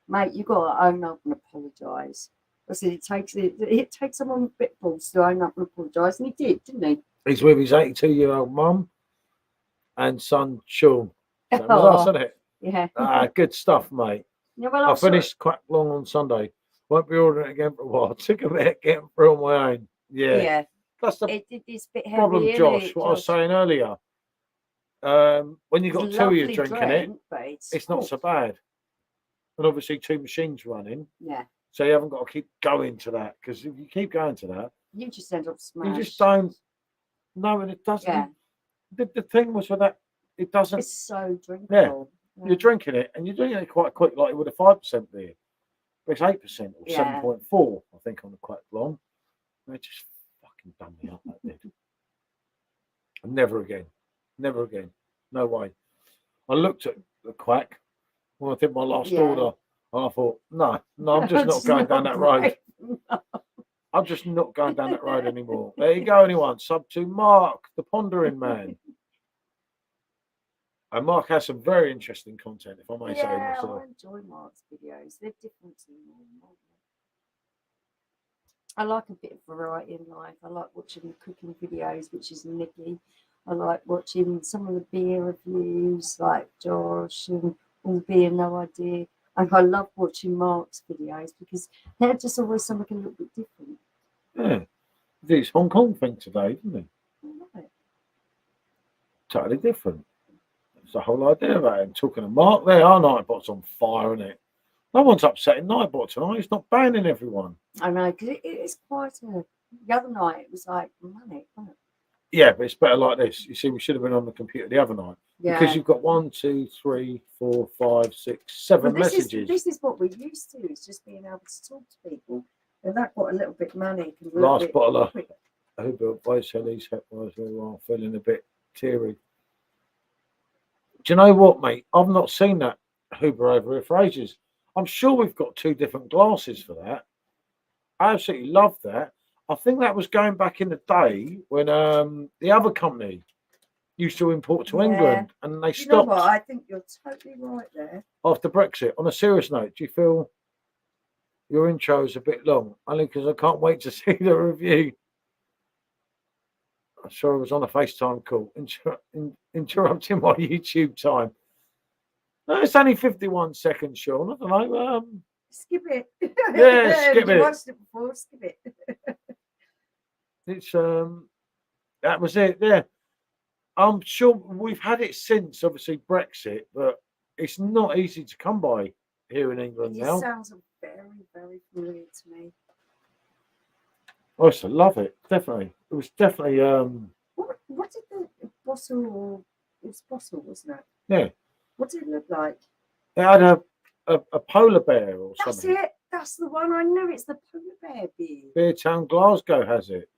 B: mate, you got to own up and apologise. I said it takes someone with bit balls to own up and apologise, and he did, didn't he?
A: He's with his 82-year-old mum and son Sean. That was us, isn't it?
B: Yeah.
A: Good stuff, mate.
B: Yeah, well,
A: I finished quite long on Sunday. Won't be ordering it again for a while. I took a bit getting through on my own. Yeah.
B: Yeah.
A: That's the
B: it's a bit heavy,
A: problem, Josh. What I was saying earlier. When you've got two of you drinking it's not so bad. And obviously 2 machines running.
B: Yeah.
A: So you haven't got to keep going to that, because if you keep going to that,
B: you just end up smashed.
A: You just don't. No, and it doesn't. Yeah. The thing was with that, it doesn't.
B: It's so drinkable.
A: Yeah. You're drinking it, and you're doing it quite quick, like with a 5% beer. But it's 8% or 7.4, I think, on the quite long. They just fucking done me up. That did. And never again. Never again. No way. I looked at the quack when I did my last order. And I thought, no, I'm just not going down that road. No. I'm just not going down that road anymore. There you go, anyone. Sub to Mark, the Pondering Man. And Mark has some very interesting content, if I may say myself.
B: I enjoy Mark's videos. They're different to me. I like a bit of variety in life. I like watching the cooking videos, which is Nikki. I like watching some of the beer reviews, like Josh and All Beer No Idea. And I love watching Mark's videos because they're just always something a little bit different.
A: Yeah. He did his Hong Kong thing today, didn't he?
B: Right.
A: Totally different. That's the whole idea about him. Talking to Mark there, our Nightbot's on fire, isn't it? No one's upsetting Nightbot tonight. He's not banning everyone.
B: I know, because it is quite a... The other night, it was like manic, wasn't it?
A: Yeah, but it's better like this. You see, we should have been on the computer the other night.
B: Yeah.
A: Because you've got 1, 2, 3, 4, 5, 6, 7 messages.
B: This is what we're used to. It's just being able to talk to people. And that got a little bit manic. And
A: Last bottle of Uber Vice Helly's I'm feeling a bit teary. Do you know what, mate? I've not seen that Uber over here for ages. I'm sure we've got 2 different glasses for that. I absolutely love that. I think that was going back in the day when the other company used to import to England, and they stopped.
B: You know what? I think you're totally right there.
A: After Brexit. On a serious note, do you feel your intro is a bit long? Only because I can't wait to see the review. I'm sure I was on a FaceTime call, interrupting my YouTube time. No, it's only 51 seconds, Sean. I don't know.
B: Skip it.
A: Yeah, skip
B: You
A: it.
B: watched it before, skip it.
A: It's that was it. Yeah, I'm sure we've had it since obviously Brexit, but it's not easy to come by here in England
B: It
A: now.
B: sounds very, very familiar to me.
A: I used to love it. Definitely, it was definitely.
B: What did the bottle, or it was bottle, wasn't it?
A: Yeah.
B: What did it look like?
A: It had a polar bear or
B: That's
A: something.
B: it. That's the one. I know it's the polar bear beer.
A: Beer Town Glasgow has it.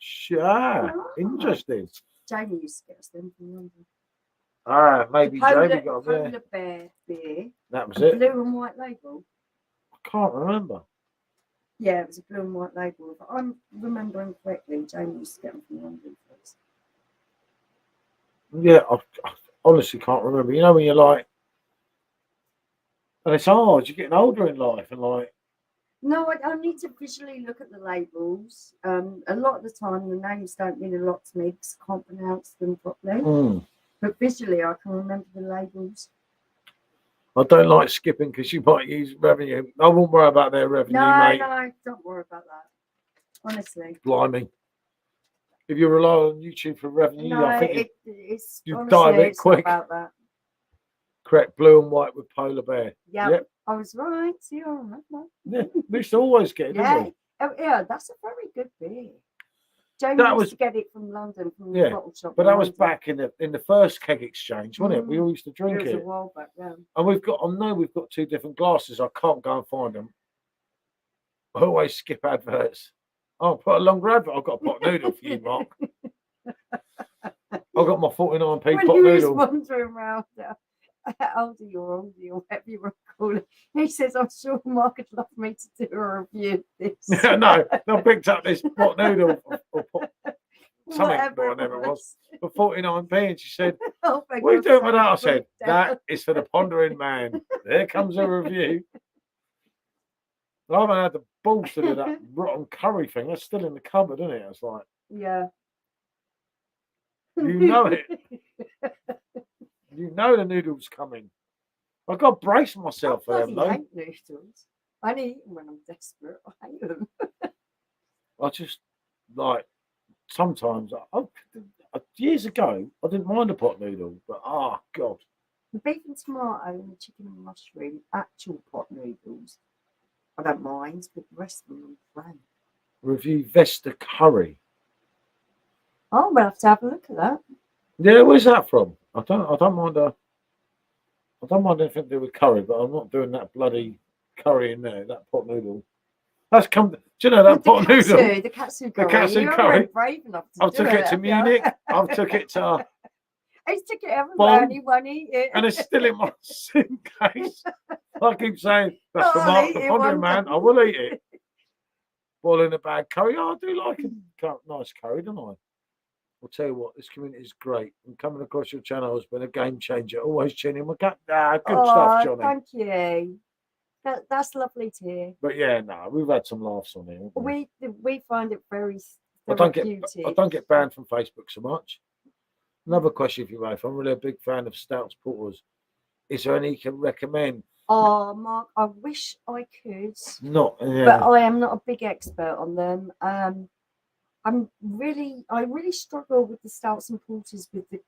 A: Interesting.
B: Jamie used to get us them from London.
A: Maybe Jamie got there.
B: Polar bear beer.
A: That was it.
B: Blue and white label.
A: I can't remember.
B: Yeah, it was a blue and white label. If I'm remembering correctly, Jamie used to get them from London first.
A: Yeah, I honestly can't remember. You know when you're like, and it's hard. You're getting older in life, and like.
B: No, I need to visually look at the labels. A lot of the time, the names don't mean a lot to me because I can't pronounce them properly. But visually, I can remember the labels.
A: I don't like skipping because you might use revenue. I won't worry about their revenue, mate.
B: No, don't worry about that. Honestly.
A: Blimey. If you rely on YouTube for revenue,
B: No,
A: I think
B: it's
A: you
B: honestly,
A: die a bit
B: it's
A: quick.
B: not about that.
A: Correct, blue and white with polar bear.
B: Yep. I was right. See, I remember.
A: Yeah, we used to always get it, didn't we?
B: Yeah, that's a very good beer. Jamie used to get it from London, from the bottle shop.
A: But that was back in the first keg exchange, wasn't it? We all used to drink it.
B: It was a while back, yeah.
A: And I know we've got two different glasses. I can't go and find them. I always skip adverts. I'll put a longer advert. I've got a pot noodle for you, Mark. I've got my 49p pot noodle.
B: When he was wandering around, oldie or whatever you want to call it, he says, I'm sure Mark would love me to do a review of this.
A: No, I picked up this pot noodle or pot, something, whatever it was, for 49p, and she said, what are you doing with that? I said, that is for the pondering man. There comes a review. I haven't had the balls to do that rotten curry thing. That's still in the cupboard, isn't it? It's like,
B: yeah.
A: You know it. You know the noodles coming. I've got to brace myself for them, though.
B: I hate noodles. I only eat them when I'm desperate. I hate them.
A: I just, like, sometimes, years ago, I didn't mind a pot noodle, but, God.
B: The beef and tomato and the chicken and mushroom, actual pot noodles, I don't mind, but the rest of them are great.
A: Review Vesta curry.
B: Oh, we'll have to have a look at that.
A: Yeah, where's that from? I don't mind anything to do with curry, but I'm not doing that bloody curry in there, that pot noodle. That's come. Do you know that pot noodle?
B: The katsu curry.
A: The katsu curry.
B: Brave enough to
A: I've took it to Munich. I've took it to.
B: I took it everywhere and he won't eat it.
A: And it's still in my suitcase. I keep saying, that's for Mark the pondering man. I will eat it. Boiling a bad curry. I do like a nice curry, don't I? I'll tell you what, this community is great. And coming across your channel has been a game changer. Always tuning in. Good stuff, Johnny.
B: Thank you. That's lovely to hear.
A: But yeah, no, we've had some laughs on here.
B: We find it very
A: I don't get banned from Facebook so much. Another question for you both. I'm really a big fan of stouts porters. Is there any you can recommend?
B: Oh, Mark, I wish I could.
A: Yeah.
B: But I am not a big expert on them. I really struggle with the stouts and porters with the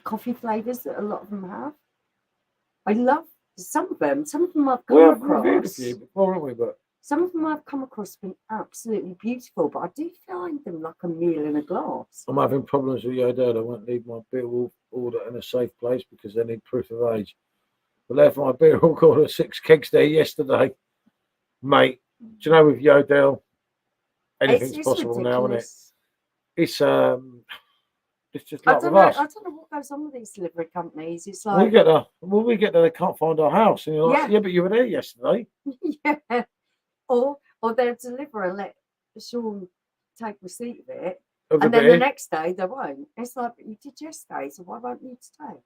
B: coffee flavors that a lot of them have. I love some of them. Some of them I've come across.
A: Reviewed a few before, haven't we? But
B: some of them I've come across have been absolutely beautiful, but I do find them like a meal in a glass.
A: I'm having problems with Yodel. I won't leave my beer order in a safe place because they need proof of age. I left my beer order 6 kegs there yesterday, mate. Do you know with Yodel, anything's possible now, isn't it? It's just like with us.
B: I don't know what goes on with these delivery companies. It's like
A: we get there, they can't find our house, and you're like, yeah, but you were there yesterday.
B: Yeah. Or they'll deliver and let Sean take receipt of it, and then the next day they won't. It's like, you did yesterday, so why won't you today?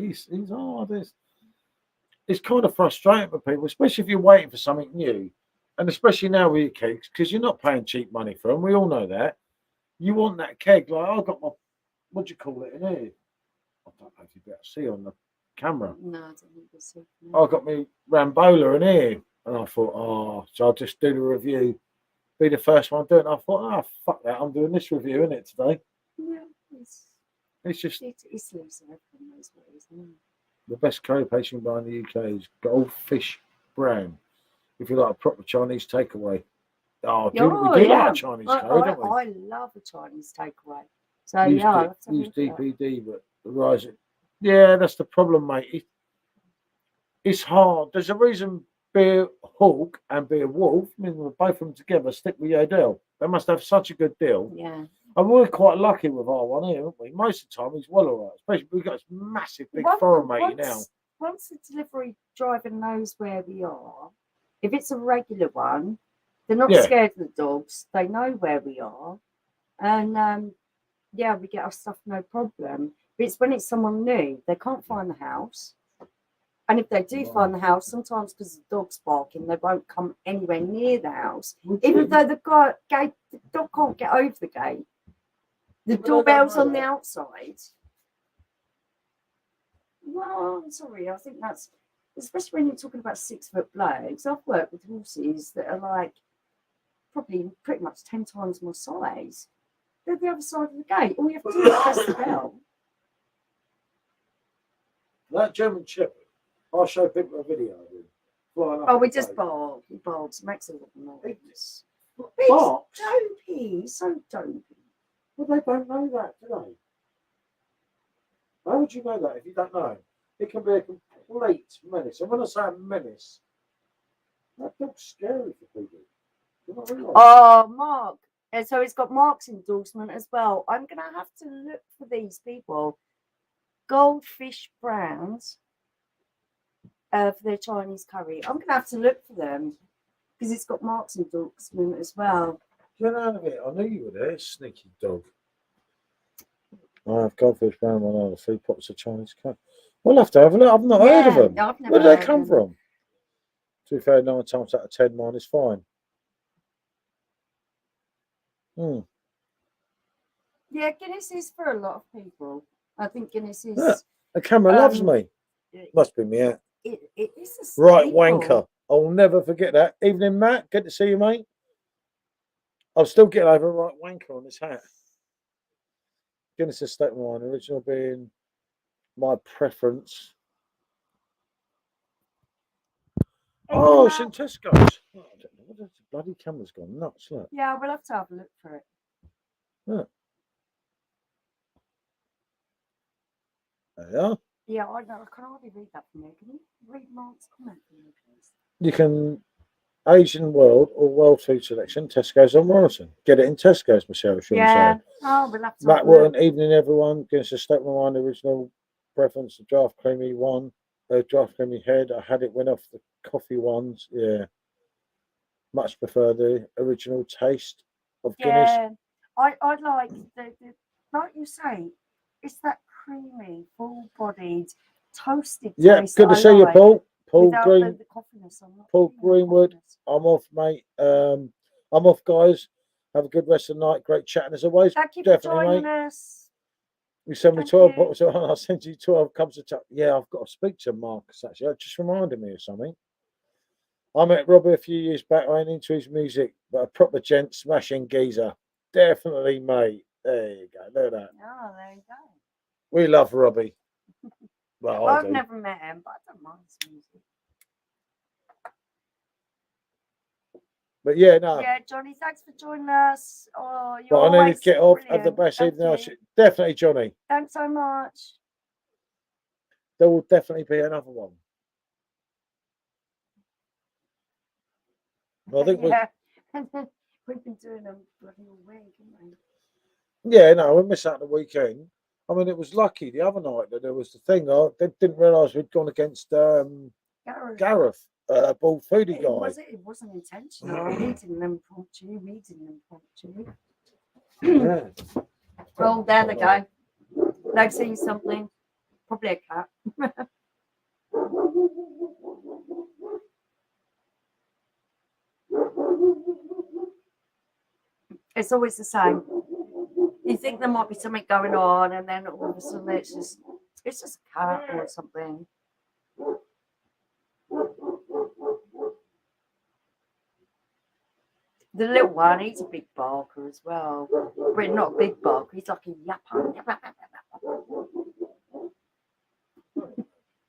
A: He's hard. It's kind of frustrating for people, especially if you're waiting for something new, and especially now with your kegs, because you're not paying cheap money for them. We all know that. You want that keg, like I've got what do you call it in here? I don't know if you better see on the camera.
B: No, I don't think we'll see.
A: I got me Rambola in here, and I thought, oh, so I'll just do the review, be the first one doing it. I thought, oh, fuck that, I'm doing this review, innit, today.
B: Yeah,
A: It's just
B: it's loose and everything knows what it is, isn't it?
A: the best curry paste you can buy in the UK is Goldfish Brown. If you like a proper Chinese takeaway. Oh, we do like Chinese curry, don't we?
B: I love a Chinese takeaway. So yeah,
A: use DPD, but the rise. Yeah, that's the problem, mate. It's hard. There's a reason Beer Hawk and Beer Wolf, I mean, both of them together stick with your deal. They must have such a good deal.
B: Yeah.
A: And we're quite lucky with our one here, aren't we? Most of the time, he's well all right. Especially we've got this massive big foreign matey now.
B: Once the delivery driver knows where we are, if it's a regular one, they're not scared of the dogs. They know where we are. And we get our stuff no problem. But it's when it's someone new, they can't find the house. And if they do find the house, sometimes because the dog's barking, they won't come anywhere near the house. Even though the dog can't get over the gate. The doorbell's on the outside. Well, I'm sorry. I think that's, especially when you're talking about 6-foot blokes. I've worked with horses that are like probably pretty much 10 times my size. They're the other side of the gate. All you have to do is press the bell.
A: That German Shepherd, I'll show people a video of him.
B: Oh, we just bark. He barks. It makes a lot of noise.
A: Barks?
B: Dopey. So dopey.
A: Well, they don't know that, do they? How would you know that if you don't know? It can be a complete menace. And when I say a menace, that dog's scary for people.
B: Oh, Mark. And so it's got Mark's endorsement as well. I'm going to have to look for these people. Goldfish Browns for their Chinese curry. I'm going to have to look for them because it's got Mark's endorsement as well.
A: Get out of it. I knew you were there, sneaky dog. I have Goldfish Brown one other 3 pots of Chinese curry. We'll have to have a look. I've not heard of them. Where do they come from? 2 fair 9 times out of 10, mine is fine.
B: Yeah, Guinness is for a lot of people. I think Guinness is.
A: Yeah, the camera loves me. Must be me out.
B: It is a
A: right wanker. I'll never forget that. Evening, Matt. Good to see you, mate. I'm still getting over a right wanker on this hat. Guinness Estate Wine, original being my preference. Oh, it's in Tesco's. Oh, I don't know. The bloody camera's gone nuts. Look.
B: Yeah, we'll have to have a look for it.
A: Yeah. There you are.
B: Yeah, I know. I can hardly read that from here. Can you read Mark's comment for me, please?
A: You can Asian World or World Food Selection, Tesco's on Morrison. Get it in Tesco's, Michelle.
B: Yeah. Oh, we'll have to.
A: Matt Wharton, evening, everyone. Guinness Estate Wine, original preference, the draft creamy one. Draft creamy head. I had it went off the coffee ones. Yeah. Much prefer the original taste of Guinness.
B: Yeah. I like the like you say, it's that creamy, full-bodied, toasted taste.
A: Good to see you, Paul. Paul Green.
B: The
A: Paul Greenwood. I'm off, mate. I'm off, guys. Have a good rest of the night. Great chatting as always.
B: Thank you
A: definitely,
B: for joining us.
A: You send me 12 bottles. I'll send you 12 cups of tea. Yeah, I've got to speak to Marcus actually. That just reminded me of something. I met Robbie a few years back. I ain't into his music, but a proper gent, smashing geezer. Definitely, mate. There you go. Look at that.
B: Oh, there you go.
A: We love Robbie. Well,
B: I've never met him, but I don't mind his music.
A: But yeah, no.
B: Yeah, Johnny, thanks for joining us. Oh, you're
A: but I need to get off.
B: Brilliant.
A: Have the best evening. Definitely, Johnny.
B: Thanks so much.
A: There will definitely be another one. I think
B: we've been doing them bloody all week, haven't we?
A: Yeah, no, we missed out the weekend. I mean, it was lucky the other night that there was the thing. I didn't realise we'd gone against Gareth, bald foodie guy.
B: It wasn't intentional. We didn't impromptu.
A: Yeah.
B: Oh, there they go. They've seen something. Probably a cat. It's always the same. You think there might be something going on, and then all of a sudden it's just a cat or something. The little one, he's a big barker as well. But not a big barker, he's like a yapper.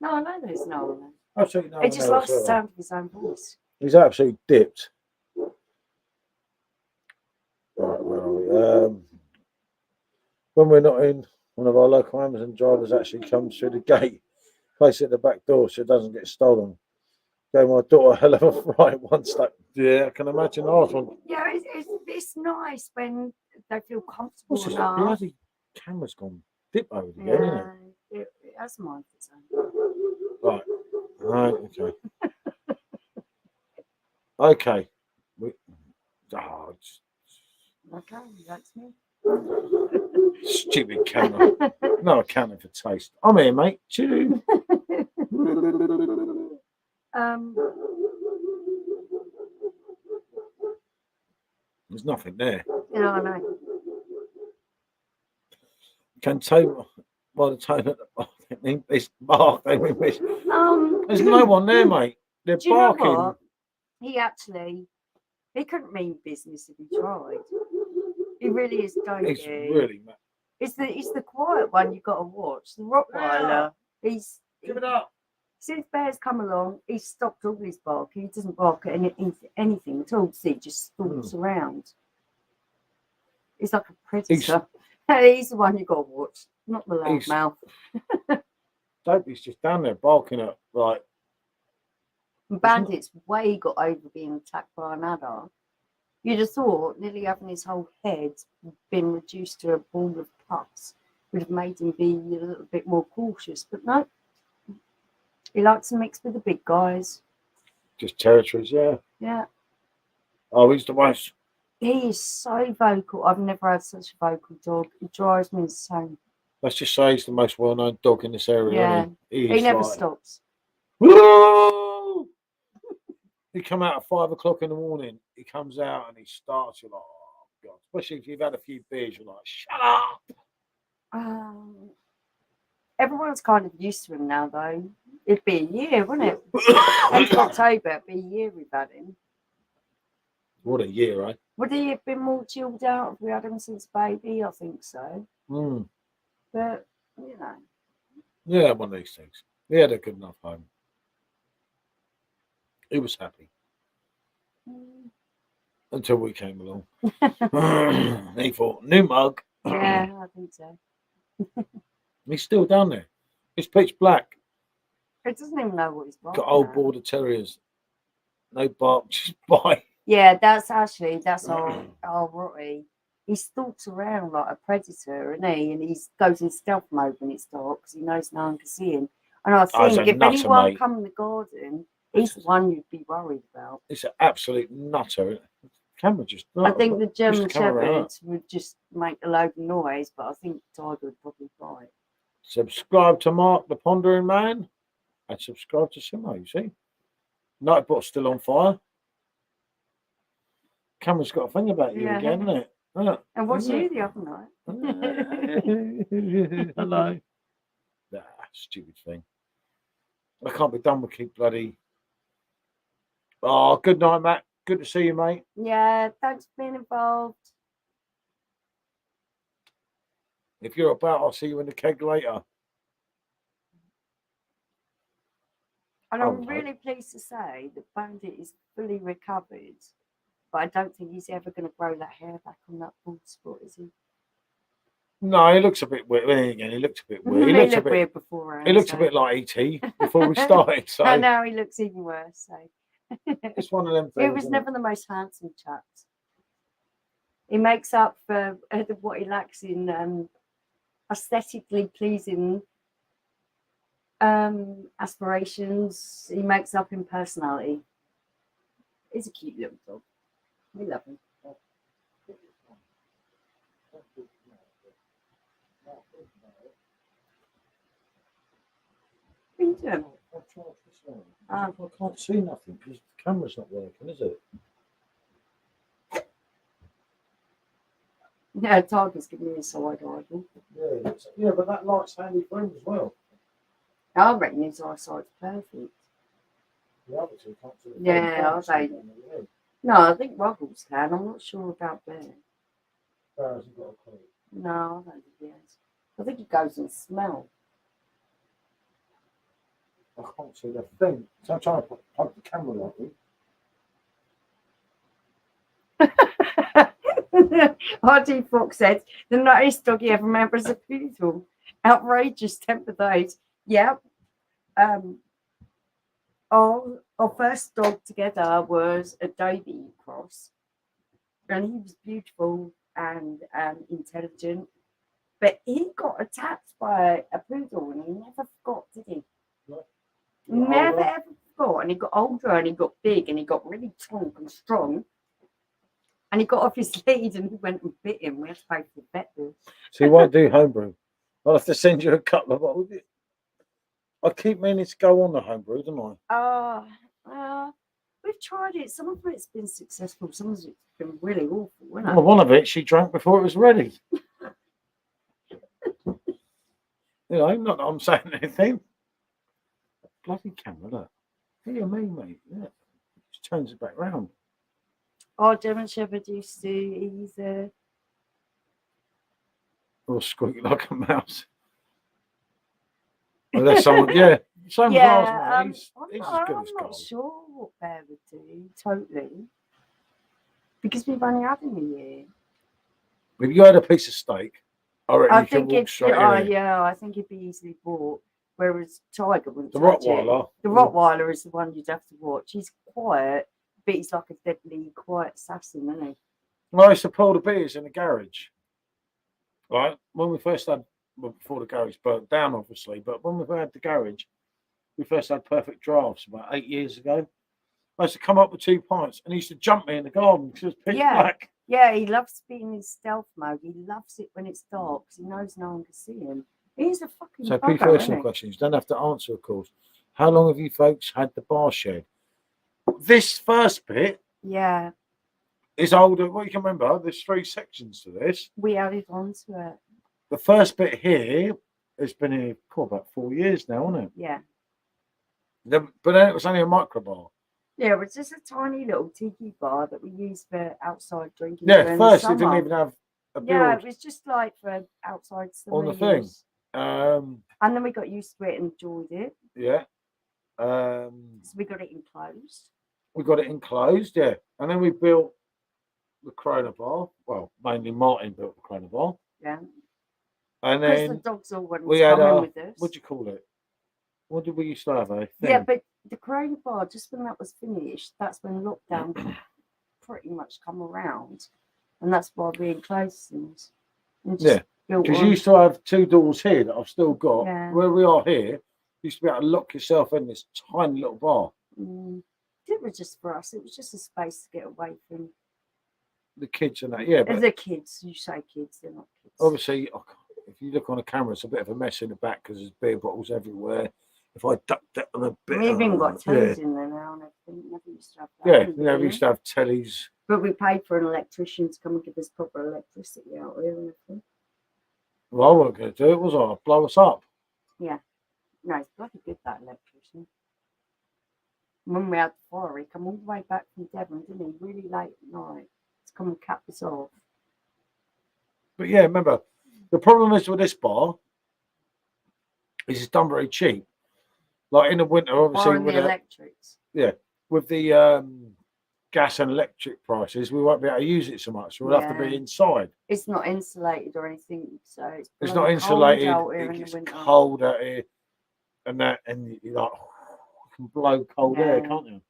B: No, I know there's no one.
A: Absolutely no
B: He
A: one
B: just
A: else
B: likes the
A: there.
B: sound of his own voice.
A: He's absolutely dipped. Right, where are we? When we're not in, one of our local Amazon drivers actually comes through the gate, place it at the back door so it doesn't get stolen. Gave my daughter a hell of a fright once. Yeah, I can imagine. I was one.
B: Yeah, it's nice when they feel comfortable
A: What's this?
B: enough.
A: Bloody camera's gone dip over again, isn't it?
B: It has mine for time.
A: Right, okay. Okay.
B: Okay, that's me.
A: Stupid camera. No accounting for taste. I'm here, mate. Chilli. There's nothing there.
B: Yeah, I know.
A: Can tell by the tone of this bark. There's no one there, mate. They're
B: do you
A: barking.
B: know what? He couldn't mean business if he tried. He really is dopey.
A: It's really mad.
B: It's the quiet one you've got to watch. The Rottweiler. He's
A: Give it up.
B: Since Bear's come along, he's stopped all his barking. He doesn't bark at anything at all. So he just stalks around. He's like a predator. He's the one you got to watch, not the loud mouth.
A: Dopey's just down there barking at like.
B: Bandit's way got over being attacked by an adder. You'd have thought nearly having his whole head been reduced to a ball of pus would have made him be a little bit more cautious, but no. He likes to mix with the big guys.
A: Just territories, yeah.
B: Yeah.
A: Oh, he's the worst.
B: He is so vocal. I've never had such a vocal dog. He drives me insane.
A: Let's just say he's the most well-known dog in this area.
B: Yeah. He never stops.
A: Woo! He come out at 5 o'clock in the morning. He comes out and he starts. You're like, oh God. Especially if you've had a few beers, you're like, shut up.
B: Everyone's kind of used to him now, though. It'd be a year, wouldn't it? End of October, it'd be a year we've had him.
A: What a year, eh?
B: Would he have been more chilled out if we had him since baby? I think so. But, you know.
A: Yeah, one of these things. He had a good enough home. He was happy. Until we came along. He thought, new mug.
B: Yeah, I think so.
A: He's still down there. It's pitch black.
B: He doesn't even know what he's barking
A: Got old
B: at.
A: border terriers. No bark, just bite.
B: Yeah, that's our Rotty. He stalks around like a predator, isn't he? And he goes in stealth mode when it's dark because he knows no one can see him. And I think if anyone come in the garden, he's the one you'd be worried about.
A: It's an absolute nutter. The camera just.
B: I think the German Shepherds would just make a load of noise, but I think Tiger would probably bite.
A: Subscribe to Mark the Pondering Man and subscribe to Simo, you see. Nightbot's still on fire. Camera's got a thing about you again, isn't it?
B: And what's you the other night?
A: Hello. Stupid thing. I can't be done with keep bloody. Oh, good night, Matt. Good to see you, mate.
B: Yeah, thanks for being involved.
A: If you're about, I'll see you in the keg later.
B: And I'm really pleased to say that Bandit is fully recovered, but I don't think he's ever going to grow that hair back on that bald spot, is he?
A: No, he looks a bit weird. Again, he looked a bit weird.
B: He looked weird beforehand.
A: He looked a bit like E.T. before we started. So.
B: And now he looks even worse. So.
A: It's one of them things.
B: He was never the most handsome chap. He makes up for what he lacks in aesthetically pleasing aspirations. He makes up in personality. He's a cute little dog. We love him. What are you doing?
A: I can't see nothing because the camera's not working, is it?
B: Yeah, Tiger's giving me a side eyeball.
A: Yeah, but that light's handy for him as well.
B: I reckon his eyesight's perfect.
A: The other two can't see the
B: Yeah,
A: phone,
B: I don't. No, I think Ruggles can. I'm not sure about Bear.
A: Bear hasn't got a clue.
B: No, I don't think he has. I think he goes and smell.
A: I can't see the thing. So I'm trying to plug the camera like
B: R.D. Fox said, the nicest dog he ever remembers is a poodle. Outrageous temper days. Yeah. Our first dog together was a Dobie cross. And he was beautiful and intelligent. But he got attacked by a poodle and he never forgot, did he?
A: No.
B: Never ever forgot. And he got older and he got big and he got really tall and strong. And he got off his lead and he went and bit him. We had to pay for the vet bill.
A: So you won't do homebrew. I'll have to send you a couple of bottles. I keep meaning to go on the homebrew, don't I?
B: We've tried it. Some of it's been successful. Some of it's been really awful.
A: Well, one of it she drank before it was ready. Not that I'm saying anything. Bloody camera, look. Hear me, mate. Yeah. Just turns it back round.
B: Our German Shepherd used to, he's
A: Or squeak like a mouse. Well, there's someone, yeah. Same as ours, mate. He's as good as
B: I'm not
A: gold.
B: sure what Bear would do, totally. Because we've only had him a year.
A: If you had a piece of steak, I reckon you
B: think
A: can walk straight in.
B: Yeah, I think it'd be easily bought. Whereas Tiger wouldn't
A: The
B: touch
A: Rottweiler.
B: it. The Rottweiler is the one you'd have to watch. He's quiet, but he's like a deadly quiet assassin, isn't he?
A: Well, I used to pull the beers in the garage. Right? When we first had, before the garage burnt down, obviously, but when we had the garage, we first had Perfect Drafts about 8 years ago. I used to come up with 2 pints and he used to jump me in the garden because it was pitch black.
B: Yeah, he loves being in stealth mode. He loves it when it's dark because he knows no one can see him. He's a fucking
A: So,
B: bugger,
A: personal questions. Don't have to answer, of course. How long have you folks had the bar shed? This first bit is older. Well, you can remember, there's 3 sections to this.
B: We added on to it.
A: The first bit here has been here for about 4 years now, hasn't it?
B: Yeah.
A: But then it was only a micro bar.
B: Yeah, it was just a tiny little tiki bar that we used for outside drinking.
A: Yeah, first it didn't even have a build.
B: Yeah, it was just like for outside
A: on the thing.
B: And then we got used to it and enjoyed it.
A: Yeah.
B: So we got it enclosed.
A: Yeah. And then we built the Corona bar. Well, mainly Martin built the Corona bar.
B: Yeah.
A: And then
B: the dogs all went
A: we had
B: with us.
A: What do you call it? What did we used to have?
B: Yeah, but the Corona bar, just when that was finished, that's when lockdown pretty much come around. And that's why we enclosed things.
A: Yeah. Because you used to have 2 doors here that I've still got. Yeah. Where we are here, you used to be able to lock yourself in this tiny little bar.
B: It was just for us. It was just a space to get away from
A: the kids and that. Yeah,
B: but the kids. You say kids, they're not kids.
A: Obviously, if you look on a camera, it's a bit of a mess in the back because there's beer bottles everywhere. If I duck that on a bit,
B: we've even got tellies in there now and everything. Never used to have that.
A: Yeah, we used to have tellies.
B: But we paid for an electrician to come and give us proper electricity out here and everything.
A: Well, I wasn't going to do it, was I? Blow us up.
B: Yeah. No, it's bloody good, that electrician. When we had the fire, he come all the way back from Devon, didn't he? Really late at night to come and cap us off.
A: But yeah, remember, the problem is with this bar is it's done very cheap. Like in the winter, obviously.
B: With the electrics.
A: Yeah. With the gas and electric prices, we won't be able to use it so much. We'll have to be inside.
B: It's not insulated or anything, so
A: it's not insulated. It's cold out here, and you're like, you can blow cold air, can't you?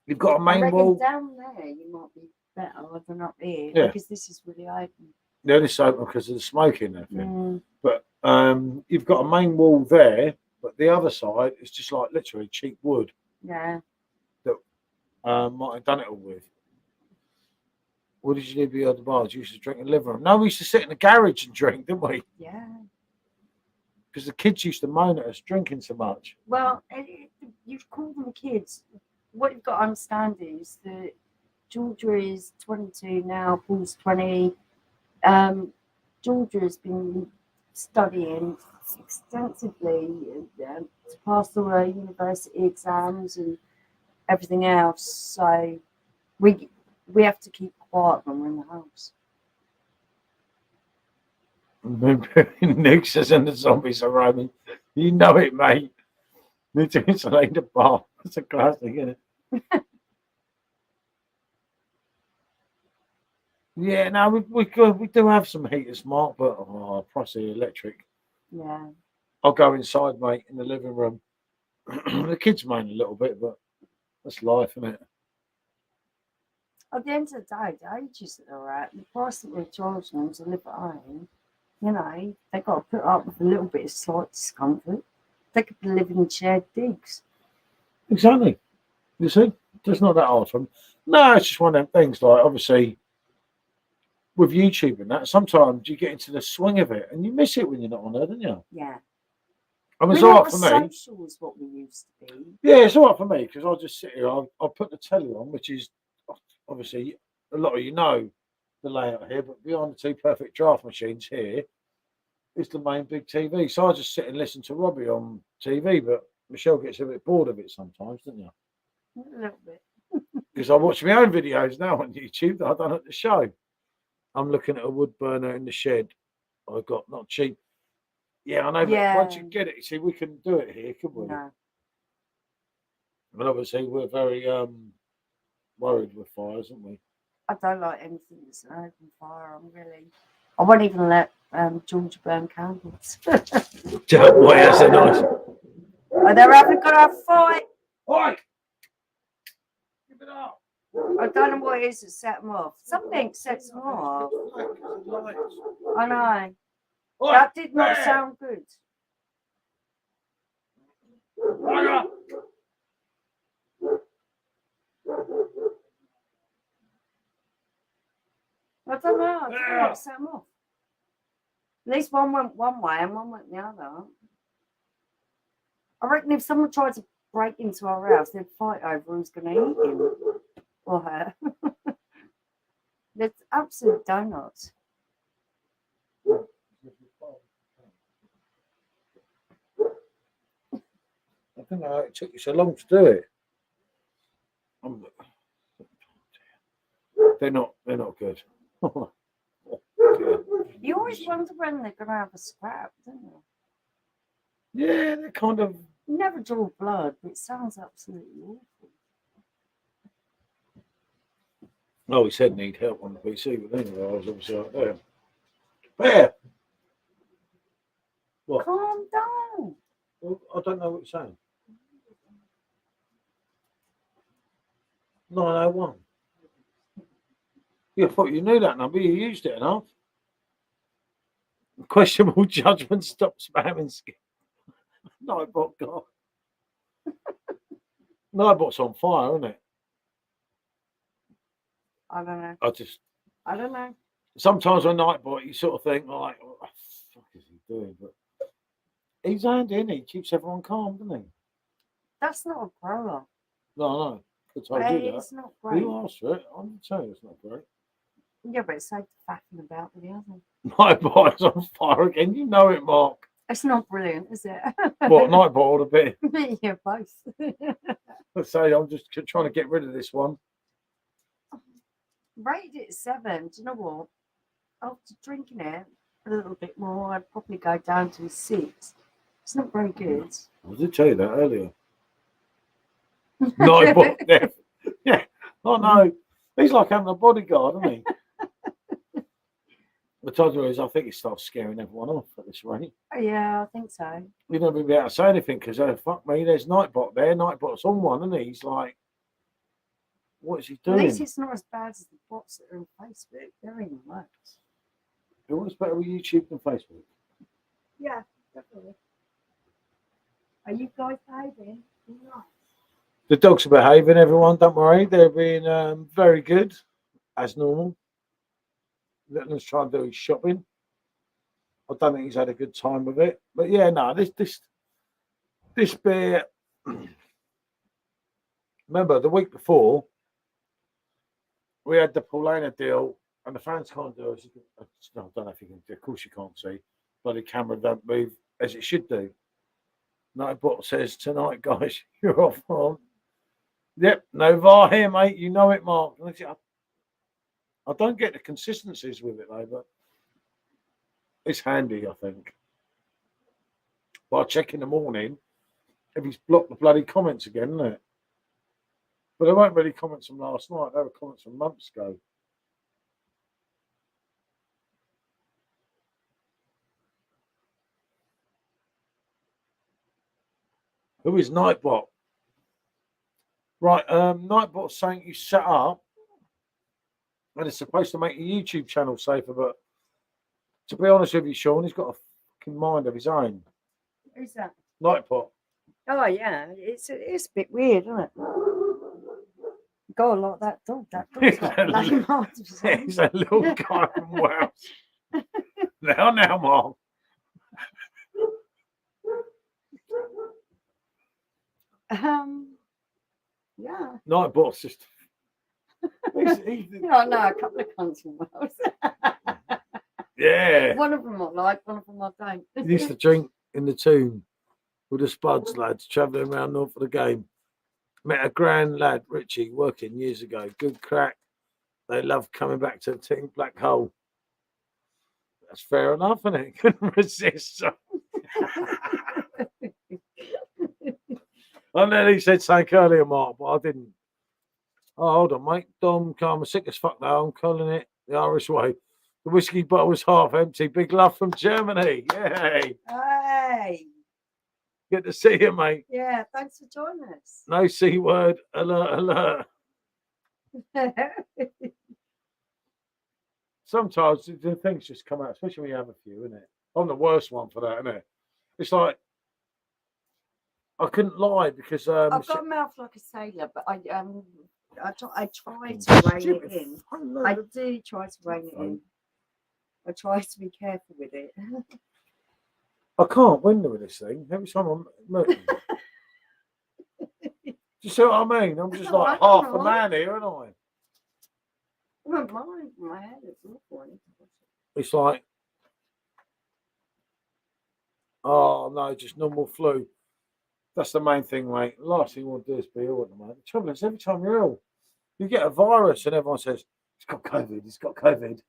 A: You've got a main wall
B: down there. You might be better than up here because this is really open.
A: Yeah, this is open because of the smoking and everything. But you've got a main wall there, but the other side is just like literally cheap wood.
B: Yeah.
A: Might have done it all with. What did you do behind the bars? You used to drink and live on. No, we used to sit in the garage and drink, didn't we?
B: Yeah.
A: Because the kids used to moan at us drinking so much.
B: Well, you call them kids. What you've got to understand is that Georgia is 22 now, Paul's 20. Georgia's been studying extensively to pass all her university exams and everything else. So we have to keep quiet when we're in the house.
A: Nukes and the zombies are roaming. You know it, mate. Need to insulate the bar. That's a classic, isn't it? Yeah, no, we do have some heaters, Mark, but price of electric.
B: Yeah.
A: I'll go inside, mate, in the living room. The kids moan a little bit, but that's life, isn't it?
B: At the end of the day, the ages that they're at, the price that we're charging them to live at home, you know, they've got to put up with a little bit of slight discomfort. They could be living in shared digs.
A: Exactly. You see, it's not that hard for them. No, it's just one of them things. Like, obviously, with YouTube and that, sometimes you get into the swing of it and you miss it when you're not on there, don't you?
B: Yeah.
A: I mean, it's
B: We're
A: all
B: not
A: right
B: as
A: for me.
B: social as what we used to be.
A: Yeah, it's all right for me because I'll just sit here. I'll put the telly on, which is obviously a lot of you know the layout here, but behind the two perfect draft machines here is the main big TV. So I just sit and listen to Robbie on TV, but Michelle gets a bit bored of it sometimes, doesn't you?
B: A little bit.
A: Because I watch my own videos now on YouTube that I've done at the show. I'm looking at a wood burner in the shed. I got not cheap. Yeah, I know, but once you get it, you see, we couldn't do it here, could we?
B: No.
A: And obviously, we're very worried with fires, aren't we?
B: I don't like anything that's an open fire. I won't even let Georgia burn candles.
A: Boy, that's so nice.
B: Oh, they're having got a fight.
A: Oi! Give it up.
B: I don't know what it is that set them off. Something sets them off. I know.
A: Oi,
B: That did not
A: there.
B: sound good. I don't know. I don't know what set them off. At least one went one way and one went the other. I reckon if someone tried to break into our house, they'd fight over who's going to eat him or her. They're absolute donuts.
A: I think it took you so long to do it. They're not good.
B: You always wonder when they're going to have a scrap, don't you?
A: Yeah, they're kind of.
B: You never draw blood, but it sounds absolutely awful.
A: Oh, he said need help on the PC, but anyway, I was obviously out there. Bear! What?
B: Calm down.
A: Well, I don't know what you're saying. 901. You thought you knew that number, you used it enough. Questionable judgment, stop spamming skin. Nightbot God. Nightbot's on fire, isn't it?
B: I don't know. I don't know.
A: Sometimes on Nightbot, you sort of think, like, what the fuck is he doing? But he's handy, isn't he? He keeps everyone calm, doesn't he?
B: That's not a grower.
A: No. I told you that.
B: It's not great.
A: You asked for it. I'm telling you it's not great.
B: Yeah, but it's so faffing about with the other.
A: Nightbot is on fire again. You know it, Mark.
B: It's not brilliant, is it?
A: What, Nightbot or the bit?
B: Yeah, both.
A: Let's say I'm just trying to get rid of this one.
B: Rated it 7. Do you know what? After drinking it a little bit more, I'd probably go down to a 6. It's not very good.
A: I did tell you that earlier. Nightbot death. Yeah. Oh no. He's like having a bodyguard, isn't he? The trouble is, I think he starts scaring everyone off at this rate.
B: Yeah, I think so.
A: You never be able to say anything because, fuck me, there's Nightbot there. Nightbot's on one, and he's like, what is he doing?
B: At least it's not as bad as the bots that are on Facebook. They're even worse.
A: It was better with YouTube than Facebook.
B: Yeah, definitely. Are you guys behaving? Nice.
A: The dogs are behaving, everyone. Don't worry. They're being very good, as normal. Letting us try and do his shopping. I don't think he's had a good time with it. But yeah, no, this bear. Remember, the week before, we had the Paulina deal And the fans can't do it. I don't know if you can. Of course, you can't see. Bloody camera don't move as it should do. Nightbot says tonight, guys, you're off on. Yep, no VAR here, mate. You know it, Mark. I don't get the consistencies with it though, but it's handy, I think. But I check in the morning if he's blocked the bloody comments again, isn't it? But they weren't really comments from last night. They were comments from months ago. Who is Nightbot? Right, Nightbot's saying you set up and it's supposed to make your YouTube channel safer, but to be honest with you, Sean, he's got a fucking mind of his own.
B: Who's that?
A: Nightbot.
B: Oh yeah, it's a bit weird, isn't it? God, like that dog. That dog's got a bloody mind of his own.
A: He's a little guy from Wales. Now, Mark.
B: Yeah.
A: Nightbot's just.
B: Yeah, I know a couple of cunts from Wales.
A: Yeah.
B: One of them I like, one of them I don't.
A: He used to drink in the tomb with the Spuds lads travelling around north of the game. Met a grand lad, Richie, working years ago. Good crack. They love coming back to the team black hole. That's fair enough, isn't it? Couldn't resist. I nearly said something earlier, Mark, but I didn't. Oh, hold on, mate. Dom, I'm sick as fuck now. I'm calling it the Irish way. The whiskey bottle is half empty. Big love from Germany. Yay.
B: Hey.
A: Good to see you, mate.
B: Yeah, thanks for joining us.
A: No C word. Alert. Sometimes the things just come out, especially when you have a few, isn't it? I'm the worst one for that, isn't it? It's like I couldn't lie because
B: I've got a mouth like a sailor, but I try to rein it in. I do try to rein it in. I try to be careful with it.
A: I can't win with this thing. Every time I'm do you see what I mean? I'm just like half a man here, aren't I?
B: My head is awful.
A: It's like, oh no, just normal flu. That's the main thing, mate. The last thing you want to do is be ill at the moment. The trouble is, every time you're ill, you get a virus, and everyone says he's got COVID. He's got COVID.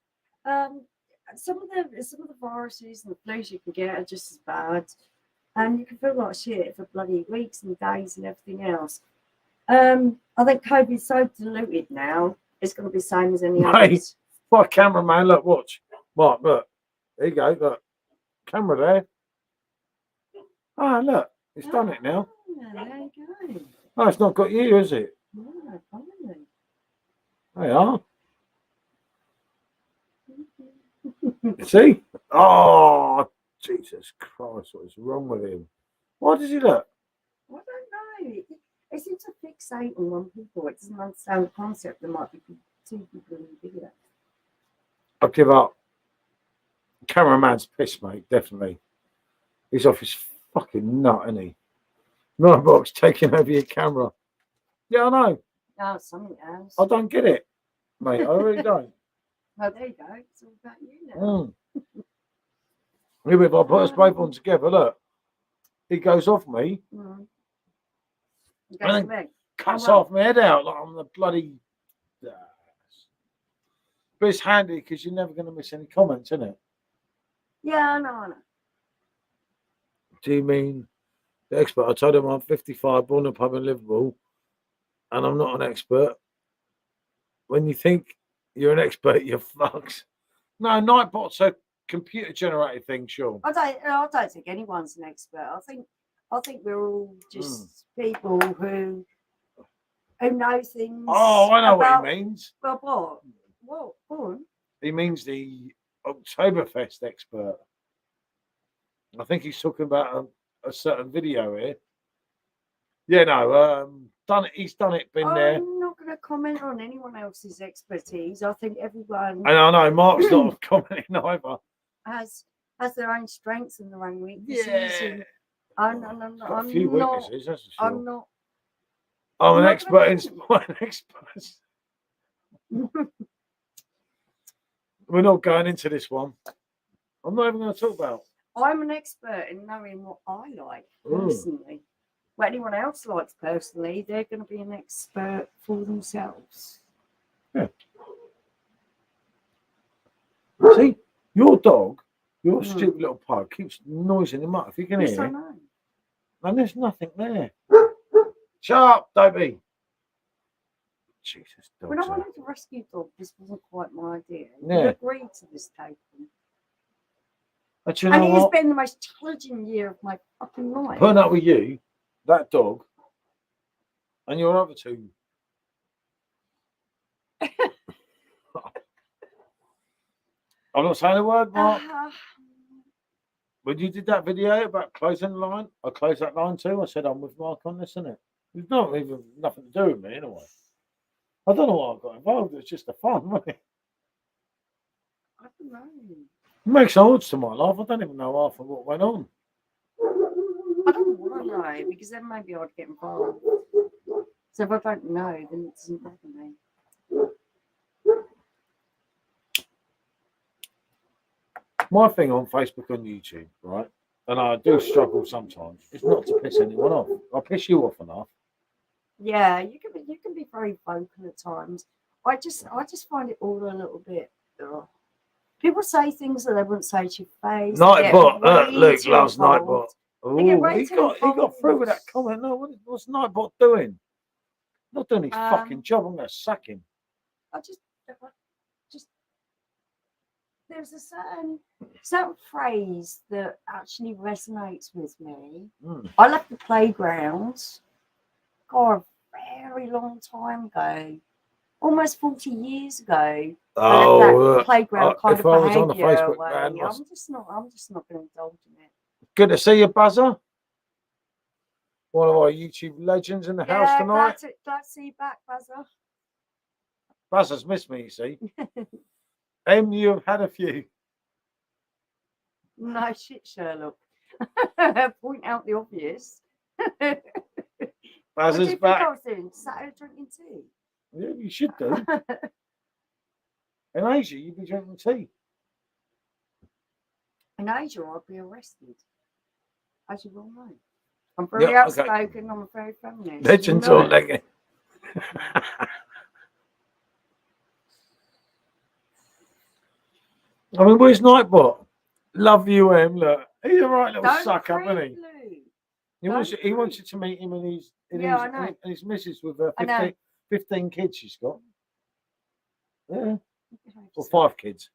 B: Some of the viruses and the flus you can get are just as bad, and you can feel like shit for bloody weeks and days and everything else. I think COVID's so diluted now. It's going to be the same as any others.
A: What cameraman? Look, watch. Mark, look. There you go. Look, camera there. Ah, look. It's done it now.
B: There you go.
A: Oh, it's not got you, is it?
B: No, finally.
A: They are. See? Oh, Jesus Christ, what is wrong with him? Why does he look?
B: I don't know. It seems to fixate on one people. It doesn't understand the concept. There might be two people in the video.
A: I'll give up. Cameraman's pissed, mate, definitely. He's off his fucking nut, isn't he? Nightbot's taking over your camera. Yeah, I know.
B: No, something else.
A: I don't get it, mate. I really don't.
B: Oh, there you go. It's all about you now.
A: Maybe if I put us both on together, look, he goes off me. And then cuts off my head out like I'm the bloody. But it's handy because you're never going to miss any comments, isn't it?
B: Yeah, I know.
A: Do you mean the expert? I told him I'm 55, born in a pub in Liverpool, and I'm not an expert. When you think you're an expert, you're fucked. No, Nightbot's a computer-generated thing, Sean.
B: I don't think anyone's an expert. I think we're all just people who know things.
A: Oh, I know what he means.
B: Well, what? What? Go on.
A: He means the Oktoberfest expert. I think he's talking about a certain video here. Yeah, no, he's done it, been there.
B: I'm not going to comment on anyone else's expertise. I think everyone.
A: And I know Mark's not commenting either.
B: Has their own strengths and their own weaknesses.
A: Yeah.
B: I'm
A: a few weaknesses, that's for sure.
B: I'm not.
A: I'm an expert in sport. We're not going into this one. I'm not even going to talk about.
B: I'm an expert in knowing what I like personally. What anyone else likes personally, they're going to be an expert for themselves.
A: Yeah. See, your dog, your stupid little pug, keeps noising him up. If you can hear it, and there's nothing there. Shut up, Dobie. Jesus, dog.
B: When I wanted to rescue dog, this wasn't quite my idea.
A: Yeah.
B: You agreed to this taking.
A: But you know
B: and it has
A: what?
B: been the most challenging year of my fucking life.
A: Putting up with you, that dog, and your other two. I'm not saying a word, Mark. When you did that video about closing the line, I closed that line too. I said I'm with Mark on this, isn't it? It's not even nothing to do with me anyway. I don't know why I got involved. It's just a fun, wasn't it?
B: I don't know.
A: It makes odds to my life. I don't even know half of what went on.
B: I don't want to know because then maybe I'd get involved. So if I don't know, then it doesn't matter me.
A: My thing on Facebook and YouTube, right? And I do struggle sometimes. It's not to piss anyone off. I piss you off enough.
B: Yeah, you can be very vocal at times. I just find it all a little bit. People say things that they wouldn't say to your face.
A: Nightbot, Luke loves
B: involved.
A: Nightbot. Oh, he got through with that comment. No, what's Nightbot doing? Not doing his fucking job. I'm going to sack him.
B: I just there's a certain phrase that actually resonates with me. I left the playground, God, a very long time ago, almost 40 years ago.
A: Oh,
B: that playground kind
A: if
B: of
A: I was on the
B: behaviour
A: Facebook
B: away.
A: ban,
B: I'm just not going to indulge in it.
A: Good to see you, Buzzer. One of our YouTube legends in the house tonight.
B: Glad to see you back, Buzzer.
A: Buzzer's missed me, you see. You have had a few.
B: No shit, Sherlock. Point out the obvious.
A: Buzzer's
B: what do you
A: back.
B: think I was doing? Saturday drinking tea?
A: Yeah, you should do. In Asia, you'd be drinking tea.
B: In Asia, I'd be arrested. As you well know. I'm very outspoken. Okay. I'm very feminist.
A: Legends or legging. I mean, where's Nightbot? Love you, look. He's a right little suck up, isn't he? He wants you to meet him and his missus with 15 kids she's got. Yeah. Or 5 kids.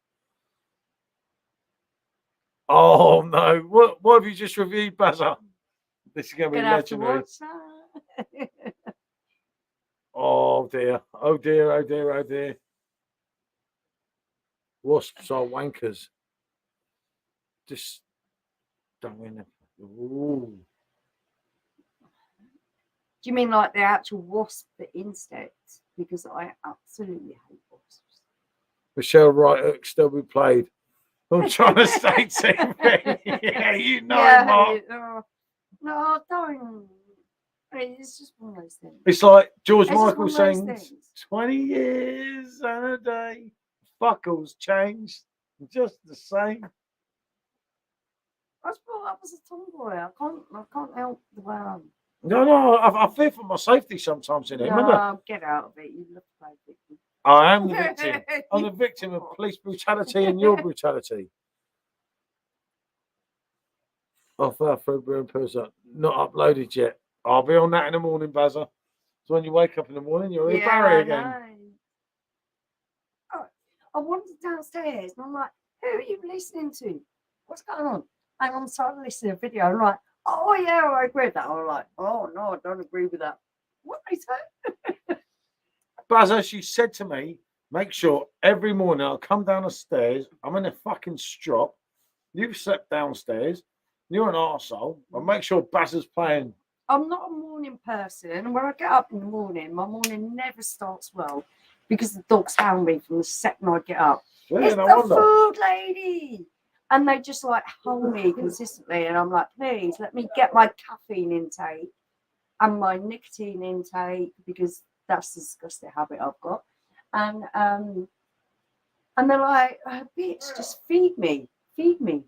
A: Oh no. What have you just reviewed, Buzzer? This is gonna be legendary. Oh dear. Oh dear, oh dear, oh dear. Wasps are wankers. Just don't win it. Ooh.
B: Do you mean like the actual wasp, the insect? Because I absolutely hate wasps.
A: Michelle Wright still be played. I'm trying to stay TV. Yeah, you know, Mark.
B: No, don't. It's just one of those things.
A: It's like George Michael sings 20 years and a day. Fuckles changed. Just the same.
B: I was brought up as a tomboy. I can't help the way I am.
A: No, I fear for my safety sometimes in it.
B: No, get out of it. You look like a victim.
A: I am the victim. I'm the victim of police brutality and your brutality. Off our February and person not uploaded yet. I'll be on that in the morning, Buzzer. So when you wake up in the morning, you're in Barry again.
B: Oh, I wandered downstairs and I'm like, who are you listening to? What's going on? And I'm starting to listen to a video. I'm like, oh yeah, I agree with that. I'm like, oh no, I don't agree with that. What they say?
A: Buzzer, she said to me, make sure every morning I'll come down the stairs. I'm in a fucking strop. You've slept downstairs. You're an arsehole. I'll make sure Buzzer's playing.
B: I'm not a morning person. And when I get up in the morning, my morning never starts well because the dogs hound me from the second I get up. It's the food lady. And they just like hold me consistently. And I'm like, please let me get my caffeine intake and my nicotine intake because that's the disgusting habit I've got. And And they're like, oh, bitch, just feed me. Feed me.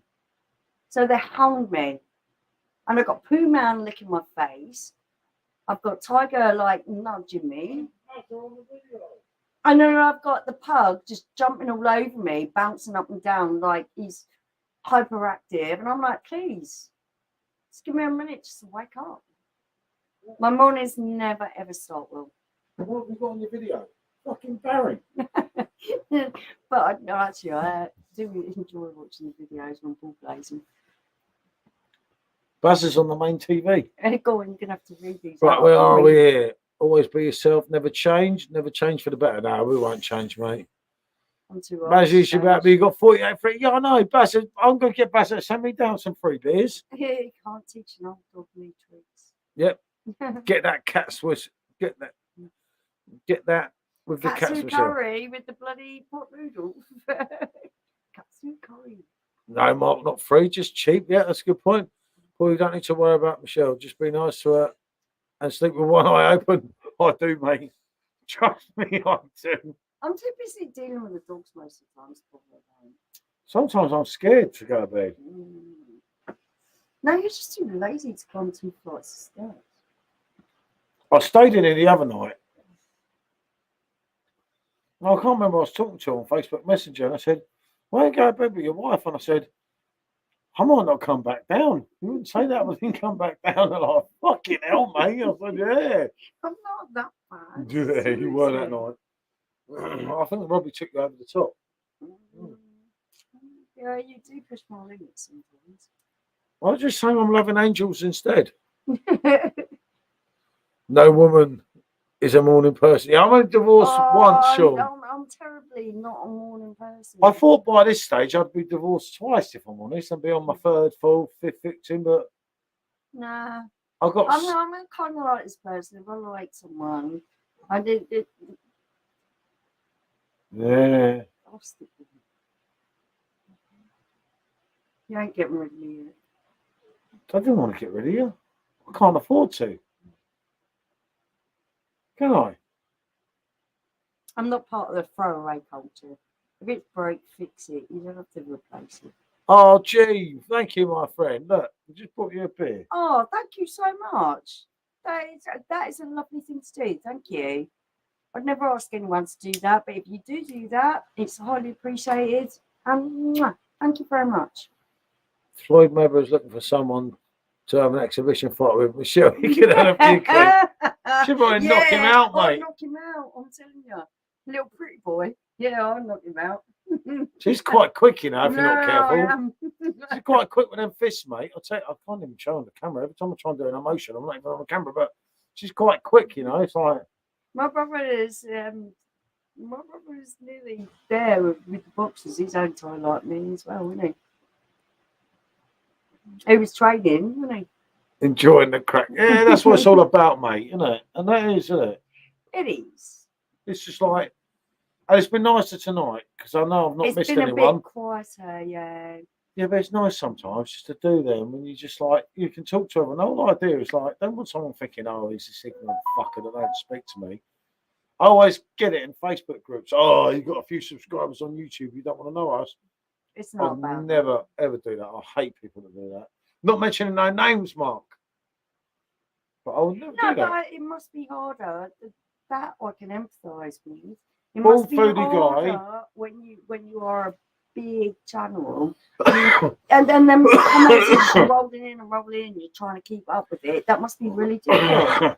B: So they hound me. And I've got Pooh Man licking my face. I've got Tiger like nudging me. And then I've got the pug just jumping all over me, bouncing up and down like he's hyperactive. And I'm like, please, just give me a minute just to wake up. My mornings never ever start well.
A: What have you got on your video? Fucking Barry.
B: But no, actually, I do enjoy watching the videos when ball blazing.
A: Buzz is on the main TV.
B: Go on, you're gonna have to read these.
A: Right, where are we here? Always be yourself, never change for the better. No, we won't change, mate.
B: I'm too old.
A: Baz, you should about be. You got 48 free. Yeah, I know. Baz, I'm going to get Baz to send me down some free beers.
B: You can't teach an old dog new tricks.
A: Yep. Get that cat Swiss. Get that with the cat
B: Katsu
A: Swiss.
B: curry with the bloody pot noodles. Katsu curry.
A: No, Mark, not free, just cheap. Yeah, that's a good point. Well, you don't need to worry about Michelle. Just be nice to her and sleep with one eye open. I do, mate. Trust me, I do.
B: I'm too busy dealing with the dogs most of the time.
A: Sometimes I'm scared to go to bed.
B: No, you're just too lazy to climb 2 flights of stairs.
A: I stayed in here the other night. I can't remember. I was talking to her on Facebook Messenger, and I said, "Why don't you go to bed with your wife?" And I said, "I might not come back down." You wouldn't say that, but then come back down. And like, fucking hell, mate. I said, "Yeah."
B: I'm not that bad.
A: Yeah, you were that night. I think Robbie took you over the top.
B: Yeah, you do push my limits sometimes.
A: I was just saying I'm loving angels instead. No woman is a morning person. Yeah, I'm only divorced once, Sean.
B: I'm terribly not a morning person.
A: I thought by this stage I'd be divorced twice, if I'm honest, and be on my 3rd, 4th, 5th victim, but
B: nah.
A: I've got.
B: I'm kind of like this person. If I like someone, I did.
A: Yeah.
B: I'll stick with you. You ain't getting rid of me yet.
A: I didn't want to get rid of you. I can't afford to. Can I?
B: I'm not part of the throwaway culture. If it's break, fix it. You don't have to replace it.
A: Oh, gee, thank you, my friend. Look, I just brought you a beer.
B: Oh, thank you so much. That is a lovely thing to do. Thank you. I'd never ask anyone to do that, but if you do that, it's highly appreciated. And thank you very much.
A: Floyd Mayweather is looking for someone to have an exhibition fight with. Michelle, you can have a few quid. Should probably knock him out, mate.
B: I'll knock him out, I'm telling you. Little pretty boy. Yeah, I'll knock him out.
A: She's quite quick, you know, if you're not careful.
B: I am.
A: She's quite quick with them fists, mate. I'll tell you, I can't even show on the camera. Every time I try and do an emotion, I'm not even on the camera, but she's quite quick, you know. It's like
B: my brother is nearly there with the boxers. He's own time like me as well, isn't he? He was training, wasn't he?
A: Enjoying the crack. Yeah, that's what it's all about, mate, isn't it? And that is, isn't it?
B: It is.
A: It's just like, and it's been nicer tonight because I know I've not missed anyone.
B: It's been a bit quieter, yeah.
A: Yeah, but it's nice sometimes just to do them when you just like, you can talk to them. And the whole idea is like, don't want someone thinking, oh, he's a ignorant fucker that don't speak to me. I always get it in Facebook groups. Oh, you've got a few subscribers on YouTube. You don't want to know us.
B: It's not
A: I'll never, ever do that. I hate people that do that. Not mentioning no names, Mark. But I would never do that. No,
B: but it must be harder. That I can empathise with. It
A: Bald
B: must be
A: foodie
B: harder
A: guy.
B: when you are a big channel and then them comments are rolling in and rolling in. You're trying to keep up with it. That must be really difficult.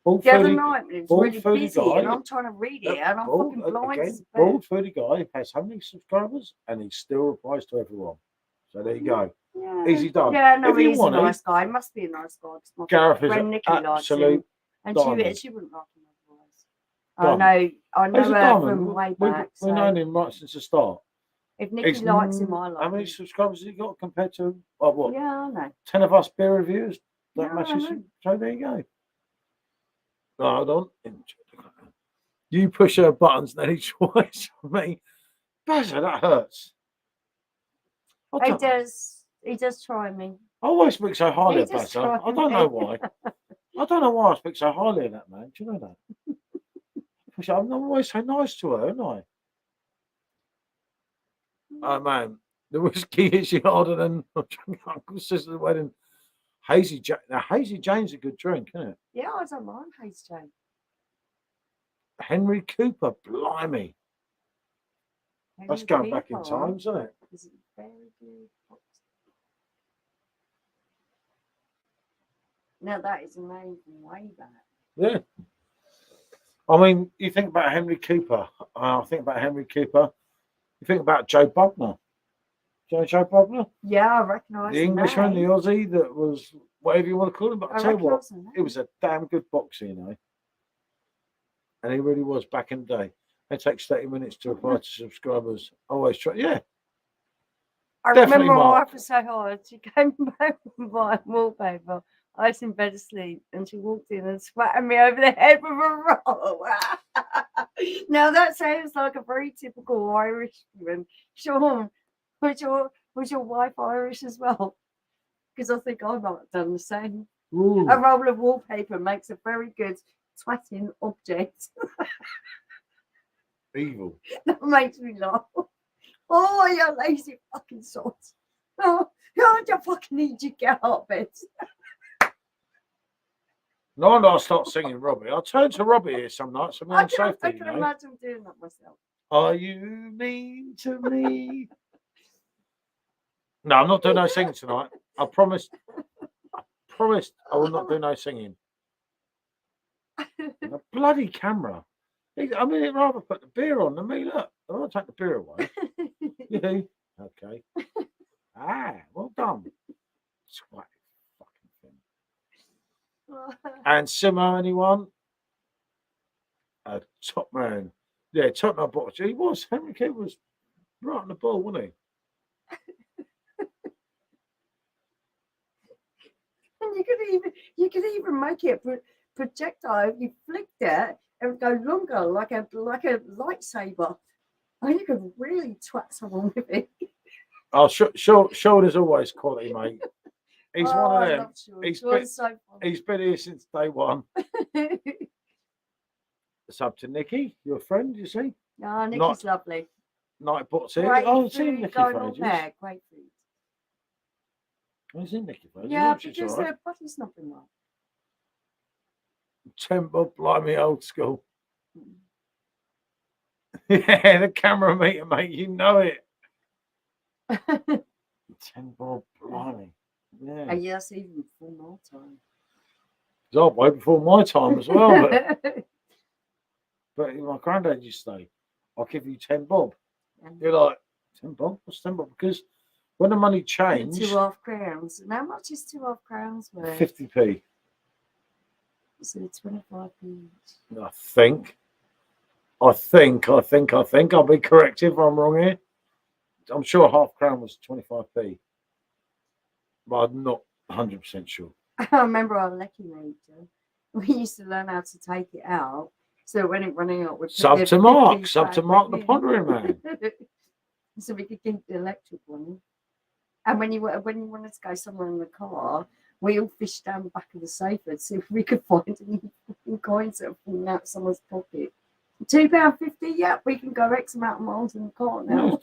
B: The other night it was really busy guy, and I'm trying to read it and I'm fucking blind. Again,
A: bald foodie guy has how many subscribers and he still replies to everyone. So there you go.
B: Yeah.
A: Easy done.
B: Yeah, no, he's a nice guy. He must be a nice guy. My
A: Gareth is
B: friend Nikki likes him, and she wouldn't like him otherwise. I know her from way back.
A: We've known him right since the start.
B: If Nikki likes him, I like him.
A: How many subscribers has he got compared to what?
B: Yeah, I know.
A: 10 of us beer reviewers. That
B: yeah,
A: matches. So there you go. Hold on. You push her buttons nearly twice for me. Bazza, that hurts.
B: He does try me.
A: I always speak so highly of Bazza. I don't know why. I don't know why I speak so highly of that man. Do you know that? I'm always so nice to her, aren't I? Oh man, the whiskey hits you harder than Uncle Sister's wedding. Hazy Jane. Now Hazy Jane's a good drink, isn't it?
B: Yeah, I don't mind Haze Jane.
A: Henry Cooper, blimey. That's going back in time, isn't it?
B: Is it very good? Now that is amazing, way back.
A: Yeah. I mean, you think about Henry Cooper. I think about Henry Cooper. You think about Joe Bogner. Do you know Joe Bogner?
B: Yeah, I recognise
A: the Englishman, the Aussie that was whatever you want to call him. But I tell you what, it was a damn good boxer, you know. And he really was back in the day. It takes 30 minutes to reply to subscribers. Always try, yeah.
B: I
A: Definitely
B: remember my
A: Mark.
B: wife was so hard. She came back with my wallpaper. I was in bed asleep and she walked in and swatted me over the head with a roll. Now that sounds like a very typical Irish woman. Sean, was your wife Irish as well? Because I think I might have done the same.
A: Ooh.
B: A roll of wallpaper makes a very good twatting object.
A: Evil.
B: That makes me laugh. Oh, you lazy fucking sod. Oh, you fucking need to get out of bed.
A: No wonder I start singing Robbie. I turn to Robbie here some nights for my own safety.
B: I can imagine doing that myself.
A: Are you mean to me? No, I'm not doing no singing tonight. I promised I will not do no singing. A bloody camera. I mean, it'd rather put the beer on than me. Look, I want to take the beer away. Yeah. Okay. Well done. Sweat fucking thing. And Simo, anyone? A top man. Yeah, top man bought. He was. Henry Cooper was right on the ball, wasn't he?
B: And you could even make it projectile if you flicked it. It would go longer, like a lightsaber. And you could really twat someone with it.
A: Oh, Shoulder's always quality, mate. He's one of them. He's been here since day one. It's up to Nikki, your friend, you see?
B: No, Nikki's lovely.
A: Night bots here.
B: Oh,
A: I've seen Nikki
B: going
A: for
B: on
A: ages.
B: there. Great food.
A: I've seen Nikki for ages.
B: Yeah, because their body's not been right.
A: Temper, blimey, old school. Yeah, the camera meter, mate, you know it. 10 bob, blimey. Yeah.
B: And yes, even before my time.
A: It's all way before my time as well. But my granddad used to say, I'll give you 10 bob. You're like, 10 bob? What's 10 bob? Because when the money changed.
B: 2.5 crowns. And how much is 2.5 crowns worth?
A: 50p.
B: So 25p.
A: I think. I'll be correct if I'm wrong here. I'm sure half crown was 25p. But I'm not 100% sure.
B: I remember our lecky major. We used to learn how to take it out. So when it running out, we'd
A: Sub to Mark the pondering man.
B: So we could keep the electric one. And when you wanted to go somewhere in the car, we all fished down the back of the sofa to see if we could find any coins that were falling out of someone's pocket. £2.50, yeah, we can go X amount of miles in the car now.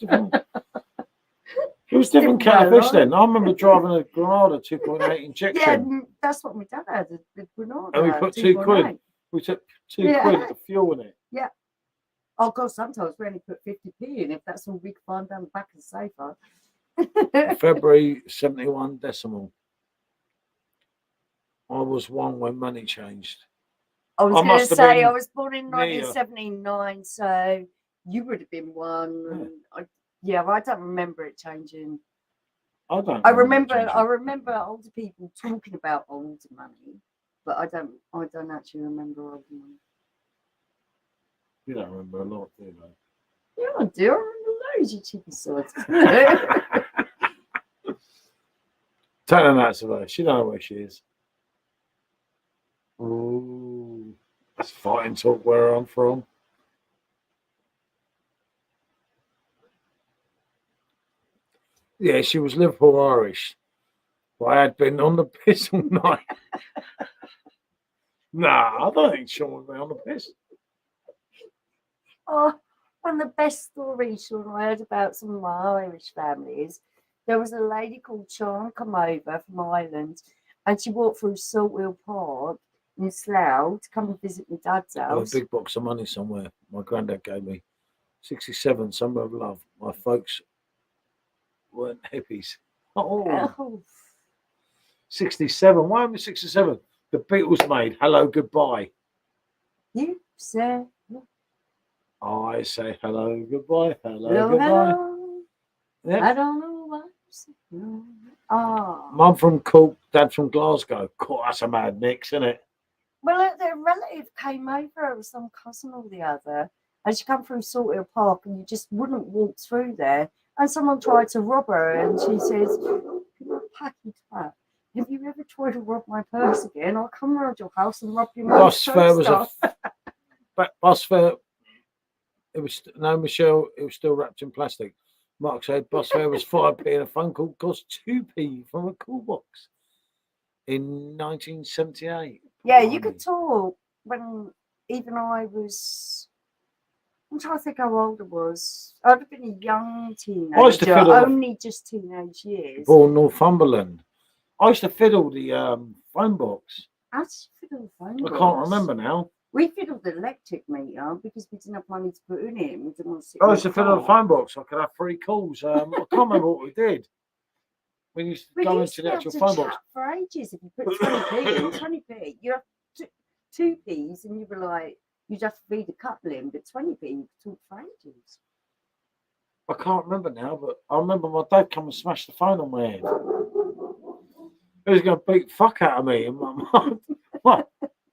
A: It was different catfish then. I remember driving a Granada 2.8 injection.
B: Yeah, that's what my dad had, the Granada.
A: And we put 2 quid. We took 2 quid of fuel in it.
B: Yeah. Oh, God, sometimes we only put 50p in if that's all we could find down the back of the sofa.
A: February 71 decimal. I was 1 when money changed.
B: I was going to say, I was born in 1979, so you would have been 1. Yeah. I don't remember it changing. I remember older people talking about older money, but I don't actually remember older money.
A: You don't remember a lot, do you?
B: Yeah, I do. I remember loads, you cheeky sods.
A: Tell her that, Savannah. She don't know where she is. Ooh, that's fighting talk where I'm from. Yeah, she was Liverpool Irish. Well, I had been on the piss all night. Nah, I don't think Sean would be on the piss.
B: Oh, One of the best stories Sean I heard about some of my Irish families. There was a lady called Sean come over from Ireland, and she walked through Saltwheel Park in Slough to come and visit my dad's
A: I have a
B: house.
A: big box of money somewhere. My granddad gave me 67, Summer of Love. My folks weren't hippies. Oh,
B: Oh,
A: 67. Why am I 67? The Beatles made Hello Goodbye.
B: you said
A: I say hello, goodbye, hello,
B: hello,
A: goodbye.
B: hello.
A: Yep.
B: I don't know what you said. No. Oh.
A: Mum from Cork, Dad from Glasgow. God, that's a mad mix, isn't it?
B: Well, their relative came over, it was some cousin or the other, and she come through Saltwheel Park, and you just wouldn't walk through there. And someone tried to rob her, and she says, "You packy twat. Have you ever tried to rob my purse again? I'll come round your house and rob your
A: Bus
B: mum's
A: fare was
B: stuff."
A: bus fare. It was no, Michelle. It was still wrapped in plastic. Mark said bus fare was 5p and a phone call cost 2p from a call box in 1978.
B: Yeah, you could talk when even I was. I'm trying to think how old I was. I'd have been a young teenager, only just teenage years.
A: Born Northumberland. I used to fiddle the phone box.
B: How did you fiddle the phone box?
A: I can't remember now.
B: We fiddled the electric meter because we didn't have money to put in it. We didn't want to sit
A: I used to fiddle the phone box. I could have 3 calls. I can't remember what we did. We used to go into the actual phone box
B: for ages. If you put 20p in, 20p, you have 2p's, and you were like, you'd have to feed a couple in, but 20p, you could talk for ages.
A: I can't remember now, but I remember my dad come and smash the phone on my head. He was going to beat the fuck out of me. And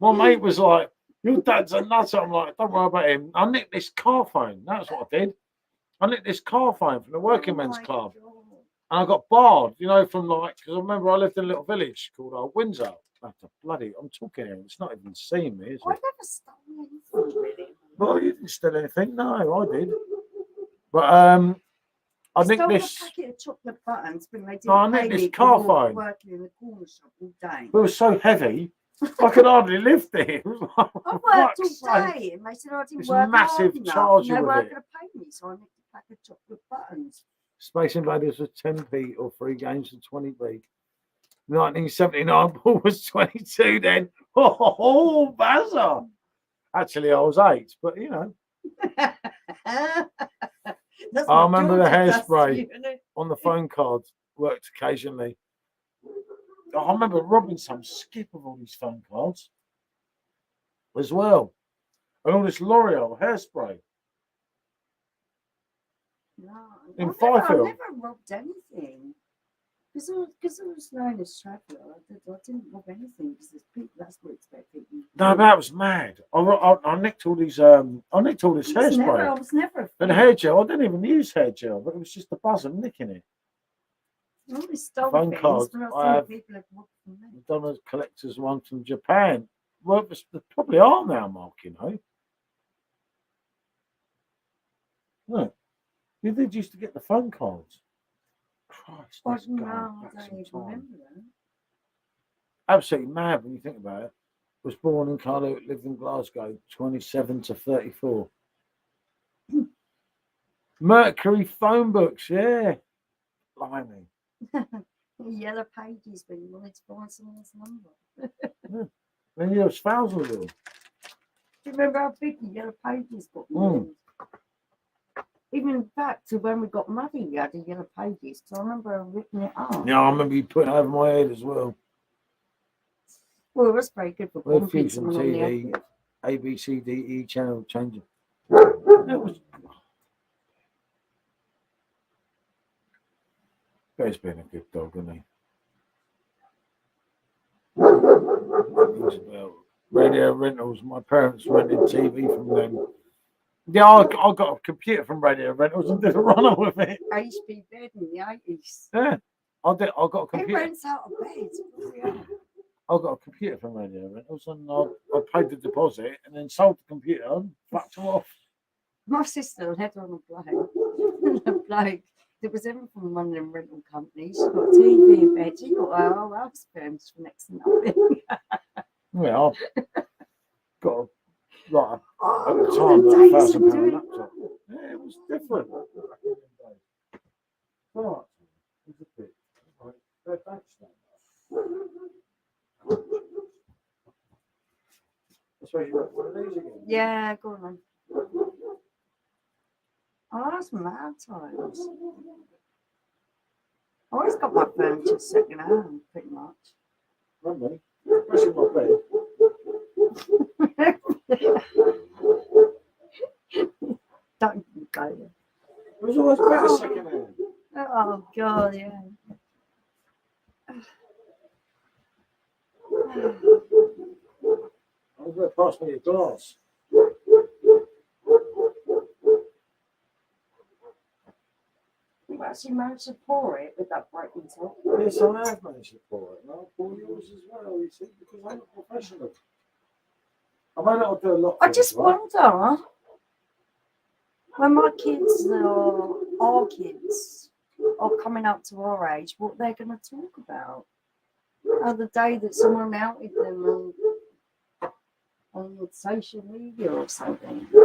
A: my mate was like, "Your dad's a nutter." I'm like, "Don't worry about him. I nicked this car phone." That's what I did. I nicked this car phone from the Working Men's Club.
B: God.
A: And I got barred, because I remember I lived in a little village called Old Windsor. I'm talking here. It's not even seeing me, is it?
B: I never stole anything, really.
A: Well, you didn't steal anything. No, I did. But I nicked this.
B: A packet of chocolate buttons when they didn't
A: I nicked this car phone.
B: Working in the corner shop all day.
A: It was so heavy, I could hardly lift it. It was like,
B: I worked all day, and they said I didn't work
A: massive
B: hard
A: charge.
B: They weren't going to pay me, so I nicked a pack of chocolate buttons. Space
A: Invaders was 10p or 3 games for 20p. 1979 ball was 22 then. Oh, Bazza. Actually, I was 8, but I remember the hairspray on the phone card worked occasionally. I remember robbing some skip of all these phone cards as well. And all this L'Oreal hairspray.
B: No,
A: I
B: never robbed anything. Because I was known as traveller, I didn't rob anything because there's people that's what expected.
A: No, that was mad. I nicked all these. I nicked all this hairspray.
B: I was never.
A: And hair gel. I didn't even use hair gel, but it was just the buzz of nicking it.
B: I always stole
A: phone
B: things,
A: cards.
B: I have people have robbed from me.
A: I've done a collector's one from Japan. Well, there probably are now, Mark. Look, you did used to get the phone cards. Christ,
B: I don't even remember that.
A: Absolutely mad when you think about it. Was born in Cardiff, lived in Glasgow, 27 to 34. Mercury phone books, yeah. Blimey.
B: Yellow pages when you wanted to find someone's number.
A: And there was thousands of them.
B: Do you remember how big the yellow pages got? Even back to when we got muddy, we had the yellow pages. So I remember ripping it up.
A: Yeah, I remember you putting it over my head as well.
B: Well, it was very good for bumping
A: someone on the head. A, B, C, D, E channel changing. He's been a good dog, hasn't he? Radio rentals. My parents rented TV from them. Yeah, I got a computer from Radio Rentals and did a runner with it.
B: I used to be bed in the 80s.
A: Yeah, I did. I got a computer.
B: Who rents out of bed?
A: I got a computer from Radio Rentals and I paid the deposit and then sold the computer and fucked them off.
B: My sister had on a bloke. There was everything from one of them rental companies. She got a TV in bed. She got her whole house furnished for next to nothing.
A: Yeah, I've got at the time, £1,000 laptop. Yeah, different. Right. It's a bit. Right. That's suppose you got one of these again.
B: Yeah, go on then. Oh, that's mad times. I always got my furniture second hand, pretty much.
A: Lovely. Especially my bed.
B: Don't go there.
A: It was always better second hand.
B: Oh, God, yeah.
A: I was going to pass me a glass.
B: You've actually managed to pour it with that breaking top.
A: Yes, I have managed to pour it. And I'll pour yours as well, you see, because I'm a professional. I may not do a lot.
B: I just wonder when my kids or our kids are coming up to our age, what they're going to talk about. The day that someone outed them on social media or something. I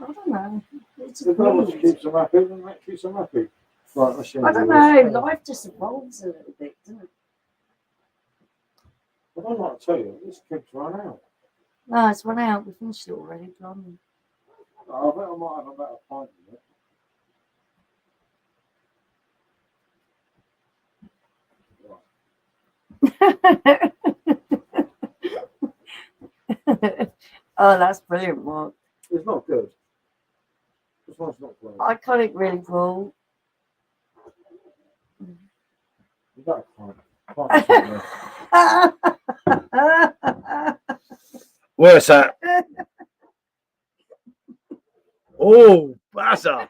B: don't know. It's just
A: weird. Keeps them happy, and that keeps them happy. Right,
B: I don't know. Life just evolves a little bit, doesn't it?
A: I don't like to tell you, this keeps run out.
B: No, it's run out. We finished it already. Blimey.
A: I bet I might have about a pint of it.
B: Oh, that's brilliant, Mark.
A: It's not good. This one's not good.
B: I can't really rule.
A: You got a pint. Where's that? Oh, buzzer.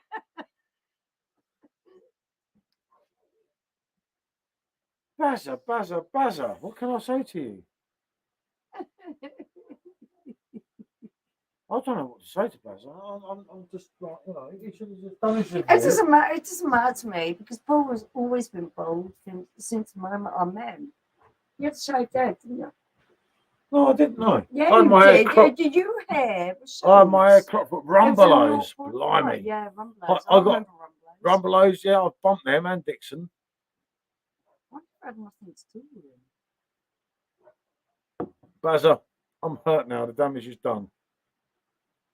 A: Buzzer. What can I say to you? I don't know what to say to Buzzer. I'm just like, you know, he should have just done his review.
B: It doesn't matter. It doesn't matter to me because Paul has always been bold since the moment I met him. You had to shave that, didn't you?
A: No, I didn't know.
B: Yeah, you did. Yeah, did you hair?
A: I had my hair cropped, but Rumbelows, blimey.
B: Yeah, Rumbelows.
A: I got Rumbelows, yeah, I've bumped them and Dixon.
B: I had nothing to do with him.
A: Buzzer, I'm hurt now. The damage is done.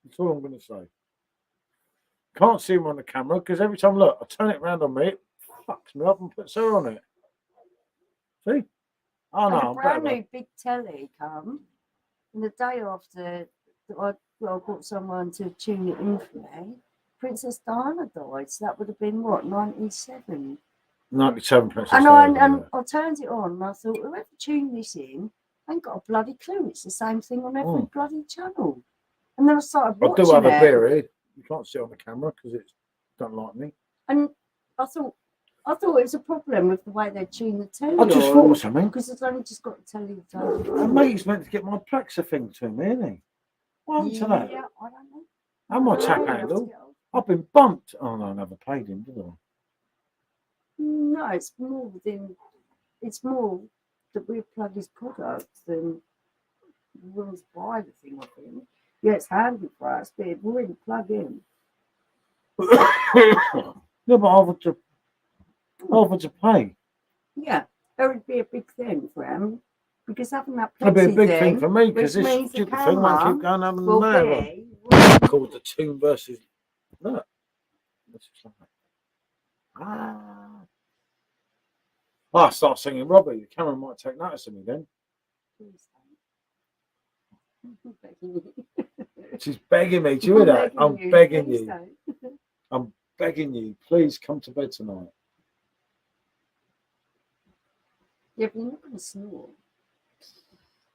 A: That's all I'm going to say. Can't see him on the camera because every time, look, I turn it around on me, it fucks me up and puts her on it. See? Oh, no,
B: a brand new big telly come, and the day after I got someone to tune it in for me, Princess Diana died. So that would have been what, 97?
A: 97 Princess
B: Diana.
A: And
B: I turned it on and I thought, whoever tuned this in ain't got a bloody clue. It's the same thing on every bloody channel. And then I started watching it.
A: I do have a beard. You can't see it on the camera because it don't like me.
B: And I thought it was a problem with the way they tune the telly.
A: I just thought of something.
B: Because it's only just got to tell you.
A: And mate's meant to get my Plexa thing to me, isn't he? What happened to that?
B: Yeah, I don't know.
A: And my tap handle. I've been bumped. Oh no, I never paid him, did I?
B: No, it's more that we plug his products than we want to buy the thing off him. Yeah, it's handy for us, but it really plug in.
A: Yeah, but I offered to pay.
B: Yeah, that would be a big thing for him because having that
A: It'd be a big thing for me because this stupid thing won't keep going having the man. Called the Tune versus. Look. I start singing Robbie. The camera might take notice of me then. She's begging me. Do you hear that? I'm begging you. I'm begging you. Please come to bed tonight.
B: Yeah, but you're not going to snore.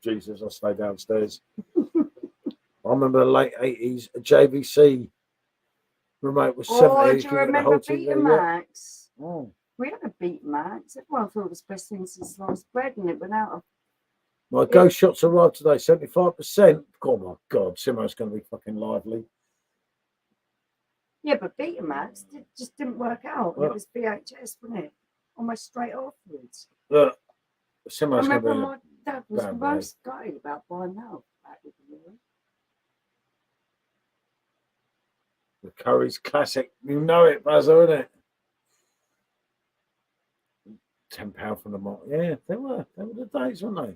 A: Jesus, I'll stay downstairs. I remember the late 80s, a JVC remote was 70.
B: Oh, do you remember Betamax?
A: Oh.
B: We had a Betamax. Everyone thought it was best thing since sliced bread, and it went out of.
A: My ghost shots arrived today, 75%. Oh my God, Simo's going to be fucking lively.
B: Yeah, but Betamax just didn't work out. It was VHS, wasn't it? Almost straight afterwards.
A: Look, Simo's
B: I remember my dad was most gutted about buying that back with the year.
A: The curry's classic. You know it, Buzzer, isn't it? £10 from the market. Yeah, they were the days, weren't they?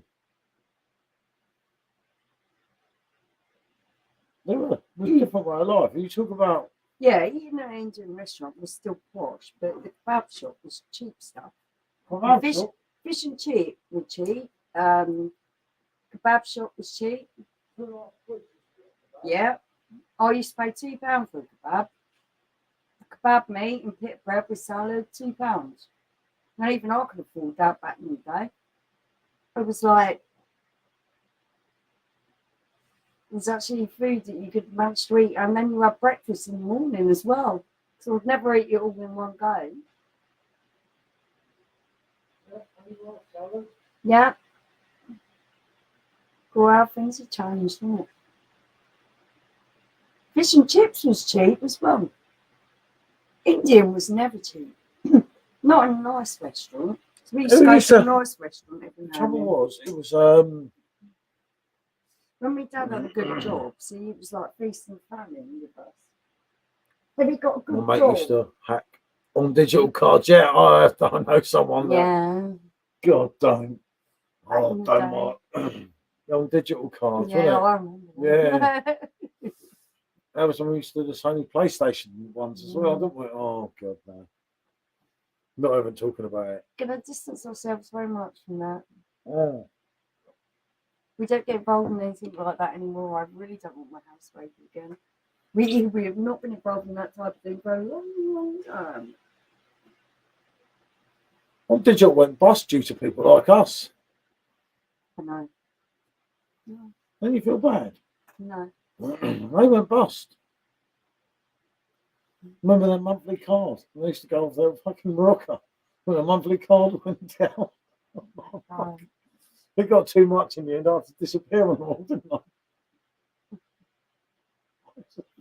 A: They were. It was a different way of life. You talk about.
B: Yeah, eating at an Indian restaurant was still posh, but the kebab shop was cheap stuff. Fish and chip were cheap. Kebab shop was cheap. Yeah. I used to pay £2 for a kebab. Kebab meat and pita bread with salad, £2. Not even I could afford that back in the day. It was like, it was actually food that you could manage to eat, and then you had breakfast in the morning as well. So I'd never eat it all in one go. Yeah. Well, things have changed, haven't it? Fish and chips was cheap as well. Indian was never cheap. Not in a nice restaurant. So we used to go to a nice restaurant every now and then.
A: Trouble was, it was
B: when my dad had a good job, see, it was like feast and famine with us. Have you got a good
A: my mate
B: job?
A: used to hack on digital cards. Yeah, I know someone that.
B: Yeah.
A: God, don't.
B: Back
A: Oh,
B: in the
A: don't
B: day.
A: mind. On digital cards,
B: Yeah,
A: wasn't
B: I remember.
A: Yeah. That was when we used to do the Sony PlayStation ones as well, didn't we? Oh, God, no. Not even talking about it.
B: Gonna distance ourselves very much from that.
A: Oh.
B: We don't get involved in anything like that anymore. I really don't want my house raided again. We have not been involved in that type of thing for a long, long time.
A: Well, digital went bust due to people like us.
B: I know. No.
A: Don't you feel bad?
B: No.
A: They went bust. Remember their monthly card? They used to go off their fucking rocker when a monthly card went down. It got too much in the end. I had to disappear on all, didn't I?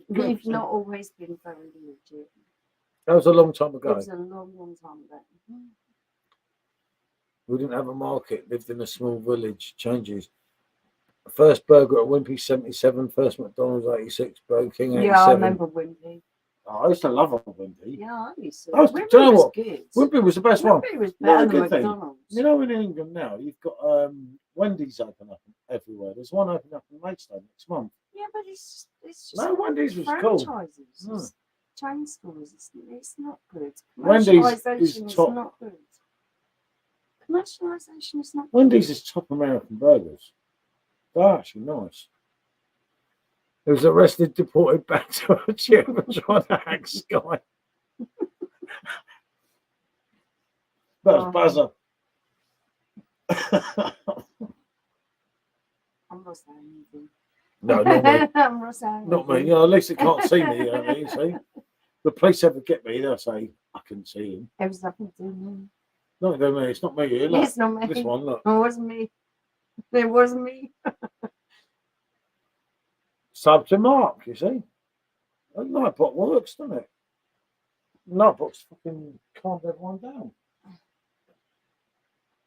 B: We've not always been very legit.
A: That was a long time ago.
B: It was a long, long time ago.
A: We didn't have a market, lived in a small village. Changes. First burger at Wimpy 77, first McDonald's 86, Burger King 87.
B: Yeah, I remember Wimpy.
A: Oh, I used to love Wimpy.
B: Yeah, I used to.
A: Wimpy was
B: good.
A: Wimpy was the best one.
B: Wimpy was better than
A: Thing.
B: McDonald's.
A: You know, in England now, you've got Wendy's open up everywhere. There's one open up in Maidstone next month.
B: Yeah, but it's just
A: no, Wendy's was
B: franchises.
A: Cool.
B: Chain stores. It's not good.
A: Wendy's is top.
B: Not good. Commercialisation is not.
A: Wendy's is top American burgers. They're actually nice. He was arrested, deported back to a gym and tried to hack Sky. That was Buzzer.
B: I'm not saying anything.
A: No, not me.
B: I'm not saying
A: not me. You know, at least they can't see me. You see, the police ever get me, they'll say I couldn't see him.
B: It was nothing to do with me.
A: No, it's not me. Here,
B: it's not me.
A: This one, look.
B: It wasn't me. It wasn't me.
A: Sub to Mark, you see. That Nightbot works, doesn't it? Nightbot's fucking calmed everyone down.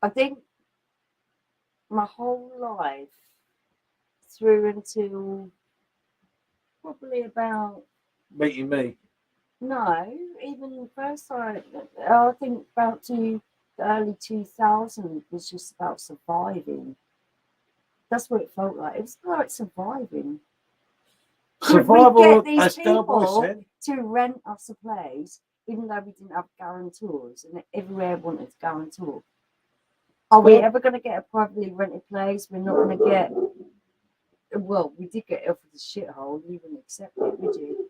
B: I think my whole life through until probably about
A: meeting me.
B: No, even first I think about the early 2000s was just about surviving. That's what it felt like. It was about surviving.
A: Survival,
B: could we get these
A: as
B: people
A: said,
B: to rent us a place, even though we didn't have guarantors and everywhere wanted a guarantor? Are we ever going to get a privately rented place? We're not going to get. Well, we did get offered a shithole. You wouldn't accept it, would you?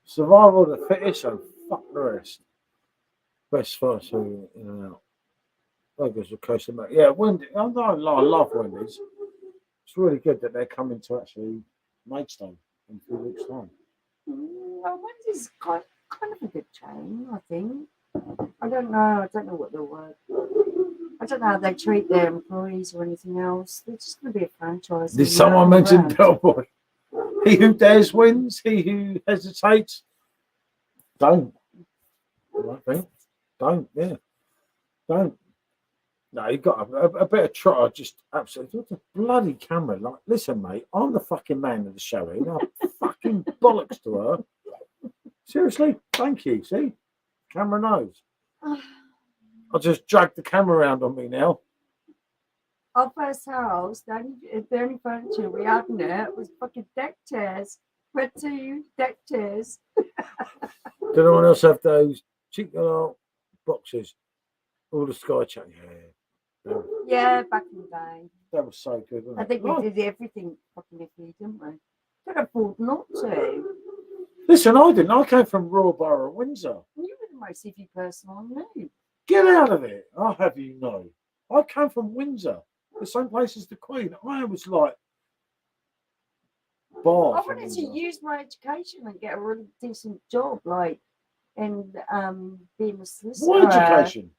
A: Survival of the fittest, so fuck the rest. Best first in and out. That goes a close back. Yeah, Wendy. I love Wendy's. It's really good that they're coming to actually Maidstone in 3 weeks' time.
B: Well, Wendy's kind of a good chain, I think. I don't know what they'll work. I don't know how they treat their employees or anything else. They're just going to be a franchise.
A: Did someone mention Bellboy? He who dares wins. He who hesitates don't. I think. Don't. Yeah. Don't. No, you got a bit of trotter. Just absolutely. What the bloody camera? Like, listen, mate. I'm the fucking man of the show here. No fucking bollocks to her. Seriously, thank you. See, camera knows. I'll just drag the camera around on me now.
B: Our first house, the only furniture we had in it was fucking deck chairs. We had 2 deck chairs.
A: Did anyone else have those cheap little boxes? All the Sky Chat.
B: Yeah, back in the day.
A: That was so good, wasn't it?
B: I think we did everything fucking Italy, didn't we? Could afford not to.
A: Listen, I didn't. I came from Royal Borough, Windsor.
B: You were the most hippie person I knew.
A: Get out of it. I'll have you know. I came from Windsor, the same place as the Queen. I was like,
B: I
A: Bath.
B: wanted to use my education and get a really decent job, like, and being a solicitor.
A: What education?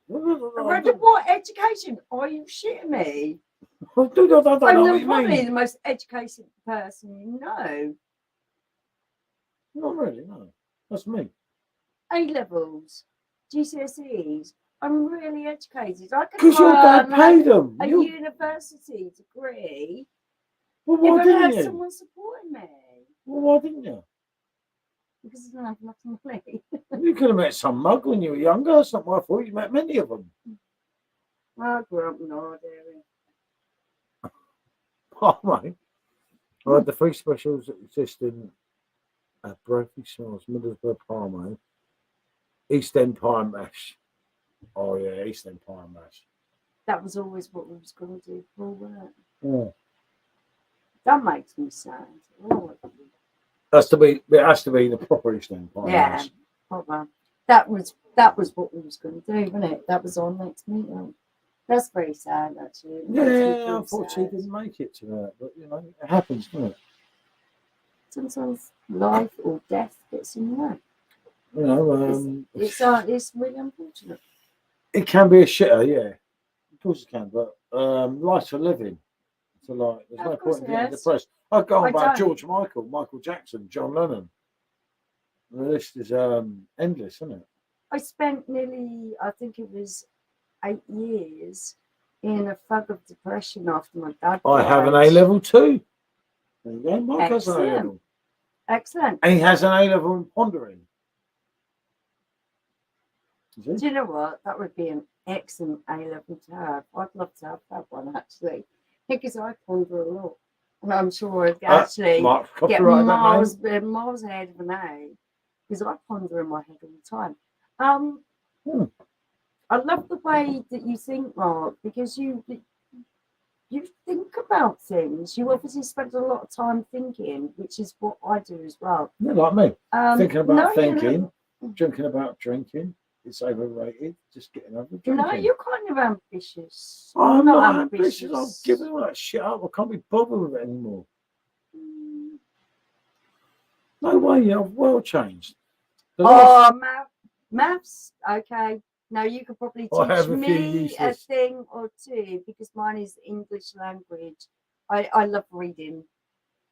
B: What education? Are you shitting me?
A: I don't know what
B: I'm
A: you
B: probably
A: mean.
B: the most educated person you know.
A: Not really, no. That's me.
B: A-levels, GCSEs. I'm really educated. I could
A: Because your dad paid them.
B: a university degree
A: Well, why
B: if I
A: didn't
B: had
A: you?
B: someone supporting me.
A: Well, why didn't you?
B: Because I don't have enough money.
A: You could have met some mug when you were younger. That's not my fault. You met many of them.
B: I grew up in our area.
A: Oh, mate. I had the 3 specials that exist in Brophy Smalls, Middlesbrough Palmo, East End Pie Mash. Oh, yeah, East End Pie Mash.
B: That was always what we was going to do for work.
A: Yeah.
B: That makes me sad. Oh,
A: It has to be the proper East End Pie
B: yeah,
A: Mash.
B: proper. That was what we was going to do, wasn't it? That was our next meeting. That's very sad, actually.
A: Yeah, unfortunately, didn't make it to that, but you know, it happens, doesn't it?
B: Sometimes life or death gets in the way.
A: You know,
B: It's really unfortunate.
A: it can be a shitter, yeah. Of course it can, but life's for living. So like, there's no point in getting depressed. I've gone about George Michael, Michael Jackson, John Lennon. The list is endless, isn't it?
B: I spent nearly, I think it was 8 years in a fog of depression after my dad died.
A: I have an A-level too. There you go. Mike has an A-level.
B: Excellent.
A: And he has an A-level in pondering.
B: Do you know what? That would be an excellent A-level to have. I'd love to have that one, actually. Because I ponder a lot. And I'm sure I'd actually get miles ahead of an A. Because I ponder in my head all the time. I love the way that you think, Mark, because you think about things. You obviously spend a lot of time thinking, which is what I do as well.
A: Yeah, like me. Thinking about thinking, drinking about drinking. It's overrated. Just getting over drinking.
B: No, you're kind of ambitious.
A: I'm not ambitious. I'm giving all that shit up. I can't be bothered with it anymore. No way. I've well changed.
B: Maths. Okay. Now you could probably teach me a thing or two because mine is English language. I love reading.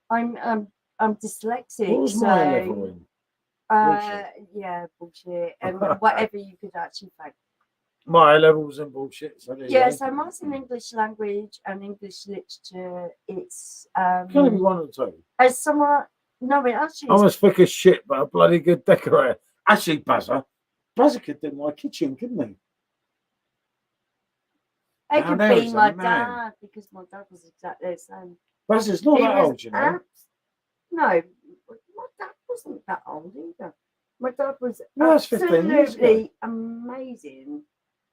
B: I'm dyslexic.
A: What was my level in?
B: Yeah, bullshit. And whatever you could actually think.
A: My levels in bullshit. So
B: so mine's in English language and English literature. It's
A: can only be 1 or 2.
B: As someone, no, it actually.
A: I'm as thick as shit, but a bloody good decorator. Actually, Buzzer could do my kitchen, couldn't he?
B: It could be my dad because my dad was exactly the same.
A: Buzzer's not that old, you know.
B: No, my dad wasn't that old either. My dad was
A: absolutely
B: amazing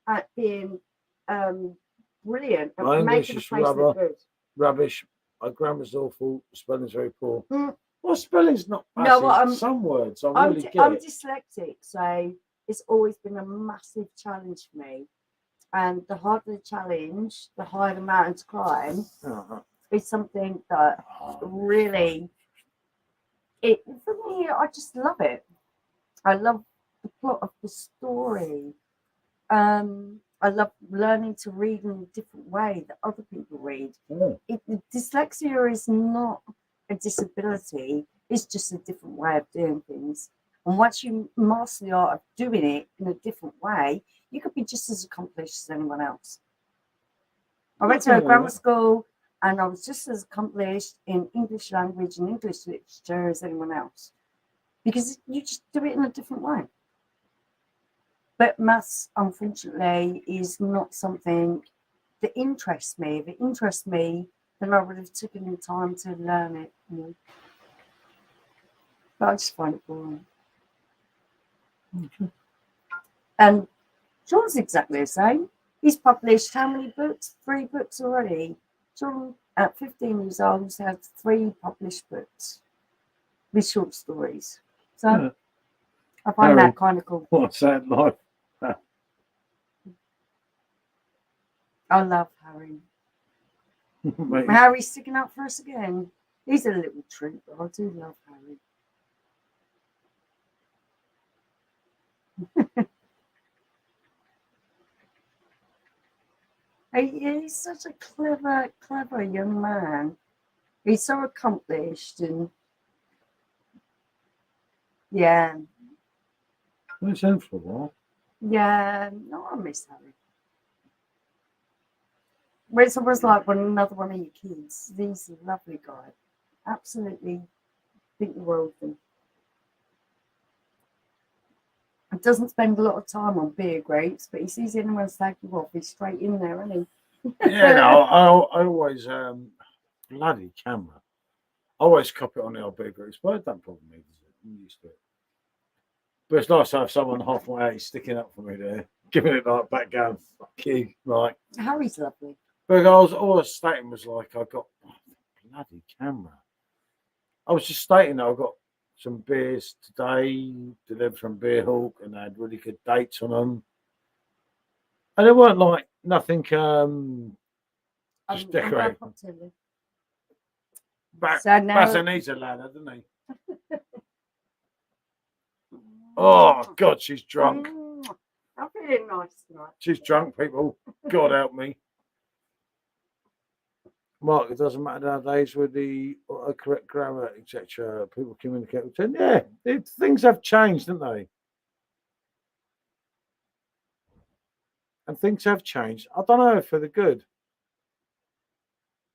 B: at being brilliant at
A: my English
B: making
A: is
B: a place look good.
A: Rubbish. My grammar's awful. Spelling's very poor. Well, spelling's not. Some words I'm
B: dyslexic, so it's always been a massive challenge for me. And the harder the challenge, the higher the mountain to climb. It's something that really, for me, I just love it. I love the plot of the story. I love learning to read in a different way that other people read. Dyslexia is not a disability. It's just a different way of doing things. And once you master the art of doing it in a different way, you could be just as accomplished as anyone else. I went to a grammar school and I was just as accomplished in English language and English literature as anyone else. Because you just do it in a different way. But maths, unfortunately, is not something that interests me. If it interests me, then I would have taken the time to learn it. But I just find it boring. And John's exactly the same. He's published how many books? 3 books already. John, at 15 years old, has had 3 published books with short stories. So I find that kind of cool.
A: What's that like?
B: I love Harry. Harry's sticking up for us again. He's a little treat, but I do love Harry. He's such a clever young man. He's so accomplished and yeah.
A: It's in for a while.
B: Yeah, no, I miss Harry. When someone's like another one of your kids, he's a lovely guy. Absolutely think the world of him. He doesn't spend a lot of time on beer grapes, but he sees anyone take you off, he's straight in there, isn't he?
A: Yeah, no, I always bloody camera. I always copy it on the old beer grapes, but it don't bother me, does it? I'm used to it. But it's nice to have someone halfway out sticking up for me there, giving it like back going, fuck you, like.
B: Harry's lovely.
A: But all I was stating was like, I got bloody camera. I was just stating that I got some beers today, delivered from Beer Hawk, and they had really good dates on them. And they weren't like nothing, just decorated. Bazza needs a ladder, doesn't he? Oh, God, she's drunk.
B: I'm feeling nice tonight.
A: She's drunk, people. God help me. Mark, it doesn't matter nowadays with the correct grammar, etc. People communicate with them. Yeah, things have changed, haven't they? And things have changed. I don't know for the good.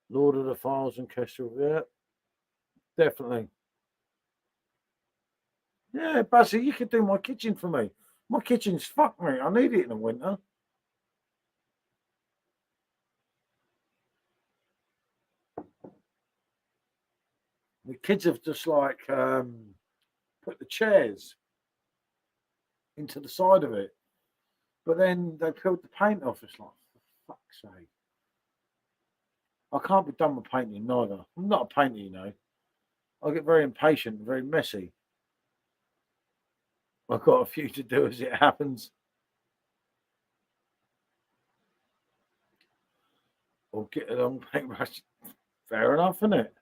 A: Lord of the Files and Kestrel, yeah, definitely. Yeah, Bazzy, you could do my kitchen for me. My kitchen's fucked, mate. I need it in the winter. The kids have just like put the chairs into the side of it, but then they peeled the paint off. It's like, for fuck's sake. I can't be done with painting neither. I'm not a painter, you know. I get very impatient and very messy. I've got a few to do as it happens. Or get a long paintbrush. Fair enough, isn't it?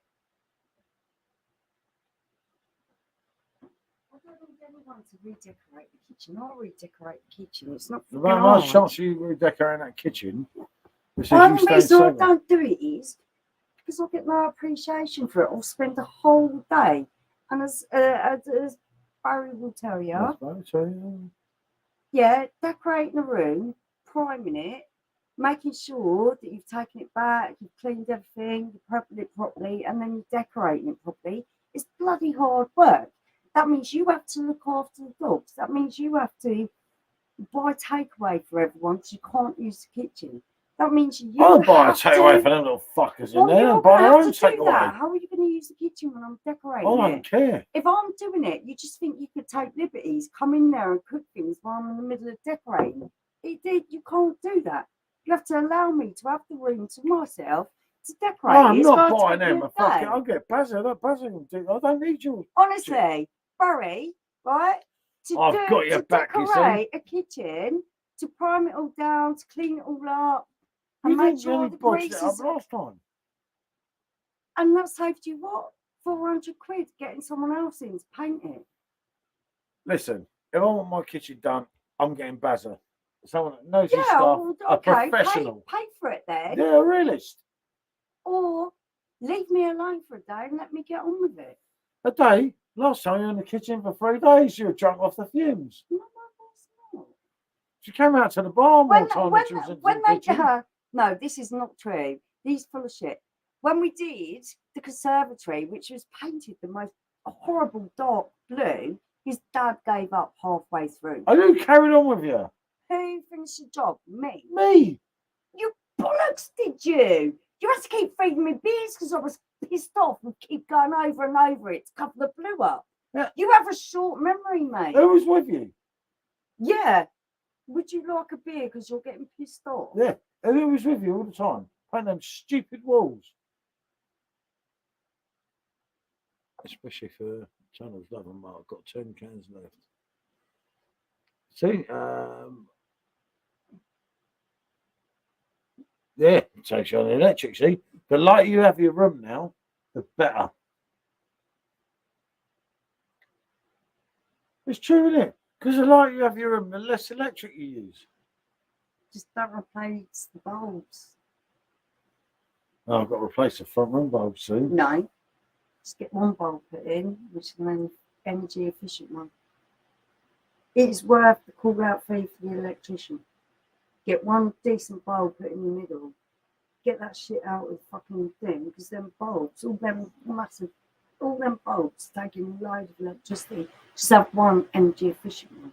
B: I don't need anyone to redecorate the kitchen. I'll redecorate the kitchen. It's not.
A: The last chance you redecorating that kitchen.
B: The only reason I don't do it is because I get no appreciation for it. I'll spend the whole day, and as Barry will tell you, yeah, decorating a room, priming it, making sure that you've taken it back, you've cleaned everything, you've prepped it properly, and then you're decorating it properly. It's bloody hard work. That means you have to look after the dogs. That means you have to buy takeaway for everyone because you can't use the kitchen. That means you
A: I'll buy a takeaway for them little fuckers in there and buy their own takeaway.
B: How are you going to use the kitchen when I'm decorating
A: I don't care.
B: If I'm doing it, you just think you could take liberties, come in there and cook things while I'm in the middle of decorating. You can't do that. You have to allow me to have the room to myself to decorate.
A: No, I'm not buying them. I'll get Bazza. I don't need you.
B: Honestly, Barry, right? To decorate a kitchen, to prime it all down, to clean it all up, and make sure the grease is
A: last time.
B: And that saved you what? 400 quid getting someone else in to paint it.
A: Listen, if I want my kitchen done, I'm getting Bazza. Someone that knows his stuff, a professional.
B: Pay for it then.
A: Yeah, a realist.
B: Or leave me alone for a day and let me get on with it.
A: A day? Last time you were in the kitchen for 3 days, you were drunk off the fumes.
B: No, that's not.
A: She came out to the bar one time when she was in the kitchen.
B: No, this is not true. He's full of shit. When we did the conservatory, which was painted the most horrible dark blue, his dad gave up halfway through.
A: I didn't carry on with you.
B: Who finished the job? Me.
A: Me.
B: You bollocks, did you? You had to keep feeding me beers because I was pissed off and keep going over and over it to cover the blue up.
A: Yeah.
B: You have a short memory, mate.
A: Who was with you?
B: Yeah. Would you like a beer because you're getting pissed off?
A: Yeah. And who was with you all the time? Painting them stupid walls. Especially for Channel's Love and Mark. I've got 10 cans left. See, yeah, it takes you on the electric. See, the lighter you have your room now, the better. It's true, isn't it? Because the lighter you have your room, the less electric you use.
B: Just don't replace the bulbs.
A: Oh, I've got to replace the front room bulb soon.
B: No. Just get one bulb put in, which is an energy efficient one. It's worth the call out fee for the electrician. Get one decent bulb put in the middle. Get that shit out of the fucking thing, because them bulbs, all them bulbs taking a load of electricity. Just have one energy efficient one.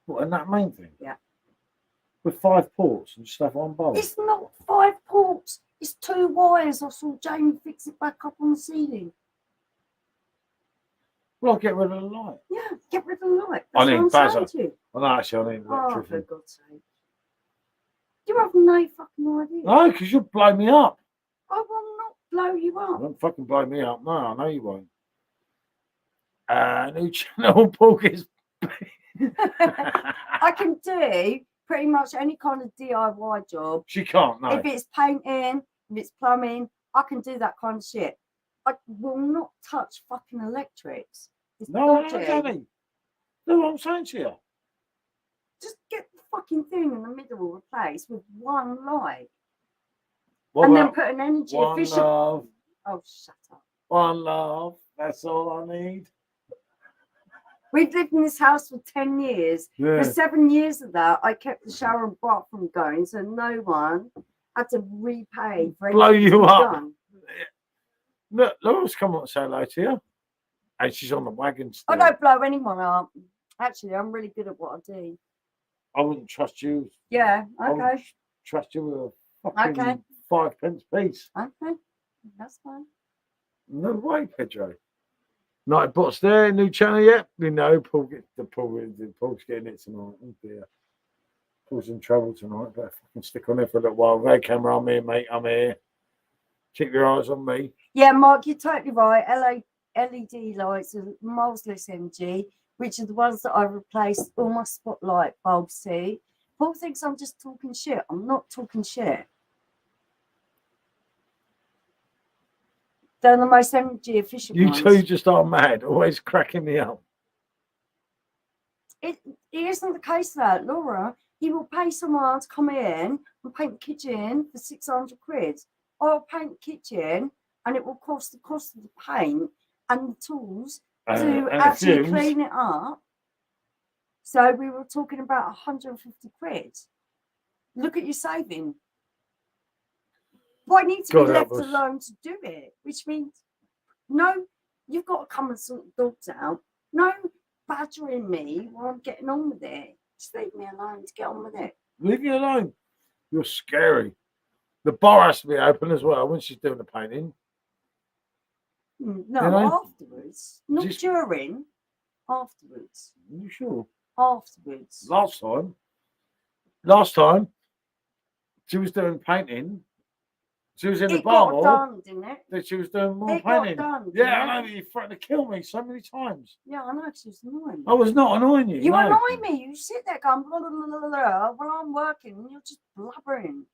A: What, and that main thing?
B: Yeah.
A: With 5 ports and just have one bulb?
B: It's not 5 ports. It's 2 wires. I saw Jamie fix it back up on the ceiling.
A: Well, I'll get rid of the light.
B: Yeah, get rid of the light.
A: I
B: That's
A: need
B: what I'm saying
A: Bazza.
B: to you.
A: Well, no, actually, I need an
B: Oh, for
A: electrician.
B: God's sake. You have no fucking idea.
A: No, because you'll blow me up.
B: I will not blow you up.
A: Don't fucking blow me up. No, I know you won't. New channel, Paul gets.
B: I can do pretty much any kind of DIY job.
A: She can't, no.
B: If it's painting, if it's plumbing, I can do that kind of shit. I will not touch fucking electrics. It's
A: No,
B: dodgy.
A: Danny. No, what I'm saying to you.
B: Just get the fucking thing in the middle replaced with one light.
A: What
B: And then
A: about
B: put an energy
A: one
B: efficient.
A: love?
B: Oh, shut up.
A: One love. That's all I need.
B: We've lived in this house for 10 years.
A: Yeah.
B: For 7 years of that, I kept the shower and bathroom going, so no one had to repay for
A: Blow
B: anything
A: you
B: to be
A: up.
B: done.
A: Look, Laura's come on to say hello to you. And she's on the wagon still.
B: I don't blow anyone up. Actually, I'm really good at what I do.
A: I wouldn't trust you.
B: Yeah,
A: I wouldn't
B: okay.
A: trust you with a fucking
B: Okay.
A: 5 pence piece.
B: Okay, that's fine.
A: No way, Pedro. Night bots there, new channel yet? We know Paul's getting it tonight. Oh dear. Paul's in trouble tonight. Better fucking stick on there for a little while. Hey, camera, I'm here, mate. I'm here. Keep your eyes on me.
B: Yeah, Mark, you're totally right. LED lights are miles less energy, which are the ones that I replaced all my spotlight bulbs to. Paul thinks I'm just talking shit. I'm not talking shit. They're the most energy efficient
A: You
B: ones.
A: two just are mad, always cracking me up.
B: It isn't the case that, Laura. He will pay someone to come in and paint the kitchen for 600 quid. I'll paint the kitchen and it will cost the cost of the paint and the tools to
A: And
B: actually
A: fumes.
B: clean it up. So we were talking about 150 quid. Look at your saving. Well, I need to
A: God
B: be
A: help
B: left
A: us.
B: alone to do it, which means no, you've got to come and sort the dogs out. No badgering me while I'm getting on with it. Just leave me alone to get on with it.
A: Leave me alone. You're scary. The bar has to be open as well when she's doing the painting.
B: No,
A: You know?
B: afterwards. Not
A: Just-
B: during. Afterwards.
A: Are you sure?
B: Afterwards.
A: Last time, she was doing painting. She was in the
B: It
A: bar
B: got
A: more.
B: done, didn't it?
A: That she was doing more
B: It got
A: painting.
B: done.
A: Yeah,
B: didn't
A: I
B: it?
A: know, but you threatened to kill me so many times.
B: Yeah, I know. She was annoying me.
A: I was not annoying you.
B: You
A: no.
B: annoy me. You sit there going blah, blah, blah, blah, blah, while I'm working and you're just blubbering.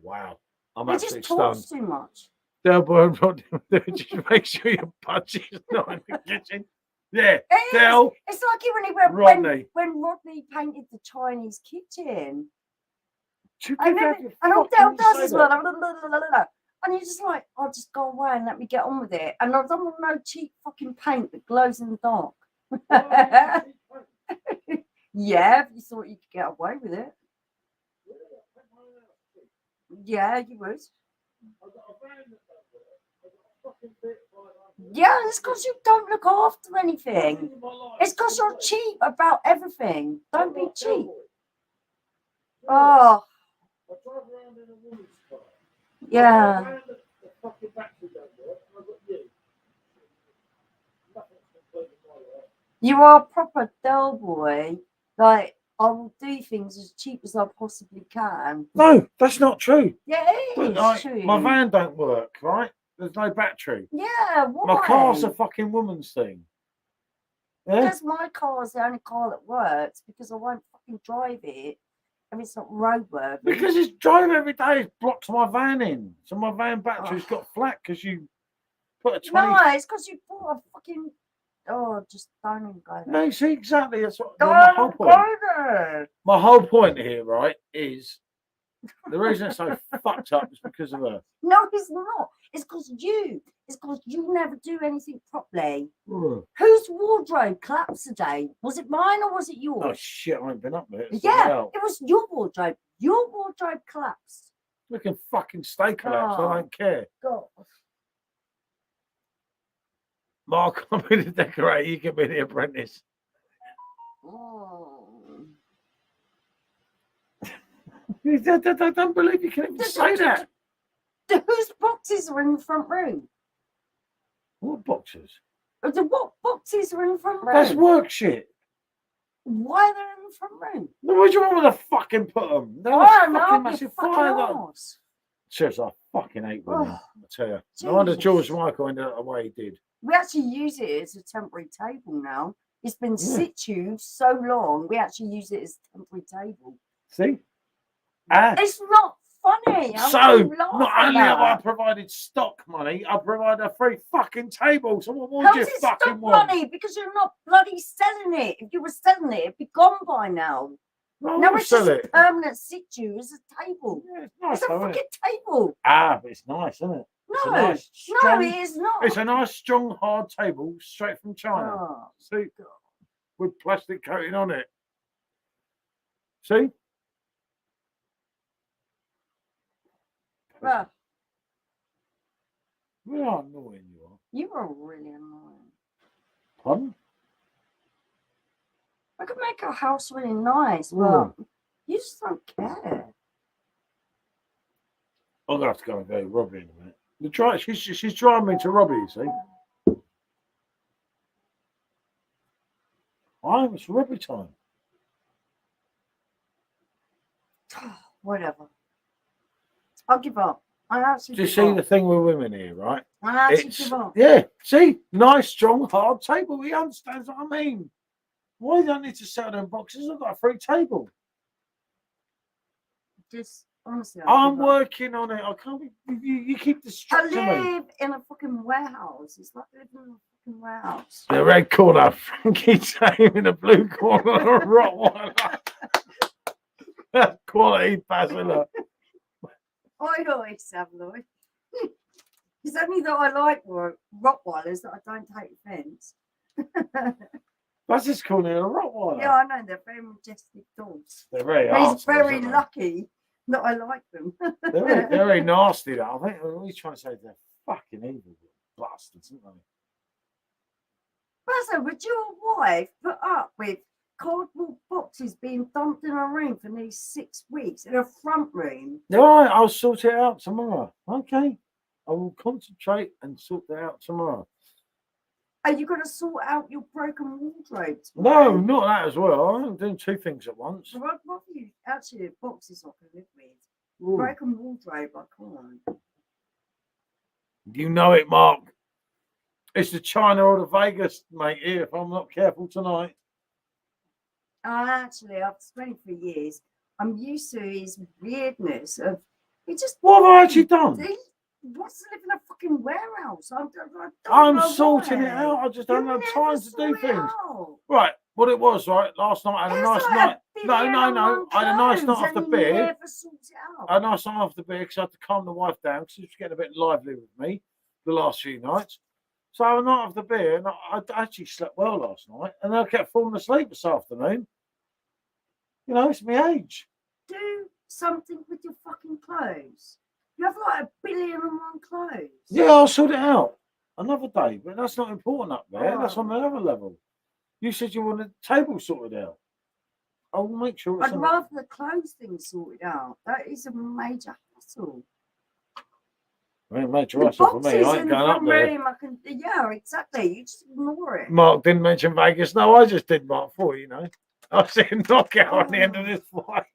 A: Wow. I'm
B: You
A: absolutely
B: just talk
A: stunned.
B: too much.
A: Delbo and Rodney, just make sure your punch is not in the kitchen. Yeah,
B: It is.
A: Del,
B: It's like it when
A: Rodney.
B: when Rodney painted the Chinese kitchen.
A: you
B: And,
A: could
B: then,
A: have your
B: and all
A: fucking
B: Del does
A: say
B: is well,
A: that.
B: blah, blah, blah, blah, blah, blah. And you're just like, I'll just go away and let me get on with it. And I don't want no cheap fucking paint that glows in the dark. Yeah, if you thought you could get away with it. Yeah, you would. Yeah, it's because you don't look after anything. It's because you're cheap about everything. Don't be cheap. Oh. Yeah. You are a proper Del boy. Like, I will do things as cheap as I possibly can.
A: No, that's not true.
B: Yeah, it is true.
A: My van don't work, right? There's no battery.
B: Yeah, why?
A: My car's a fucking woman's thing. Yeah?
B: Because my car's the only car that works because I won't fucking drive it if it's not roadworthy.
A: Because it's driving every day, it blocks my van in. So my van battery's got flat because you put a 20...
B: No, it's because you bought a fucking... Oh, just don't even go there.
A: No, see, exactly. That's what
B: my whole point. Go there.
A: My whole point here, right, is the reason it's so fucked up is because of her.
B: No, it's not. It's because you. It's because you never do anything properly. Whose wardrobe collapsed today? Was it mine or was it yours?
A: Oh, shit, I ain't been up there.
B: Yeah, it was your wardrobe. Your wardrobe collapsed.
A: Looking fucking stay collapsed. I don't care.
B: God.
A: Mark, I'll be the decorator. You can be the apprentice.
B: Oh.
A: I don't believe you can even say that.
B: Whose boxes are in the front room?
A: What boxes?
B: What boxes are in the front room?
A: That's work shit.
B: Why are they in the front room?
A: Where do you want me to fucking put them? They're fucking massive fire. Seriously, I fucking hate women. I tell you. No wonder George Michael ended up the way he did.
B: We actually use it as a temporary table now. It's been situ so long, we actually use it as a temporary table.
A: See?
B: It's not funny.
A: So, not only have I provided stock money, I provide a free fucking table. So what more do you fucking want?
B: Money? Because you're not bloody selling it. If you were selling it, it'd be gone by now.
A: No,
B: now it's just a permanent situ as a table.
A: Yeah, it's nice,
B: it's a fucking table.
A: But it's nice, isn't it?
B: No,
A: nice, strong,
B: no, it is not.
A: It's a nice, strong, hard table straight from China.
B: Oh,
A: see, with plastic coating on it. See?
B: Well,
A: we are annoying, you are.
B: You are really annoying.
A: Pardon?
B: I could make our house really nice, but you just don't care.
A: I'm gonna have to go and go to Robbie in a minute. She's driving me to Robbie, you see. It's Robbie time.
B: Whatever. I'll give up. I actually
A: Do you see the thing with women here, right?
B: I actually give up.
A: Yeah, see? Nice, strong, hard table. He understands what I mean. Why don't I need to sell them boxes? I've got a free table.
B: Just honestly,
A: I'm working on it. I can't be. You keep distracting me.
B: I live in a fucking warehouse. It's like living in a fucking warehouse.
A: The red corner, Frankie Tame in the blue corner, a Rottweiler. That's quality Basila.
B: I always have, Lloyd. It's only that I like Rottweilers that I don't take offence.
A: That's just calling it a Rottweiler.
B: Yeah, I know. They're very majestic dogs.
A: They're very
B: He's very lucky that I like them.
A: they're very nasty, though. I think he's trying to say they're fucking evil bastards, aren't they?
B: Basil, would your wife put up with cardboard boxes being dumped in a room for nearly 6 weeks in a front room?
A: All right, I'll sort it out tomorrow. Okay. I will concentrate and sort that out tomorrow.
B: Are you going to sort out your broken wardrobe
A: tomorrow? No, not that as well. I'm doing two things at once.
B: What are you actually boxes I can live with? Ooh. Broken wardrobe, I can't.
A: You know it, Mark. It's the China or the Vegas, mate, here, if I'm not careful tonight.
B: Actually, after 23 years, I'm used to his weirdness of it just.
A: What have I actually done?
B: He wants to live in a fucking warehouse.
A: I'm sorting it out. I just don't have time to do things. Right, what it was, right? Last night I had a nice night.
B: sit
A: No,
B: there
A: no,
B: in
A: no.
B: one
A: I had a nice
B: clothes
A: night after
B: and
A: beer.
B: you never sort it out.
A: A nice night after beer because I had to calm the wife down because she was getting a bit lively with me the last few nights. So a night after beer, and I actually slept well last night, and I kept falling asleep this afternoon. You know, it's my age.
B: Do something with your fucking clothes. You have like 1,000,000,001 clothes.
A: Yeah, I'll sort it out another day, but that's not important up there. That's
B: Oh.
A: on another level. You said you want the table sorted out. I'll make sure it's
B: I'd rather the clothes thing sorted out. That is a major hassle.
A: I ain't major
B: The
A: hassle for me.
B: boxes
A: I
B: in
A: ain't
B: the
A: going up
B: front
A: there.
B: room, I can. Yeah, exactly. You just ignore it.
A: Mark didn't mention Vegas. No, I just did Mark 4, you know. I see him knock out on the end of this flight.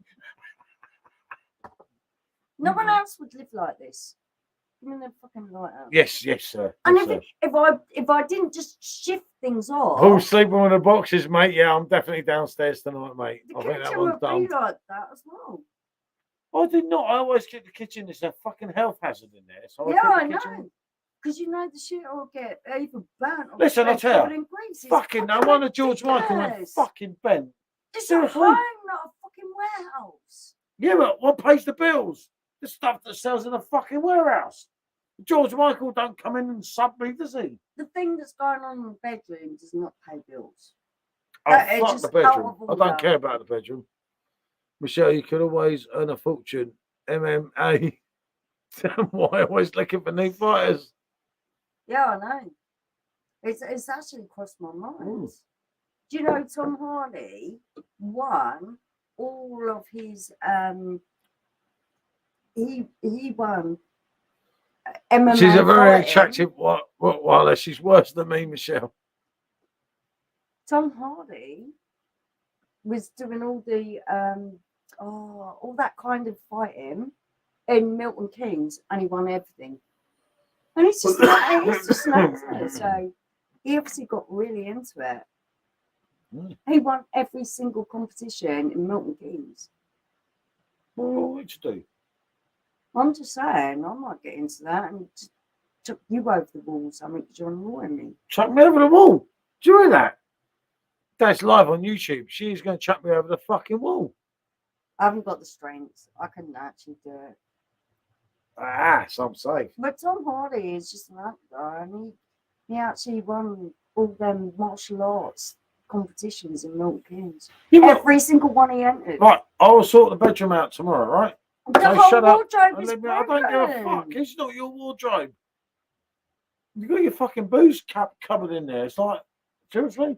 B: No one else would live like this. Give me the fucking light out.
A: Yes, yes, sir.
B: And
A: Yes,
B: if I didn't just shift things off,
A: who's sleeping with the boxes, mate? Yeah, I'm definitely downstairs tonight, mate.
B: the
A: I think that
B: kitchen
A: one's
B: would
A: done.
B: be like that as well.
A: I did not. I always keep the kitchen. It's a fucking health hazard in there. So
B: Yeah, I
A: keep the
B: know.
A: kitchen.
B: Because you know the shit will get either burnt or
A: Listen, I'll tell
B: covered
A: you.
B: in grease. It's
A: Fucking no one of George Michael went
B: ridiculous.
A: fucking bent.
B: It's a
A: Seriously?
B: home, not a fucking warehouse.
A: Yeah, but what pays the bills? The stuff that sells in a fucking warehouse. George Michael don't come in and sub me, does he?
B: The thing that's going on in the bedroom does not pay bills.
A: Oh,
B: That is
A: fuck
B: just
A: the
B: out
A: bedroom.
B: of
A: I don't
B: order.
A: care about the bedroom. Michelle, you could always earn a fortune. MMA. Why always looking for new fighters?
B: Yeah, I know. It's actually crossed my mind. Do you know Tom Hardy won all of his he won MMA.
A: She's a very
B: fighting.
A: attractive Rottweiler. She's worse than me, Michelle.
B: Tom Hardy was doing all the all that kind of fighting in Milton Keynes, and he won everything. And it's just not so he obviously got really into it. He won every single competition in Milton Keynes.
A: Well, what to do?
B: I'm just saying, I might get into that and just chuck you over the wall or something because you're annoying me.
A: Chuck me over the wall. Do you hear that? That's live on YouTube. She's going to chuck me over the fucking wall.
B: I haven't got the strength. I couldn't actually do it.
A: Ah, so I'm safe.
B: But Tom Hardy is just an actor, and he actually won all them martial arts competitions in Milton Keynes.
A: Yeah,
B: Every single one he entered.
A: right, I'll sort the bedroom out tomorrow, right?
B: The
A: So
B: whole
A: shut up.
B: wardrobe is
A: I
B: broken.
A: don't give a fuck. It's not your wardrobe. You got your fucking booze cupboard in there. It's like, seriously?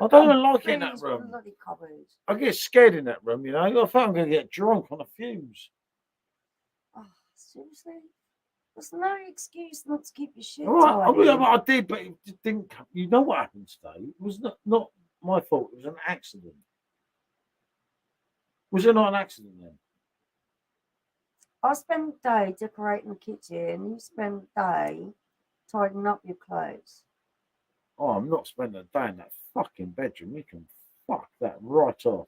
A: I don't even like it in that room.
B: Bloody cupboard.
A: I get scared in that room, you know. I think I'm going to get drunk on the fumes.
B: Oh, seriously? There's no excuse not to keep your shit
A: All right,
B: tidy.
A: I did, but it didn't. You know what happened today? It was not my fault. It was an accident. Was it not an accident then?
B: I spent the day decorating the kitchen. You spend the day tidying up your clothes.
A: Oh, I'm not spending a day in that fucking bedroom. You can fuck that right off.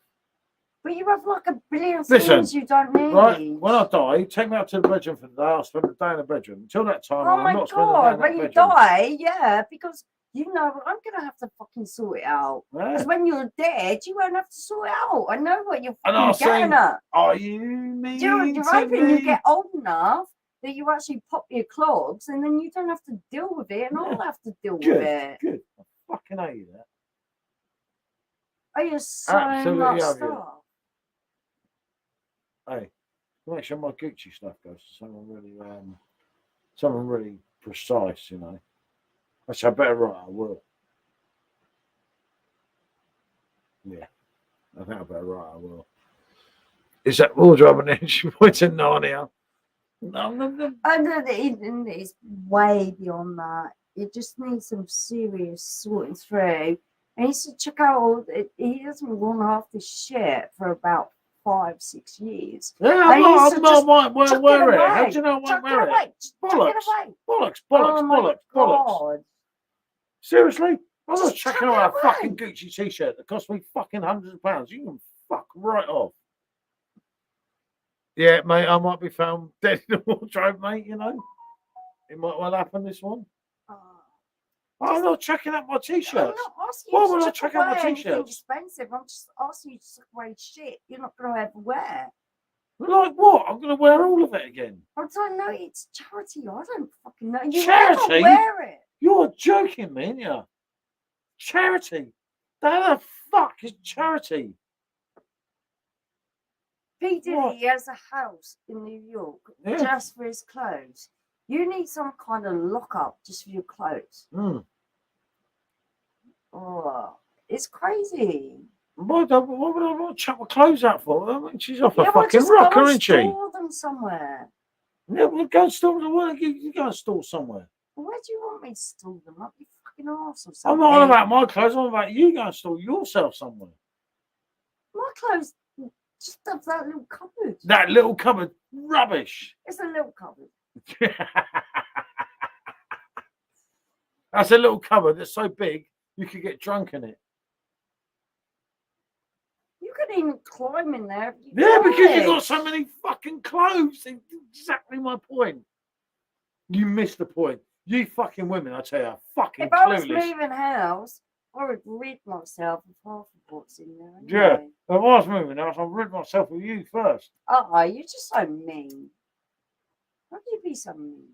B: But you have like 1,000,000,000 things you don't need.
A: Right, when I die, take me out to the bedroom for the day. I'll spend the day in the bedroom. Until that time,
B: Oh
A: I'm
B: my
A: not spending the day
B: God,
A: in
B: when
A: that
B: you
A: bedroom.
B: die, yeah, because you know I'm going to have to fucking sort it out.
A: Yeah.
B: Because when you're dead, you won't have to sort it out. I know what you're
A: And I'll
B: fucking getting
A: say,
B: at.
A: are you mean
B: You're hoping you get old enough that you actually pop your clogs and then you don't have to deal with it and I'll have to deal with it.
A: Good. I fucking hate you that.
B: Are you so
A: Absolutely
B: much
A: have you.
B: stuff?
A: Hey, make sure my Gucci stuff goes to someone really precise, you know. Actually, I better write I will. Yeah, I think I better write I will. Is that wardrobe and then she went to Narnia? No.
B: And it's way beyond that. You just need some serious sorting through. And he should check out all he hasn't worn half this shit for about 5-6 years.
A: Yeah, I might wear it. How do you know I won't wear it? Bollocks. Seriously? I'm not checking out a fucking Gucci t-shirt that cost me fucking hundreds of pounds. You can fuck right off. Yeah, mate, I might be found dead in the wardrobe, mate, you know. It might well happen, this one. I'm not checking out my
B: I'm
A: t-shirts.
B: not asking
A: Why
B: you
A: would
B: to
A: I
B: chuck
A: check out my
B: away anything
A: t-shirts?
B: expensive. I'm just asking you to chuck away shit you're not going to ever wear.
A: Like what? I'm going to wear all of it again.
B: I don't know. It's charity. I don't fucking know. You
A: Charity?
B: never wear it.
A: You're joking me, aren't you? Charity? How the fuck is charity?
B: P.
A: What?
B: Diddy has a house in New York
A: Yeah.
B: just for his clothes. You need some kind of lockup just for your clothes.
A: Mm.
B: Oh, it's crazy.
A: Why would I want to chuck my clothes out for? I mean, she's off a
B: Yeah, well,
A: fucking
B: just go
A: rocker,
B: and
A: isn't she?
B: store them somewhere.
A: Yeah, we'll go and store them. Why don't you go and store somewhere?
B: Well, where do you want me to store them? Up your fucking arse or
A: I'm
B: something?
A: not on about my clothes. I'm about you go and store yourself somewhere.
B: My clothes just have that little cupboard.
A: That little cupboard, rubbish.
B: It's a little cupboard.
A: That's a little cupboard that's so big you could get drunk in it.
B: You could even climb in there.
A: Yeah, because you've got so many fucking clothes. It's exactly my point. You missed the point. You fucking women, I tell you, are fucking
B: If I was
A: clueless.
B: moving house, I would rid myself of half of what's in there.
A: Yeah,
B: Anyway.
A: if I was moving house, I'd rid myself of you first.
B: You're just so mean. How can you be so mean?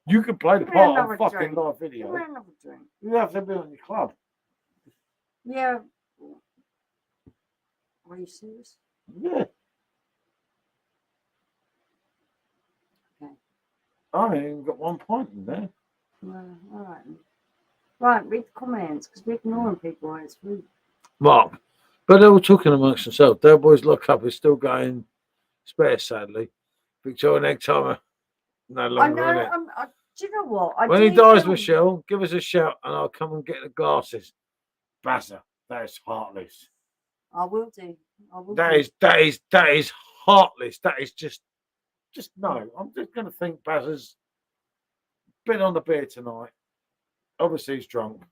A: You could play the
B: Give me
A: part on
B: another
A: fucking
B: drink.
A: live
B: Give
A: video.
B: me another drink.
A: You have to be on your club.
B: Yeah. Are you serious?
A: Yeah.
B: Okay.
A: I ain't even got 1 point in there.
B: No, all right. Right, read the comments because we're ignoring people. It's rude.
A: Mark. But they were talking amongst themselves. Their boys lock up is still going spare, sadly. Victorian egg timer, no
B: I
A: longer in
B: know.
A: it.
B: Do you know what?
A: When he dies, Michelle, give us a shout and I'll come and get the glasses. Bazza, that is heartless.
B: I will do.
A: That is heartless. That is just no. I'm just gonna think Bazza's been on the beer tonight. Obviously he's drunk.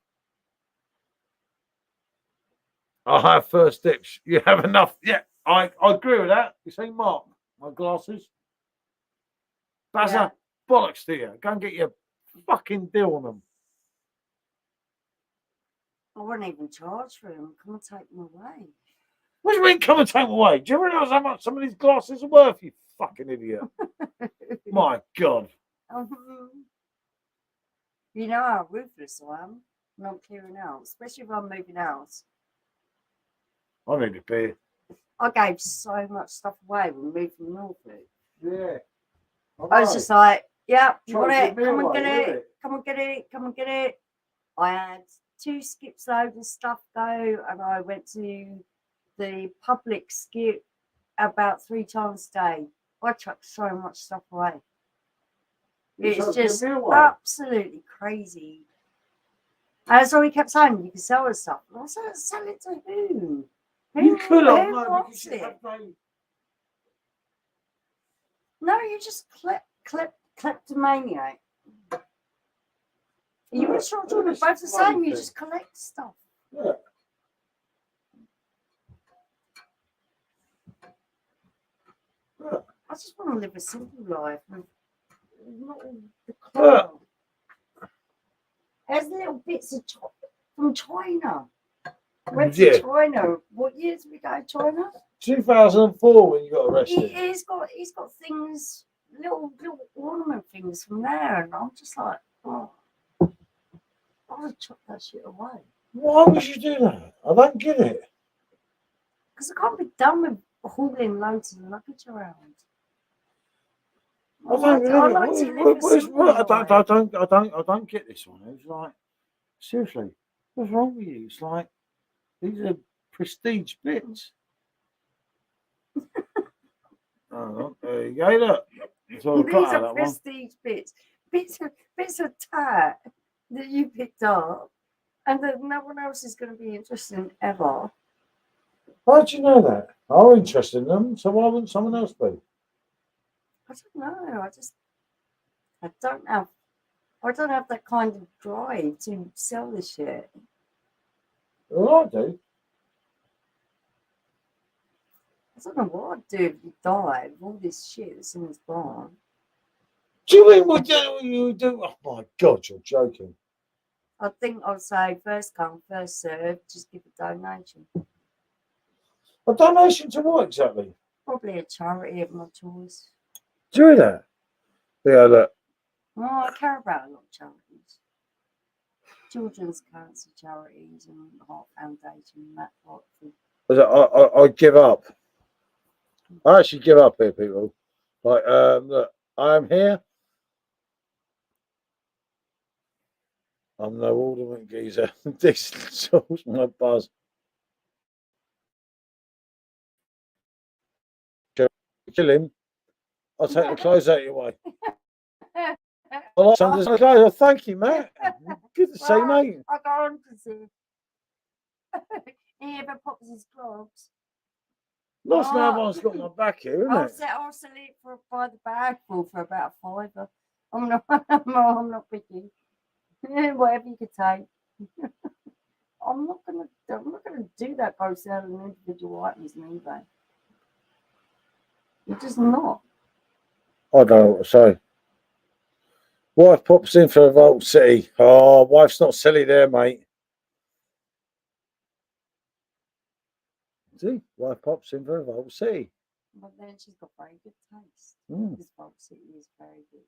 A: I'll have first dips. You have enough. Yeah, I agree with that. You see, Mark, my glasses. Bazza, bollocks to you. Go and get your fucking deal on them.
B: I won't even charge for them. Come and take them away.
A: What do you mean, come and take them away? Do you realise how much some of these glasses are worth, you fucking idiot? My God.
B: You know how ruthless I am. Not clearing out, especially if I'm moving house.
A: I need a beer.
B: I gave so much stuff away when we moved from Norfolk.
A: Yeah.
B: I was just like, yeah, you want
A: Try to
B: it?
A: give me
B: Come and
A: away,
B: get
A: will
B: it.
A: it?
B: Come and get it. Come and get it. I had 2 skips loads of stuff go, and I went to the public skip about 3 times a day. I chucked so much stuff away. It's just absolutely crazy. And that's all he kept saying. You can sell the stuff. And I said, sell it to who?
A: You could have,
B: Who
A: no,
B: wants
A: because you
B: it?
A: have
B: No, you just kleptomaniac. You were sure doing both the same. You just collect stuff.
A: Yeah. Yeah.
B: I just want to live a simple life. Not all the clutter. There's little bits of from China. Went to China. What year did we go to China?
A: 2004 when you got arrested.
B: He's got things, little ornament things from there, and I'm just like, oh, I would chuck that shit away.
A: Why would you do that? I don't get it.
B: Because I can't be done with hauling loads of luggage around. I
A: don't get this one. It's like, seriously, what's wrong with you? It's like, these are prestige bits. Oh, there you go. Look.
B: These are prestige bits. Bits of tat that you picked up and that no one else is going to be interested in ever.
A: How do you know that? I'm interested in them, so why wouldn't someone else be?
B: I don't know. I don't have that kind of drive to sell this shit.
A: Well, I do.
B: I don't know what I'd do if you died with all this shit that's in this barn.
A: Do you mean what you do? Oh my God, you're joking.
B: I think I'll say first come, first serve. Just give a donation.
A: A donation to what exactly?
B: Probably a charity of my choice.
A: Do that. Yeah, look.
B: Well, I care about a lot of charities. Children's cancer charities and Heart Foundation and that sort of thing.
A: I give up. I actually give up here, people. Like, look, I am here. I'm no alderman geezer. This solves my buzz. Kill him. I'll take the clothes out your way. I like Sanders' clothes. Thank you, Matt. Good to see, mate.
B: I go on to see. He ever pops his gloves.
A: Nice now everyone's got my back here, isn't it?
B: I'll sell it by the bagful for about £5. I'm not picky. Whatever you could take. I'm not gonna do that. Go selling individual items on eBay. You're just not.
A: I don't know what to say. Wife pops in for a Vault City. Oh, wife's not silly there, mate. See, wife pops in for a Vault City.
B: But then she's got very good taste.
A: Mm.
B: This Vault City is very good.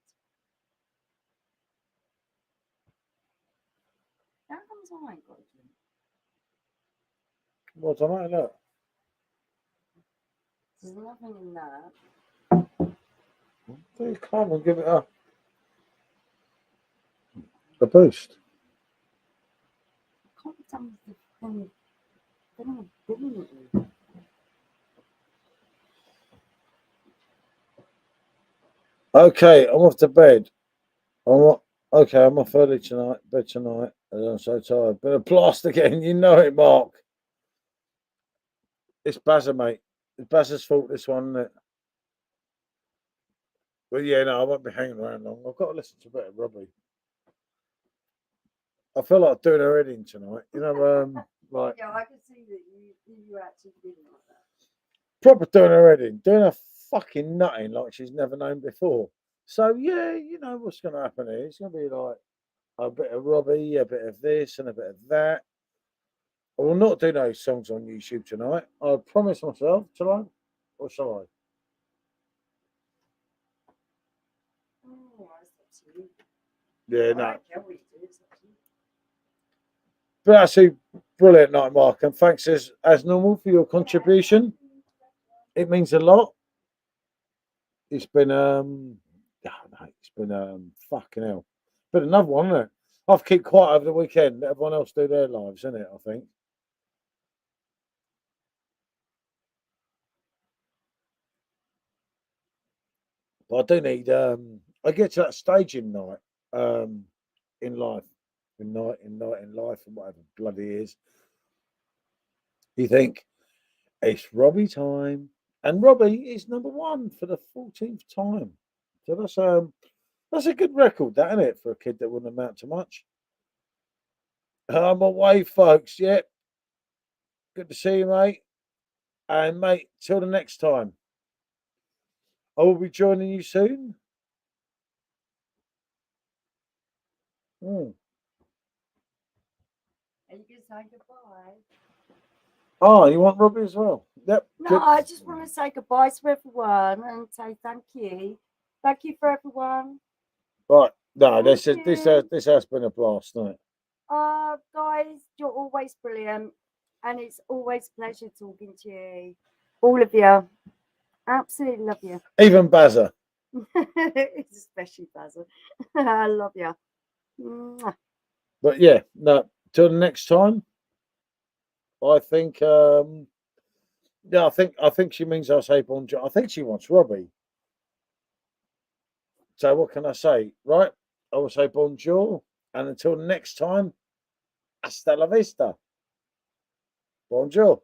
B: How comes I ain't got a drink?
A: What's the matter? Look.
B: There's nothing in that.
A: You come and give it a boost.
B: I can't tell the thing.
A: Okay, I'm off to bed. I'm off early tonight. Bed tonight. I'm so tired. Been a blast again. You know it, Mark. It's Bazza, mate. It's Bazza's fault, this one, isn't it? But yeah, no, I won't be hanging around long. I've got to listen to a bit of Robbie. I feel like doing her head in tonight. You know, like.
B: Yeah, I can see that you actually feeling like that.
A: Proper doing her head in. Doing her fucking nutting like she's never known before. So, yeah, you know what's going to happen here. It's going to be like a bit of Robbie, a bit of this, and a bit of that. I will not do those songs on YouTube tonight. I promise myself tonight. Or shall I?
B: Oh, that's up to you.
A: Yeah,
B: I
A: no.
B: don't care what you do, it's up to you.
A: But that's a brilliant night, Mark. And thanks as normal for your contribution. It means a lot. It's been fucking hell. But another one, isn't it? I've kept quiet over the weekend. Let everyone else do their lives, isn't it? I think. But I do need. I get to that stage in life, and whatever bloody is. You think it's Robbie time, and Robbie is number one for the 14th time. So that's a good record, that, isn't it, for a kid that wouldn't amount to much. I'm away, folks. Yep. Good to see you, mate. And mate, till the next time. I will be joining you soon.
B: Are you going to say goodbye?
A: Oh, you want Robbie as well? Yep.
B: No,
A: good.
B: I just want to say goodbye to everyone and say thank you. Thank you for everyone.
A: Right. No,
B: Thank
A: this has been a blast, hasn't it?
B: Guys, you're always brilliant. And it's always a pleasure talking to you. All of you. Absolutely love you.
A: Even Bazza.
B: Especially Bazza. I love you. Mwah.
A: But yeah, no, till the next time. I think I think she means I'll say bonjour. I think she wants Robbie. So what can I say? Right? I will say bonjour. And until next time, hasta la vista. Bonjour.